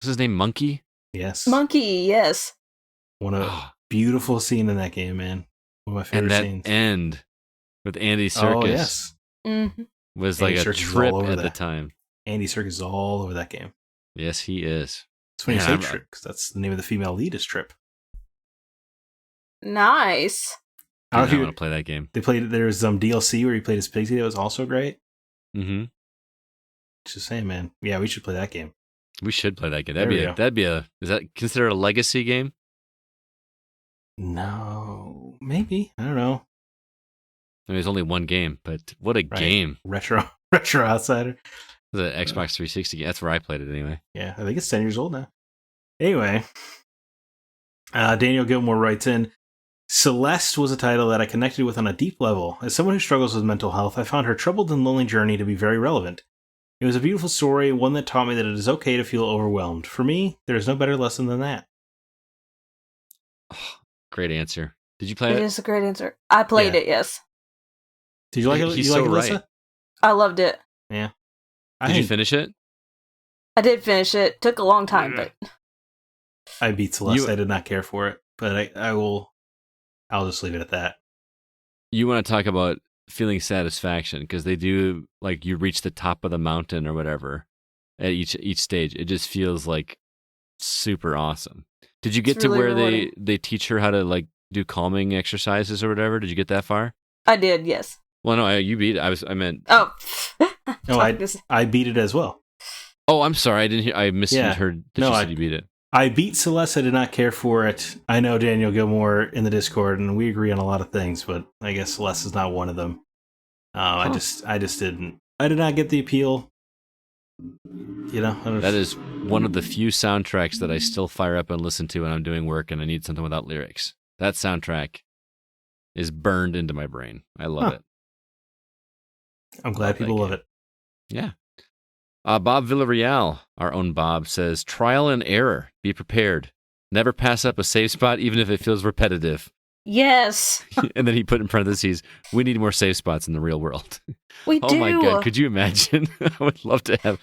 Is his name Monkey? Yes. Monkey, yes. One of beautiful scene in that game, man. One of my favorite scenes. And that end with Andy Serkis. Oh, yes. Was like a trip at the time. Andy Serkis is all over that game. Yes, he is. That's when you say Trip, because that's the name of the female lead is Trip. Nice. I want to play that game. There's some DLC where he played as Pixie that was also great. Mm-hmm. Just saying, man. Yeah, we should play that game. We should play that game. Is that considered a legacy game? No, maybe. I don't know. I mean, there's only one game, but what a game. Retro Outsider. The Xbox 360 game. That's where I played it anyway. Yeah, I think it's 10 years old now. Anyway, Daniel Gilmore writes in, Celeste was a title that I connected with on a deep level. As someone who struggles with mental health, I found her troubled and lonely journey to be very relevant. It was a beautiful story, one that taught me that it is okay to feel overwhelmed. For me, there is no better lesson than that. Oh, great answer. Did you play it? It is a great answer. I played it, yes. Did you like it? He's so right. Alyssa? I loved it. Yeah. Did you finish it? I did finish it. Took a long time, but I beat Celeste. I did not care for it, but I'll just leave it at that. You want to talk about feeling satisfaction, because they do, like, you reach the top of the mountain or whatever, at each stage. It just feels like super awesome. Did you get to where they teach her how to like do calming exercises or whatever? Did you get that far? I did, yes. Well, no, you beat it. I meant. Oh, no, I beat it as well. Oh, I'm sorry. I didn't hear. I misheard that you said you beat it. I beat Celeste. I did not care for it. I know Daniel Gilmore in the Discord, and we agree on a lot of things, but I guess Celeste is not one of them. I just didn't. I did not get the appeal. That is one of the few soundtracks that I still fire up and listen to when I'm doing work and I need something without lyrics. That soundtrack is burned into my brain. I love it. I'm glad people love it. Yeah. Bob Villarreal, our own Bob, says, trial and error. Be prepared. Never pass up a save spot, even if it feels repetitive. Yes. And then he put in parentheses, we need more save spots in the real world. We do. Oh my God. Could you imagine? I would love to have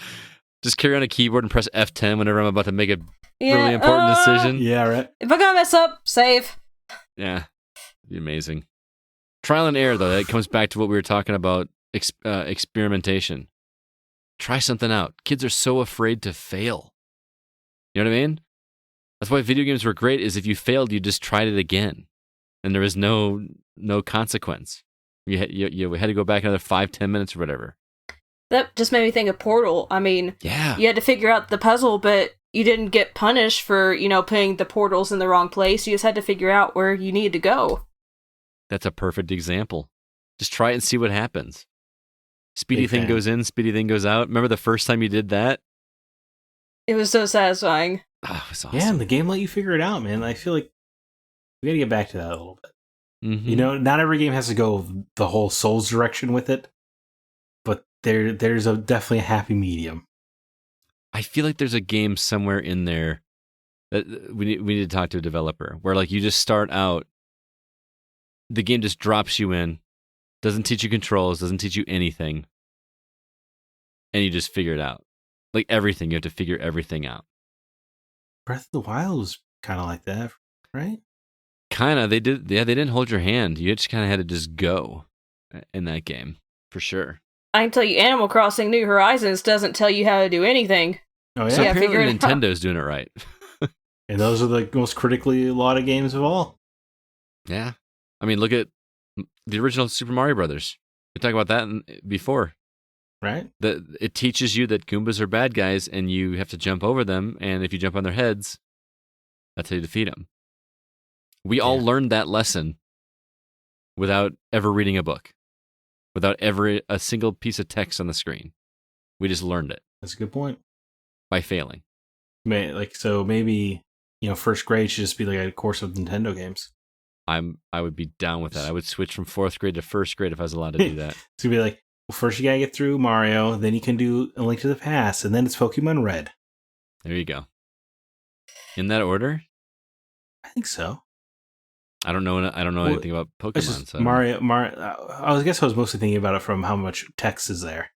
just carry on a keyboard and press F10 whenever I'm about to make a really important decision. Yeah, right. If I'm going to mess up, save. Yeah. It'd be amazing. Trial and error, though, that comes back to what we were talking about, experimentation. Try something out. Kids are so afraid to fail. You know what I mean? That's why video games were great, is if you failed, you just tried it again. And there was no consequence. You had to go back another 5-10 minutes or whatever. That just made me think of Portal. I mean, yeah. You had to figure out the puzzle, but you didn't get punished for, putting the portals in the wrong place. You just had to figure out where you needed to go. That's a perfect example. Just try it and see what happens. Speedy thing goes in, speedy thing goes out. Remember the first time you did that? It was so satisfying. Oh, it was awesome. Yeah, and the game let you figure it out, man. I feel like we got to get back to that a little bit. Mm-hmm. Not every game has to go the whole Souls direction with it, but there's definitely a happy medium. I feel like there's a game somewhere in there that we need to talk to a developer where like you just start out, the game just drops you in, doesn't teach you controls, doesn't teach you anything, and you just figure it out. Like everything, you have to figure everything out. Breath of the Wild was kind of like that, right? Kind of. They didn't hold your hand. You just kind of had to just go in that game, for sure. I can tell you, Animal Crossing New Horizons doesn't tell you how to do anything. Oh, yeah. So apparently Nintendo's doing it right. And those are the most critically lauded games of all. Yeah. I mean, look at the original Super Mario Brothers. We talked about that before. Right. It teaches you that Goombas are bad guys and you have to jump over them. And if you jump on their heads, that's how you defeat them. We all learned that lesson without ever reading a book, without ever a single piece of text on the screen. We just learned it. That's a good point. By failing. So maybe, first grade should just be like a course of Nintendo games. I would be down with that. I would switch from 4th grade to 1st grade if I was allowed to do that. So you'd be like, well, first you gotta get through Mario, then you can do A Link to the Past, and then it's Pokemon Red. There you go. In that order? I think so. I don't know anything about Pokemon. So Mario. I guess I was mostly thinking about it from how much text is there.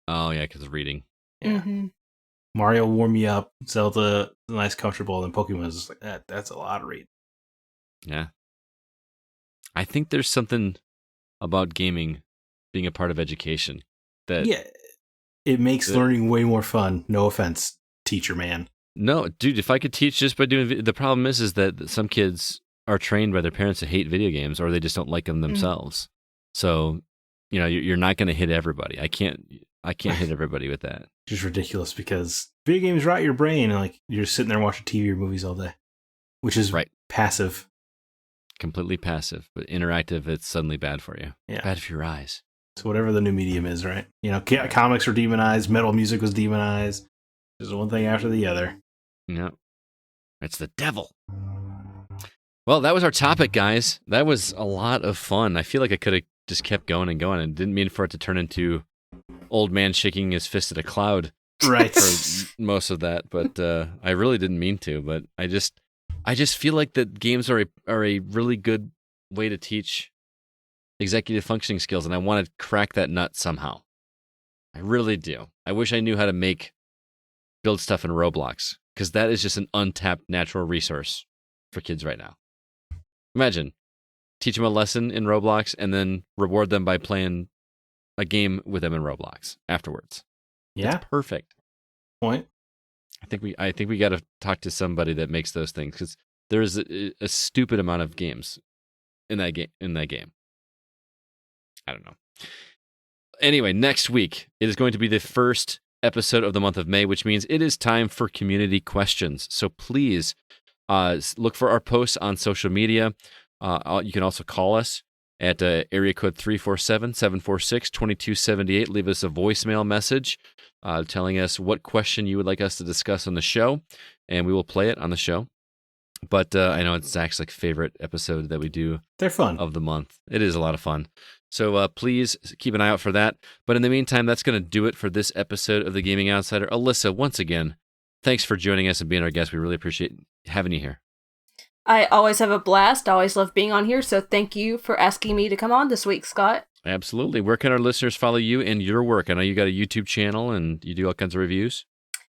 Oh yeah, because of reading. Yeah. Mm-hmm. Mario warm me up. Zelda, nice, comfortable. And Pokemon is like that. That's a lot of read. Yeah. I think there's something about gaming being a part of education that it makes learning way more fun. No offense, teacher man. No, dude. If I could teach just by doing, the problem is that some kids are trained by their parents to hate video games, or they just don't like them themselves. So, you're not going to hit everybody. I can't hit everybody with that. Which is ridiculous because video games rot your brain, and like you're just sitting there watching TV or movies all day, which is passive. Completely passive, but interactive. It's suddenly bad for you. Yeah, bad for your eyes. So whatever the new medium is, right? Comics are demonized. Metal music was demonized. Just one thing after the other. Yeah, it's the devil. Well, that was our topic, guys. That was a lot of fun. I feel like I could have just kept going and going, and didn't mean for it to turn into old man shaking his fist at a cloud, right? For most of that, but I really didn't mean to. But I just feel like that games are a really good way to teach executive functioning skills, and I want to crack that nut somehow. I really do. I wish I knew how to build stuff in Roblox, because that is just an untapped natural resource for kids right now. Imagine, teach them a lesson in Roblox and then reward them by playing a game with them in Roblox afterwards. Yeah. That's perfect. point. I think we got to talk to somebody that makes those things, because there's a stupid amount of games in that game. I don't know. Anyway, next week it is going to be the first episode of the month of May, which means it is time for community questions. So please look for our posts on social media. You can also call us at area code 347-746-2278. Leave us a voicemail message telling us what question you would like us to discuss on the show, and we will play it on the show. But I know it's Zach's favorite episode that we do. They're fun. Of the month. It is a lot of fun. So please keep an eye out for that. But in the meantime, that's going to do it for this episode of The Gaming Outsider. Alyssa, once again, thanks for joining us and being our guest. We really appreciate having you here. I always have a blast. I always love being on here. So thank you for asking me to come on this week, Scott. Absolutely. Where can our listeners follow you and your work? I know you got a YouTube channel and you do all kinds of reviews.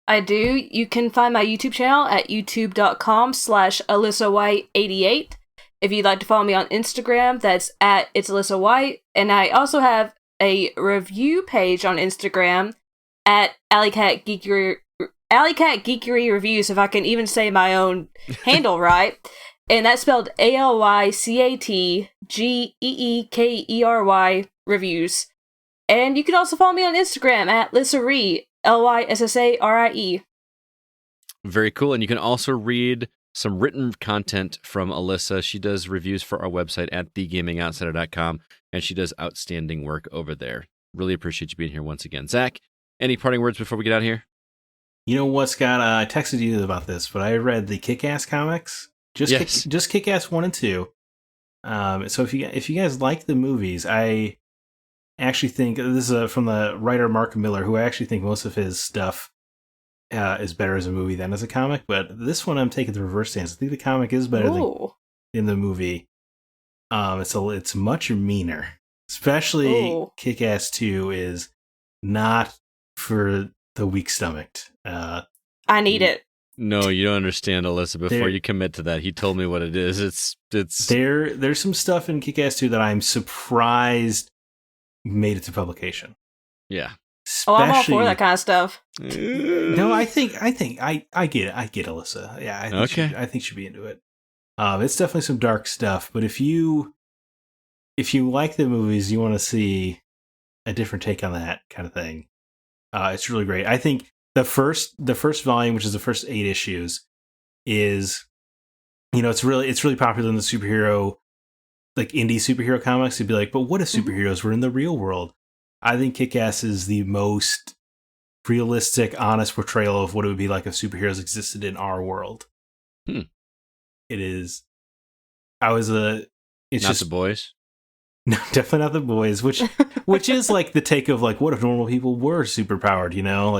I do. You can find my YouTube channel at youtube.com/AlyssaWhite88. If you'd like to follow me on Instagram, that's at It's Alyssa White. And I also have a review page on Instagram at Alleycat Geekery Reviews, if I can even say my own handle right. And that's spelled ALYCATGEEKERY Reviews. And you can also follow me on Instagram at Lissarie, LYSSARIE. Very cool. And you can also read some written content from Alyssa. She does reviews for our website at thegamingoutsider.com, and she does outstanding work over there. Really appreciate you being here once again. Zach, any parting words before we get out of here? You know what, Scott? I texted you about this, but I read the Kick-Ass comics. Just Kick-Ass 1 and 2. So if you guys like the movies, I actually think this is from the writer Mark Miller, who I actually think most of his stuff is better as a movie than as a comic. But this one, I'm taking the reverse stance. I think the comic is better than the movie. It's much meaner, especially Kick-Ass 2 is not for the weak-stomached. I need it. No, you don't understand, Alyssa. Before you commit to that, he told me what it is. It's there's some stuff in Kick-Ass 2 that I'm surprised made it to publication. Yeah. I'm all for that kind of stuff. No, I get it. I get Alyssa. Yeah, I think she'd be into it. It's definitely some dark stuff, but if you like the movies, you want to see a different take on that kind of thing. It's really great. I think the first volume, which is the first 8 issues, is it's really popular in the superhero, indie superhero comics. You'd be like, but what if superheroes were in the real world? I think Kick-Ass is the most realistic, honest portrayal of what it would be like if superheroes existed in our world. It is. It's not just the boys. No, definitely not the boys. Which is the take of what if normal people were superpowered?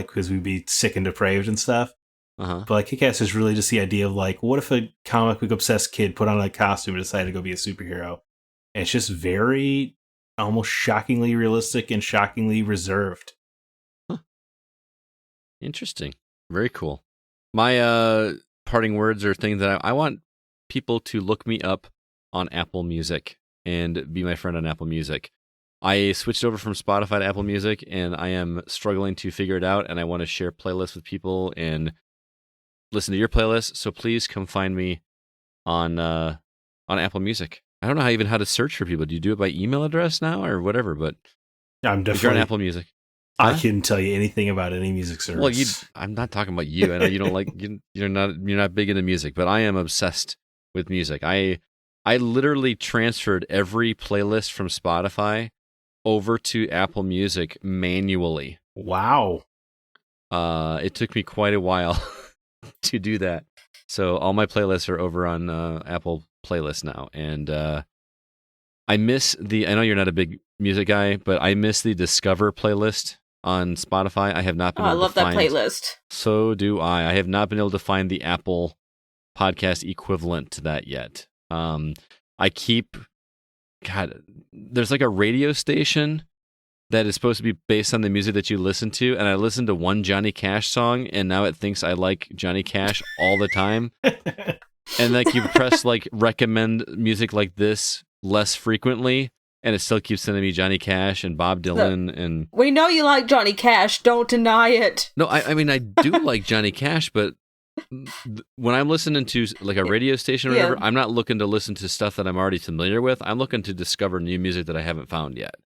Because we'd be sick and depraved and stuff. But Kick-Ass is really just the idea of what if a comic book obsessed kid put on a costume and decided to go be a superhero? And it's just very, almost shockingly realistic and shockingly reserved. Interesting. Very cool. My parting words are things that I want people to look me up on Apple Music and be my friend on Apple Music. I switched over from Spotify to Apple Music, and I am struggling to figure it out, and I want to share playlists with people and listen to your playlist. So please come find me on Apple Music. I don't know how to search for people. Do you do it by email address now or whatever? But I'm definitely if you're on Apple Music. I couldn't tell you anything about any music service. Well, I'm not talking about you. I know you don't you're not big into music, but I am obsessed with music. I literally transferred every playlist from Spotify over to Apple Music manually. Wow. It took me quite a while to do that. So all my playlists are over on Apple Playlists now. And I know you're not a big music guy, but I miss the Discover playlist on Spotify. I have not been able to find. I love that playlist. So do I. I have not been able to find the Apple podcast equivalent to that yet. There's a radio station that is supposed to be based on the music that you listen to, and I listened to one Johnny Cash song, and now it thinks I like Johnny Cash all the time. And you press recommend music like this less frequently, And it still keeps sending me Johnny Cash and Bob Dylan and... We know you like Johnny Cash. Don't deny it. No, I mean, I do like Johnny Cash, but when I'm listening to like a radio station or whatever, I'm not looking to listen to stuff that I'm already familiar with. I'm looking to discover new music that I haven't found yet.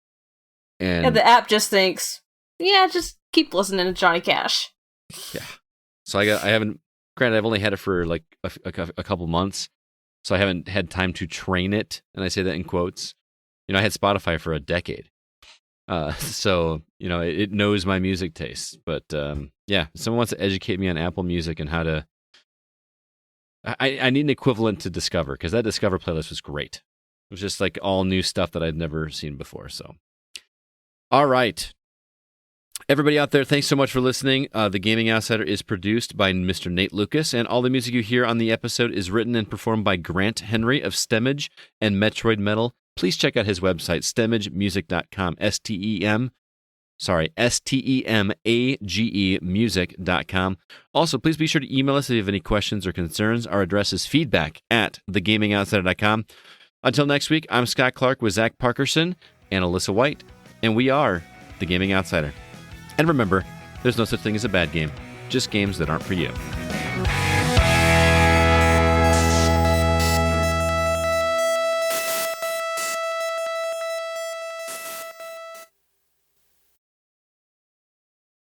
And the app just thinks, just keep listening to Johnny Cash. Yeah. So I haven't, granted, I've only had it for like a couple months, so I haven't had time to train it. And I say that in quotes. I had Spotify for a decade. So, it knows my music tastes. But if someone wants to educate me on Apple Music and how to... I need an equivalent to Discover, because that Discover playlist was great. It was just like all new stuff that I'd never seen before. So, all right. Everybody out there, thanks so much for listening. The Gaming Outsider is produced by Mr. Nate Lucas, and all the music you hear on the episode is written and performed by Grant Henry of Stemage and Metroid Metal. Please check out his website, stemagemusic.com, STEMAGE music.com. Also, please be sure to email us if you have any questions or concerns. Our address is feedback@thegamingoutsider.com. Until next week, I'm Scott Clark with Zack Parkerson and Alyssa White, and we are The Gaming Outsider. And remember, there's no such thing as a bad game, just games that aren't for you.